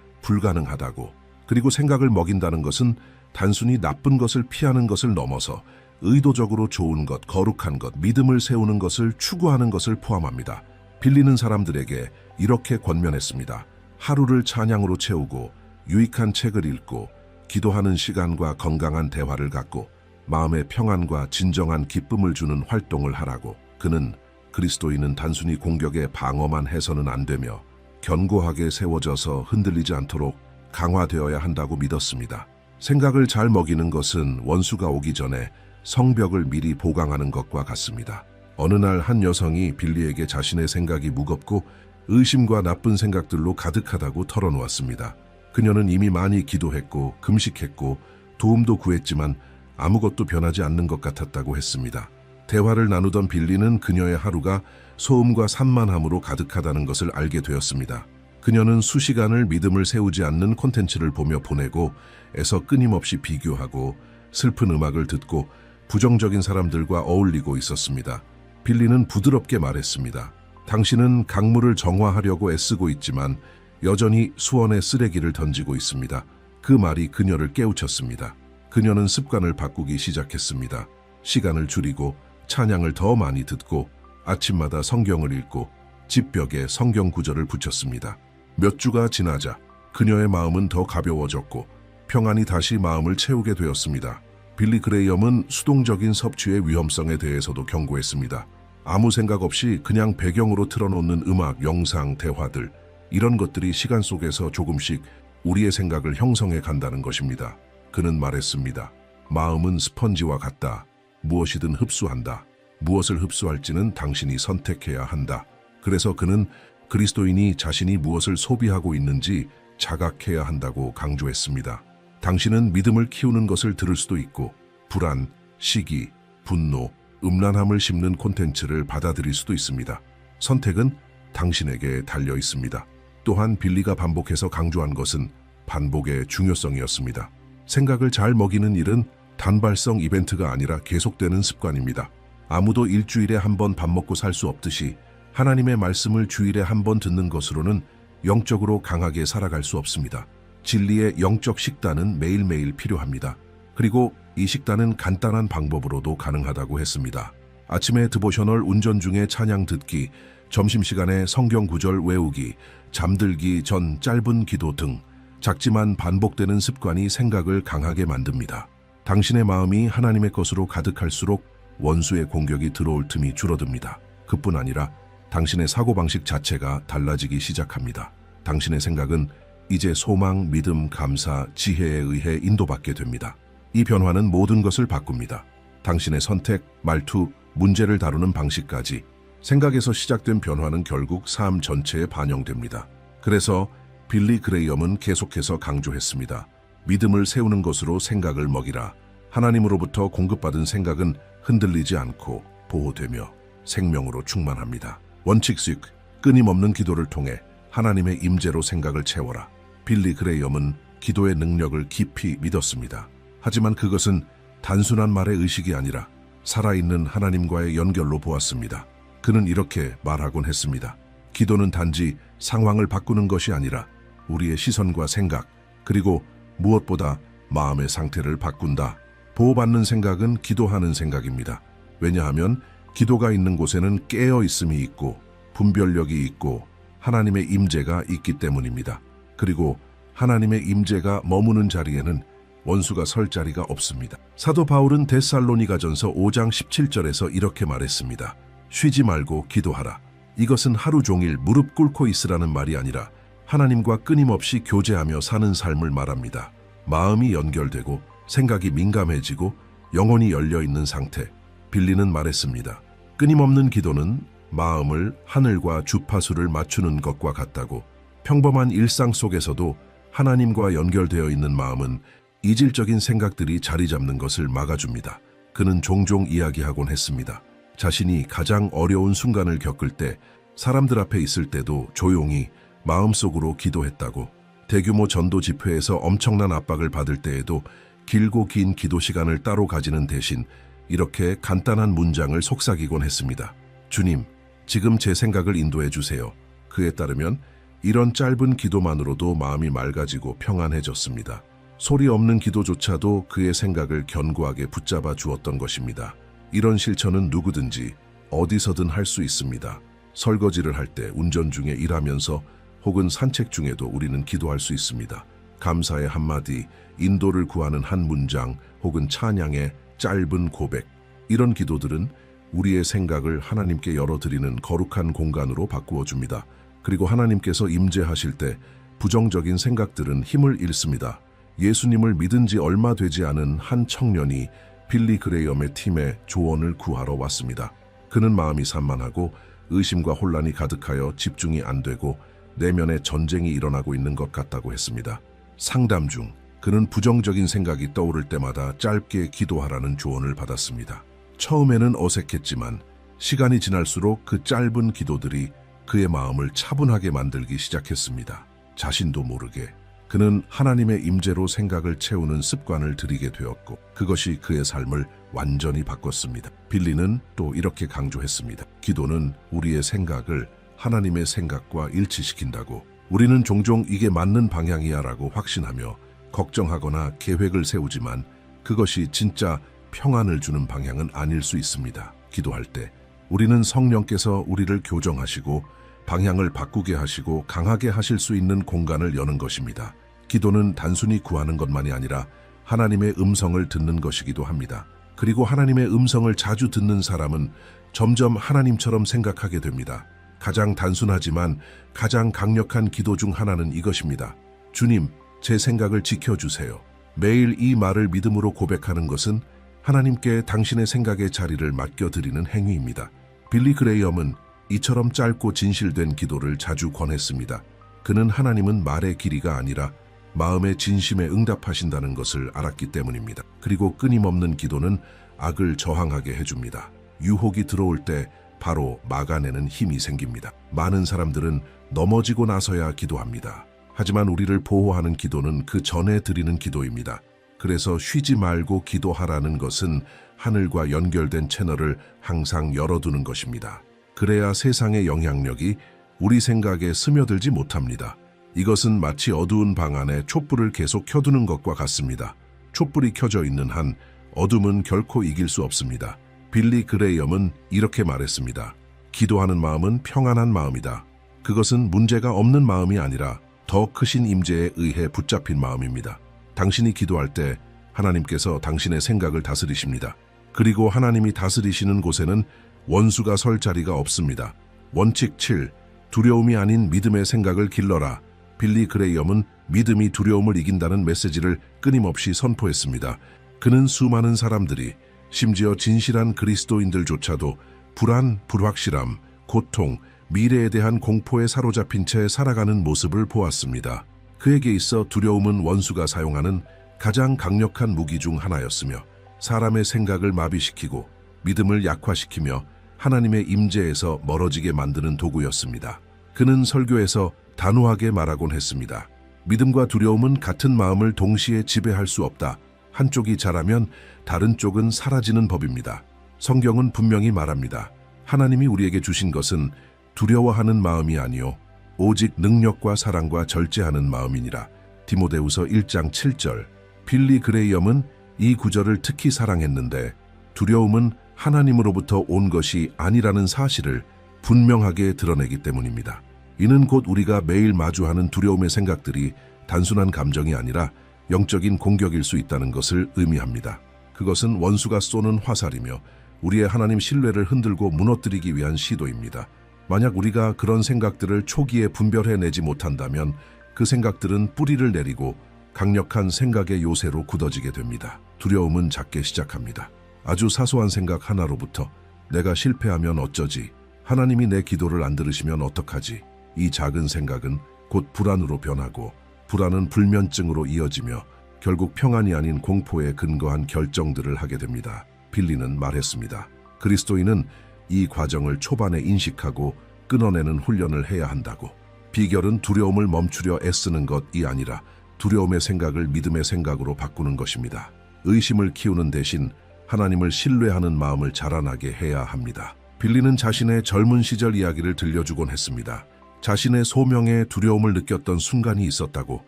불가능하다고. 그리고 생각을 먹인다는 것은 단순히 나쁜 것을 피하는 것을 넘어서 의도적으로 좋은 것, 거룩한 것, 믿음을 세우는 것을 추구하는 것을 포함합니다. 빌리는 사람들에게 이렇게 권면했습니다. 하루를 찬양으로 채우고 유익한 책을 읽고 기도하는 시간과 건강한 대화를 갖고 마음의 평안과 진정한 기쁨을 주는 활동을 하라고. 그는 그리스도인은 단순히 공격에 방어만 해서는 안 되며 견고하게 세워져서 흔들리지 않도록 강화되어야 한다고 믿었습니다. 생각을 잘 먹이는 것은 원수가 오기 전에 성벽을 미리 보강하는 것과 같습니다. 어느 날 한 여성이 빌리에게 자신의 생각이 무겁고 의심과 나쁜 생각들로 가득하다고 털어놓았습니다. 그녀는 이미 많이 기도했고 금식했고 도움도 구했지만 아무것도 변하지 않는 것 같았다고 했습니다. 대화를 나누던 빌리는 그녀의 하루가 소음과 산만함으로 가득하다는 것을 알게 되었습니다. 그녀는 수시간을 믿음을 세우지 않는 콘텐츠를 보며 보내고 애써 끊임없이 비교하고 슬픈 음악을 듣고 부정적인 사람들과 어울리고 있었습니다. 빌리는 부드럽게 말했습니다. 당신은 강물을 정화하려고 애쓰고 있지만 여전히 수원에 쓰레기를 던지고 있습니다. 그 말이 그녀를 깨우쳤습니다. 그녀는 습관을 바꾸기 시작했습니다. 시간을 줄이고 찬양을 더 많이 듣고 아침마다 성경을 읽고 집벽에 성경 구절을 붙였습니다. 몇 주가 지나자 그녀의 마음은 더 가벼워졌고 평안이 다시 마음을 채우게 되었습니다. 빌리 그레이엄은 수동적인 섭취의 위험성에 대해서도 경고했습니다. 아무 생각 없이 그냥 배경으로 틀어놓는 음악, 영상, 대화들, 이런 것들이 시간 속에서 조금씩 우리의 생각을 형성해 간다는 것입니다. 그는 말했습니다. 마음은 스펀지와 같다. 무엇이든 흡수한다. 무엇을 흡수할지는 당신이 선택해야 한다. 그래서 그는 그리스도인이 자신이 무엇을 소비하고 있는지 자각해야 한다고 강조했습니다. 당신은 믿음을 키우는 것을 들을 수도 있고 불안, 시기, 분노, 음란함을 심는 콘텐츠를 받아들일 수도 있습니다. 선택은 당신에게 달려 있습니다. 또한 빌리가 반복해서 강조한 것은 반복의 중요성이었습니다. 생각을 잘 먹이는 일은 단발성 이벤트가 아니라 계속되는 습관입니다. 아무도 일주일에 한 번 밥 먹고 살 수 없듯이 하나님의 말씀을 주일에 한 번 듣는 것으로는 영적으로 강하게 살아갈 수 없습니다. 진리의 영적 식단은 매일매일 필요합니다. 그리고 이 식단은 간단한 방법으로도 가능하다고 했습니다. 아침에 드보셔널 운전 중에 찬양 듣기, 점심시간에 성경 구절 외우기, 잠들기 전 짧은 기도 등 작지만 반복되는 습관이 생각을 강하게 만듭니다. 당신의 마음이 하나님의 것으로 가득할수록 원수의 공격이 들어올 틈이 줄어듭니다. 그뿐 아니라 당신의 사고방식 자체가 달라지기 시작합니다. 당신의 생각은 이제 소망, 믿음, 감사, 지혜에 의해 인도받게 됩니다. 이 변화는 모든 것을 바꿉니다. 당신의 선택, 말투, 문제를 다루는 방식까지 생각에서 시작된 변화는 결국 삶 전체에 반영됩니다. 그래서 빌리 그레이엄은 계속해서 강조했습니다. 믿음을 세우는 것으로 생각을 먹이라. 하나님으로부터 공급받은 생각은 흔들리지 않고 보호되며 생명으로 충만합니다. 원칙 수익, 끊임없는 기도를 통해 하나님의 임재로 생각을 채워라. 빌리 그레이엄은 기도의 능력을 깊이 믿었습니다. 하지만 그것은 단순한 말의 의식이 아니라 살아있는 하나님과의 연결로 보았습니다. 그는 이렇게 말하곤 했습니다. 기도는 단지 상황을 바꾸는 것이 아니라 우리의 시선과 생각, 그리고 무엇보다 마음의 상태를 바꾼다. 보호받는 생각은 기도하는 생각입니다. 왜냐하면 기도가 있는 곳에는 깨어 있음이 있고 분별력이 있고 하나님의 임재가 있기 때문입니다. 그리고 하나님의 임재가 머무는 자리에는 원수가 설 자리가 없습니다. 사도 바울은 데살로니가전서 5장 17절에서 이렇게 말했습니다. 쉬지 말고 기도하라. 이것은 하루 종일 무릎 꿇고 있으라는 말이 아니라 하나님과 끊임없이 교제하며 사는 삶을 말합니다. 마음이 연결되고 생각이 민감해지고 영혼이 열려있는 상태. 빌리는 말했습니다. 끊임없는 기도는 마음을 하늘과 주파수를 맞추는 것과 같다고. 평범한 일상 속에서도 하나님과 연결되어 있는 마음은 이질적인 생각들이 자리 잡는 것을 막아줍니다. 그는 종종 이야기하곤 했습니다. 자신이 가장 어려운 순간을 겪을 때, 사람들 앞에 있을 때도 조용히 마음속으로 기도했다고. 대규모 전도 집회에서 엄청난 압박을 받을 때에도 길고 긴 기도 시간을 따로 가지는 대신 이렇게 간단한 문장을 속삭이곤 했습니다. 주님, 지금 제 생각을 인도해 주세요. 그에 따르면 이런 짧은 기도만으로도 마음이 맑아지고 평안해졌습니다. 소리 없는 기도조차도 그의 생각을 견고하게 붙잡아 주었던 것입니다. 이런 실천은 누구든지 어디서든 할 수 있습니다. 설거지를 할 때, 운전 중에 일하면서 혹은 산책 중에도 우리는 기도할 수 있습니다. 감사의 한마디, 인도를 구하는 한 문장, 혹은 찬양의 짧은 고백. 이런 기도들은 우리의 생각을 하나님께 열어드리는 거룩한 공간으로 바꾸어 줍니다. 그리고 하나님께서 임재하실 때 부정적인 생각들은 힘을 잃습니다. 예수님을 믿은 지 얼마 되지 않은 한 청년이 빌리 그레이엄의 팀에 조언을 구하러 왔습니다. 그는 마음이 산만하고 의심과 혼란이 가득하여 집중이 안 되고 내면에 전쟁이 일어나고 있는 것 같다고 했습니다. 상담 중 그는 부정적인 생각이 떠오를 때마다 짧게 기도하라는 조언을 받았습니다. 처음에는 어색했지만 시간이 지날수록 그 짧은 기도들이 그의 마음을 차분하게 만들기 시작했습니다. 자신도 모르게 그는 하나님의 임재로 생각을 채우는 습관을 들이게 되었고 그것이 그의 삶을 완전히 바꿨습니다. 빌리는 또 이렇게 강조했습니다. 기도는 우리의 생각을 하나님의 생각과 일치시킨다고. 우리는 종종 이게 맞는 방향이야 라고 확신하며 걱정하거나 계획을 세우지만 그것이 진짜 평안을 주는 방향은 아닐 수 있습니다. 기도할 때 우리는 성령께서 우리를 교정하시고 방향을 바꾸게 하시고 강하게 하실 수 있는 공간을 여는 것입니다. 기도는 단순히 구하는 것만이 아니라 하나님의 음성을 듣는 것이기도 합니다. 그리고 하나님의 음성을 자주 듣는 사람은 점점 하나님처럼 생각하게 됩니다. 가장 단순하지만 가장 강력한 기도 중 하나는 이것입니다. 주님, 제 생각을 지켜주세요. 매일 이 말을 믿음으로 고백하는 것은 하나님께 당신의 생각의 자리를 맡겨드리는 행위입니다. 빌리 그레이엄은 이처럼 짧고 진실된 기도를 자주 권했습니다. 그는 하나님은 말의 길이가 아니라 마음의 진심에 응답하신다는 것을 알았기 때문입니다. 그리고 끊임없는 기도는 악을 저항하게 해줍니다. 유혹이 들어올 때 바로 막아내는 힘이 생깁니다. 많은 사람들은 넘어지고 나서야 기도합니다. 하지만 우리를 보호하는 기도는 그 전에 드리는 기도입니다. 그래서 쉬지 말고 기도하라는 것은 하늘과 연결된 채널을 항상 열어두는 것입니다. 그래야 세상의 영향력이 우리 생각에 스며들지 못합니다. 이것은 마치 어두운 방 안에 촛불을 계속 켜두는 것과 같습니다. 촛불이 켜져 있는 한 어둠은 결코 이길 수 없습니다. 빌리 그레이엄은 이렇게 말했습니다. 기도하는 마음은 평안한 마음이다. 그것은 문제가 없는 마음이 아니라 더 크신 임재에 의해 붙잡힌 마음입니다. 당신이 기도할 때 하나님께서 당신의 생각을 다스리십니다. 그리고 하나님이 다스리시는 곳에는 원수가 설 자리가 없습니다. 원칙 7. 두려움이 아닌 믿음의 생각을 길러라. 빌리 그레이엄은 믿음이 두려움을 이긴다는 메시지를 끊임없이 선포했습니다. 그는 수많은 사람들이, 심지어 진실한 그리스도인들조차도 불안, 불확실함, 고통, 미래에 대한 공포에 사로잡힌 채 살아가는 모습을 보았습니다. 그에게 있어 두려움은 원수가 사용하는 가장 강력한 무기 중 하나였으며 사람의 생각을 마비시키고 믿음을 약화시키며 하나님의 임재에서 멀어지게 만드는 도구였습니다. 그는 설교에서 단호하게 말하곤 했습니다. 믿음과 두려움은 같은 마음을 동시에 지배할 수 없다. 한쪽이 자라면 다른 쪽은 사라지는 법입니다. 성경은 분명히 말합니다. 하나님이 우리에게 주신 것은 두려워하는 마음이 아니요 오직 능력과 사랑과 절제하는 마음이니라. 디모데후서 1장 7절. 빌리 그레이엄은 이 구절을 특히 사랑했는데 두려움은 하나님으로부터 온 것이 아니라는 사실을 분명하게 드러내기 때문입니다. 이는 곧 우리가 매일 마주하는 두려움의 생각들이 단순한 감정이 아니라 영적인 공격일 수 있다는 것을 의미합니다. 그것은 원수가 쏘는 화살이며 우리의 하나님 신뢰를 흔들고 무너뜨리기 위한 시도입니다. 만약 우리가 그런 생각들을 초기에 분별해내지 못한다면 그 생각들은 뿌리를 내리고 강력한 생각의 요새로 굳어지게 됩니다. 두려움은 작게 시작합니다. 아주 사소한 생각 하나로부터 내가 실패하면 어쩌지? 하나님이 내 기도를 안 들으시면 어떡하지? 이 작은 생각은 곧 불안으로 변하고 불안은 불면증으로 이어지며 결국 평안이 아닌 공포에 근거한 결정들을 하게 됩니다. 빌리는 말했습니다. 그리스도인은 이 과정을 초반에 인식하고 끊어내는 훈련을 해야 한다고. 비결은 두려움을 멈추려 애쓰는 것이 아니라 두려움의 생각을 믿음의 생각으로 바꾸는 것입니다. 의심을 키우는 대신 하나님을 신뢰하는 마음을 자라나게 해야 합니다. 빌리는 자신의 젊은 시절 이야기를 들려주곤 했습니다. 자신의 소명에 두려움을 느꼈던 순간이 있었다고.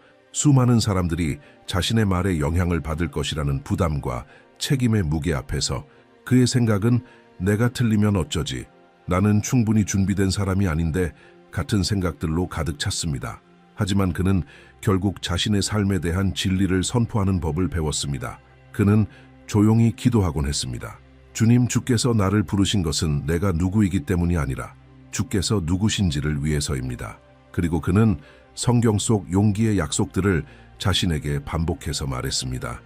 수많은 사람들이 자신의 말에 영향을 받을 것이라는 부담과 책임의 무게 앞에서 그의 생각은 내가 틀리면 어쩌지? 나는 충분히 준비된 사람이 아닌데 같은 생각들로 가득 찼습니다. 하지만 그는 결국 자신의 삶에 대한 진리를 선포하는 법을 배웠습니다. 그는 조용히 기도하곤 했습니다. 주님, 주께서 나를 부르신 것은 내가 누구이기 때문이 아니라 주께서 누구신지를 위해서입니다. 그리고 그는 성경 속 용기의 약속들을 자신에게 반복해서 말했습니다.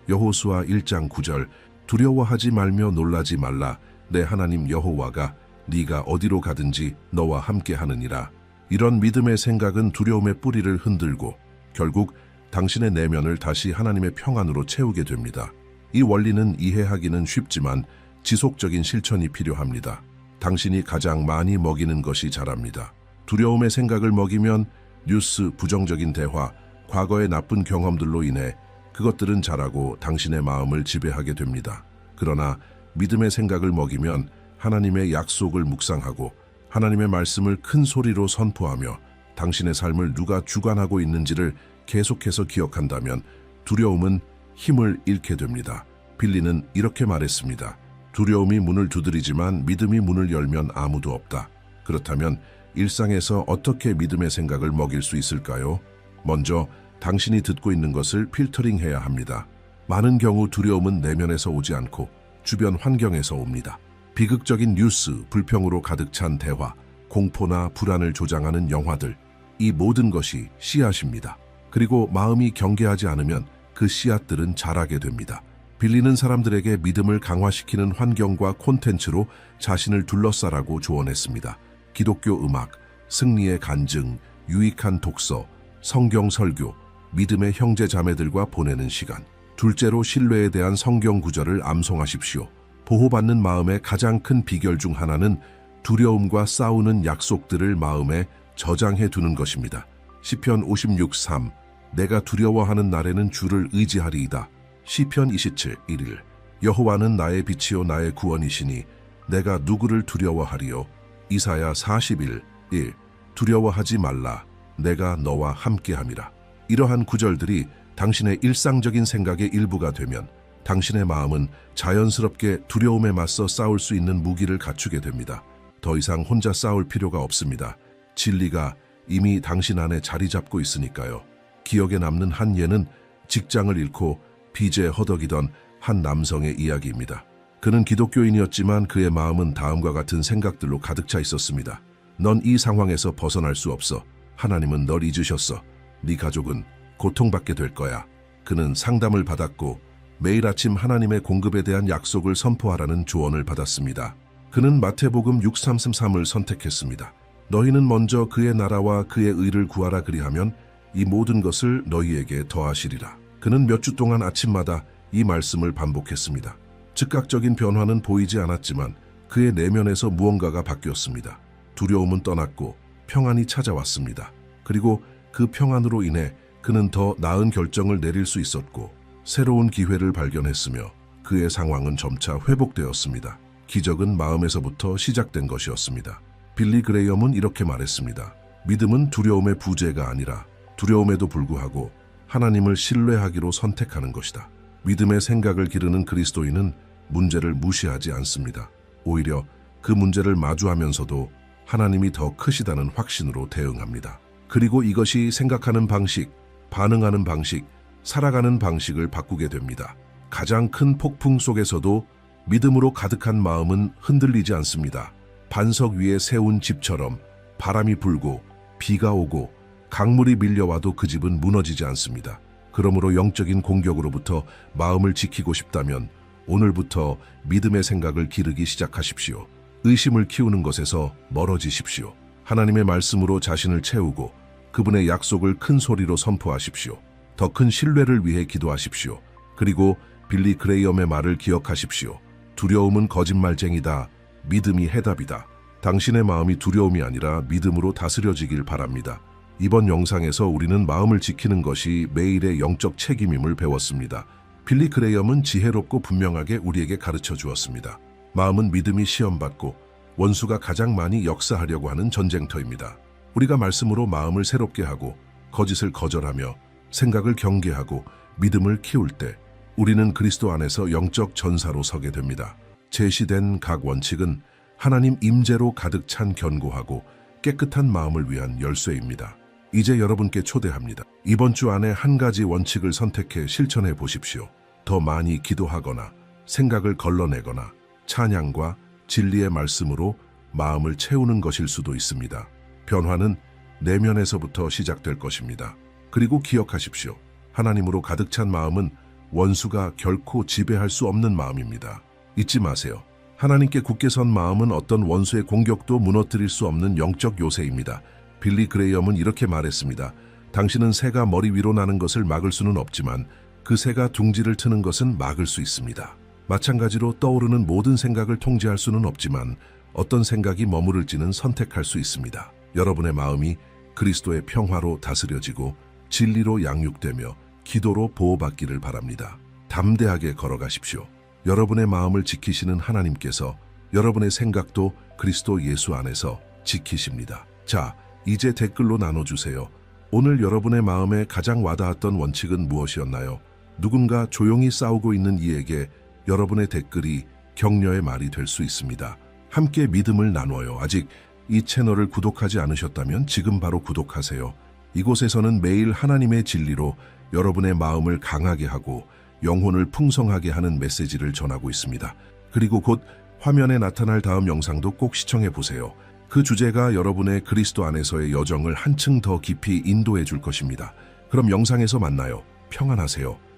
여호수아 1장 9절. 두려워하지 말며 놀라지 말라. 내 하나님 여호와가 네가 어디로 가든지 너와 함께 하느니라. 이런 믿음의 생각은 두려움의 뿌리를 흔들고 결국 당신의 내면을 다시 하나님의 평안으로 채우게 됩니다. 이 원리는 이해하기는 쉽지만 지속적인 실천이 필요합니다. 당신이 가장 많이 먹이는 것이 자랍니다. 두려움의 생각을 먹이면 뉴스, 부정적인 대화, 과거의 나쁜 경험들로 인해 그것들은 자라고 당신의 마음을 지배하게 됩니다. 그러나 믿음의 생각을 먹이면 하나님의 약속을 묵상하고 하나님의 말씀을 큰 소리로 선포하며 당신의 삶을 누가 주관하고 있는지를 계속해서 기억한다면 두려움은 힘을 잃게 됩니다. 빌리는 이렇게 말했습니다. 두려움이 문을 두드리지만 믿음이 문을 열면 아무도 없다. 그렇다면 일상에서 어떻게 믿음의 생각을 먹일 수 있을까요? 먼저 당신이 듣고 있는 것을 필터링해야 합니다. 많은 경우 두려움은 내면에서 오지 않고 주변 환경에서 옵니다. 비극적인 뉴스, 불평으로 가득 찬 대화, 공포나 불안을 조장하는 영화들, 이 모든 것이 씨앗입니다. 그리고 마음이 경계하지 않으면 그 씨앗들은 자라게 됩니다. 빌리는 사람들에게 믿음을 강화시키는 환경과 콘텐츠로 자신을 둘러싸라고 조언했습니다. 기독교 음악, 승리의 간증, 유익한 독서, 성경 설교, 믿음의 형제 자매들과 보내는 시간. 둘째로 신뢰에 대한 성경 구절을 암송하십시오. 보호받는 마음의 가장 큰 비결 중 하나는 두려움과 싸우는 약속들을 마음에 저장해 두는 것입니다. 시편 56:3 내가 두려워하는 날에는 주를 의지하리이다. 시편 27:1 여호와는 나의 빛이요 나의 구원이시니 내가 누구를 두려워하리요. 이사야 41:1 두려워하지 말라. 내가 너와 함께함이라. 이러한 구절들이 당신의 일상적인 생각의 일부가 되면 당신의 마음은 자연스럽게 두려움에 맞서 싸울 수 있는 무기를 갖추게 됩니다. 더 이상 혼자 싸울 필요가 없습니다. 진리가 이미 당신 안에 자리 잡고 있으니까요. 기억에 남는 한 예는 직장을 잃고 빚에 허덕이던 한 남성의 이야기입니다. 그는 기독교인이었지만 그의 마음은 다음과 같은 생각들로 가득 차 있었습니다. 넌 이 상황에서 벗어날 수 없어. 하나님은 널 잊으셨어. 네 가족은 고통받게 될 거야. 그는 상담을 받았고 매일 아침 하나님의 공급에 대한 약속을 선포하라는 조언을 받았습니다. 그는 마태복음 6:33을 선택했습니다. 너희는 먼저 그의 나라와 그의 의를 구하라 그리하면 이 모든 것을 너희에게 더하시리라. 그는 몇 주 동안 아침마다 이 말씀을 반복했습니다. 즉각적인 변화는 보이지 않았지만 그의 내면에서 무언가가 바뀌었습니다. 두려움은 떠났고 평안이 찾아왔습니다. 그리고 그 평안으로 인해 그는 더 나은 결정을 내릴 수 있었고 새로운 기회를 발견했으며 그의 상황은 점차 회복되었습니다. 기적은 마음에서부터 시작된 것이었습니다. 빌리 그레이엄은 이렇게 말했습니다. 믿음은 두려움의 부재가 아니라 두려움에도 불구하고 하나님을 신뢰하기로 선택하는 것이다. 믿음의 생각을 기르는 그리스도인은 문제를 무시하지 않습니다. 오히려 그 문제를 마주하면서도 하나님이 더 크시다는 확신으로 대응합니다. 그리고 이것이 생각하는 방식, 반응하는 방식, 살아가는 방식을 바꾸게 됩니다. 가장 큰 폭풍 속에서도 믿음으로 가득한 마음은 흔들리지 않습니다. 반석 위에 세운 집처럼 바람이 불고 비가 오고 강물이 밀려와도 그 집은 무너지지 않습니다. 그러므로 영적인 공격으로부터 마음을 지키고 싶다면 오늘부터 믿음의 생각을 기르기 시작하십시오. 의심을 키우는 것에서 멀어지십시오. 하나님의 말씀으로 자신을 채우고 그분의 약속을 큰 소리로 선포하십시오. 더 큰 신뢰를 위해 기도하십시오. 그리고 빌리 그레이엄의 말을 기억하십시오. 두려움은 거짓말쟁이다. 믿음이 해답이다. 당신의 마음이 두려움이 아니라 믿음으로 다스려지길 바랍니다. 이번 영상에서 우리는 마음을 지키는 것이 매일의 영적 책임임을 배웠습니다. 빌리 그레이엄은 지혜롭고 분명하게 우리에게 가르쳐 주었습니다. 마음은 믿음이 시험받고 원수가 가장 많이 역사하려고 하는 전쟁터입니다. 우리가 말씀으로 마음을 새롭게 하고 거짓을 거절하며 생각을 경계하고 믿음을 키울 때 우리는 그리스도 안에서 영적 전사로 서게 됩니다. 제시된 각 원칙은 하나님 임재로 가득 찬 견고하고 깨끗한 마음을 위한 열쇠입니다. 이제 여러분께 초대합니다. 이번 주 안에 한 가지 원칙을 선택해 실천해 보십시오. 더 많이 기도하거나 생각을 걸러내거나 찬양과 진리의 말씀으로 마음을 채우는 것일 수도 있습니다. 변화는 내면에서부터 시작될 것입니다. 그리고 기억하십시오. 하나님으로 가득 찬 마음은 원수가 결코 지배할 수 없는 마음입니다. 잊지 마세요. 하나님께 굳게 선 마음은 어떤 원수의 공격도 무너뜨릴 수 없는 영적 요새입니다. 빌리 그레이엄은 이렇게 말했습니다. 당신은 새가 머리 위로 나는 것을 막을 수는 없지만 그 새가 둥지를 트는 것은 막을 수 있습니다. 마찬가지로 떠오르는 모든 생각을 통제할 수는 없지만 어떤 생각이 머무를지는 선택할 수 있습니다. 여러분의 마음이 그리스도의 평화로 다스려지고 진리로 양육되며 기도로 보호받기를 바랍니다. 담대하게 걸어가십시오. 여러분의 마음을 지키시는 하나님께서 여러분의 생각도 그리스도 예수 안에서 지키십니다. 자, 이제 댓글로 나눠주세요. 오늘 여러분의 마음에 가장 와닿았던 원칙은 무엇이었나요? 누군가 조용히 싸우고 있는 이에게 여러분의 댓글이 격려의 말이 될 수 있습니다. 함께 믿음을 나눠요. 아직 이 채널을 구독하지 않으셨다면 지금 바로 구독하세요. 이곳에서는 매일 하나님의 진리로 여러분의 마음을 강하게 하고 영혼을 풍성하게 하는 메시지를 전하고 있습니다. 그리고 곧 화면에 나타날 다음 영상도 꼭 시청해 보세요. 그 주제가 여러분의 그리스도 안에서의 여정을 한층 더 깊이 인도해 줄 것입니다. 그럼 영상에서 만나요. 평안하세요.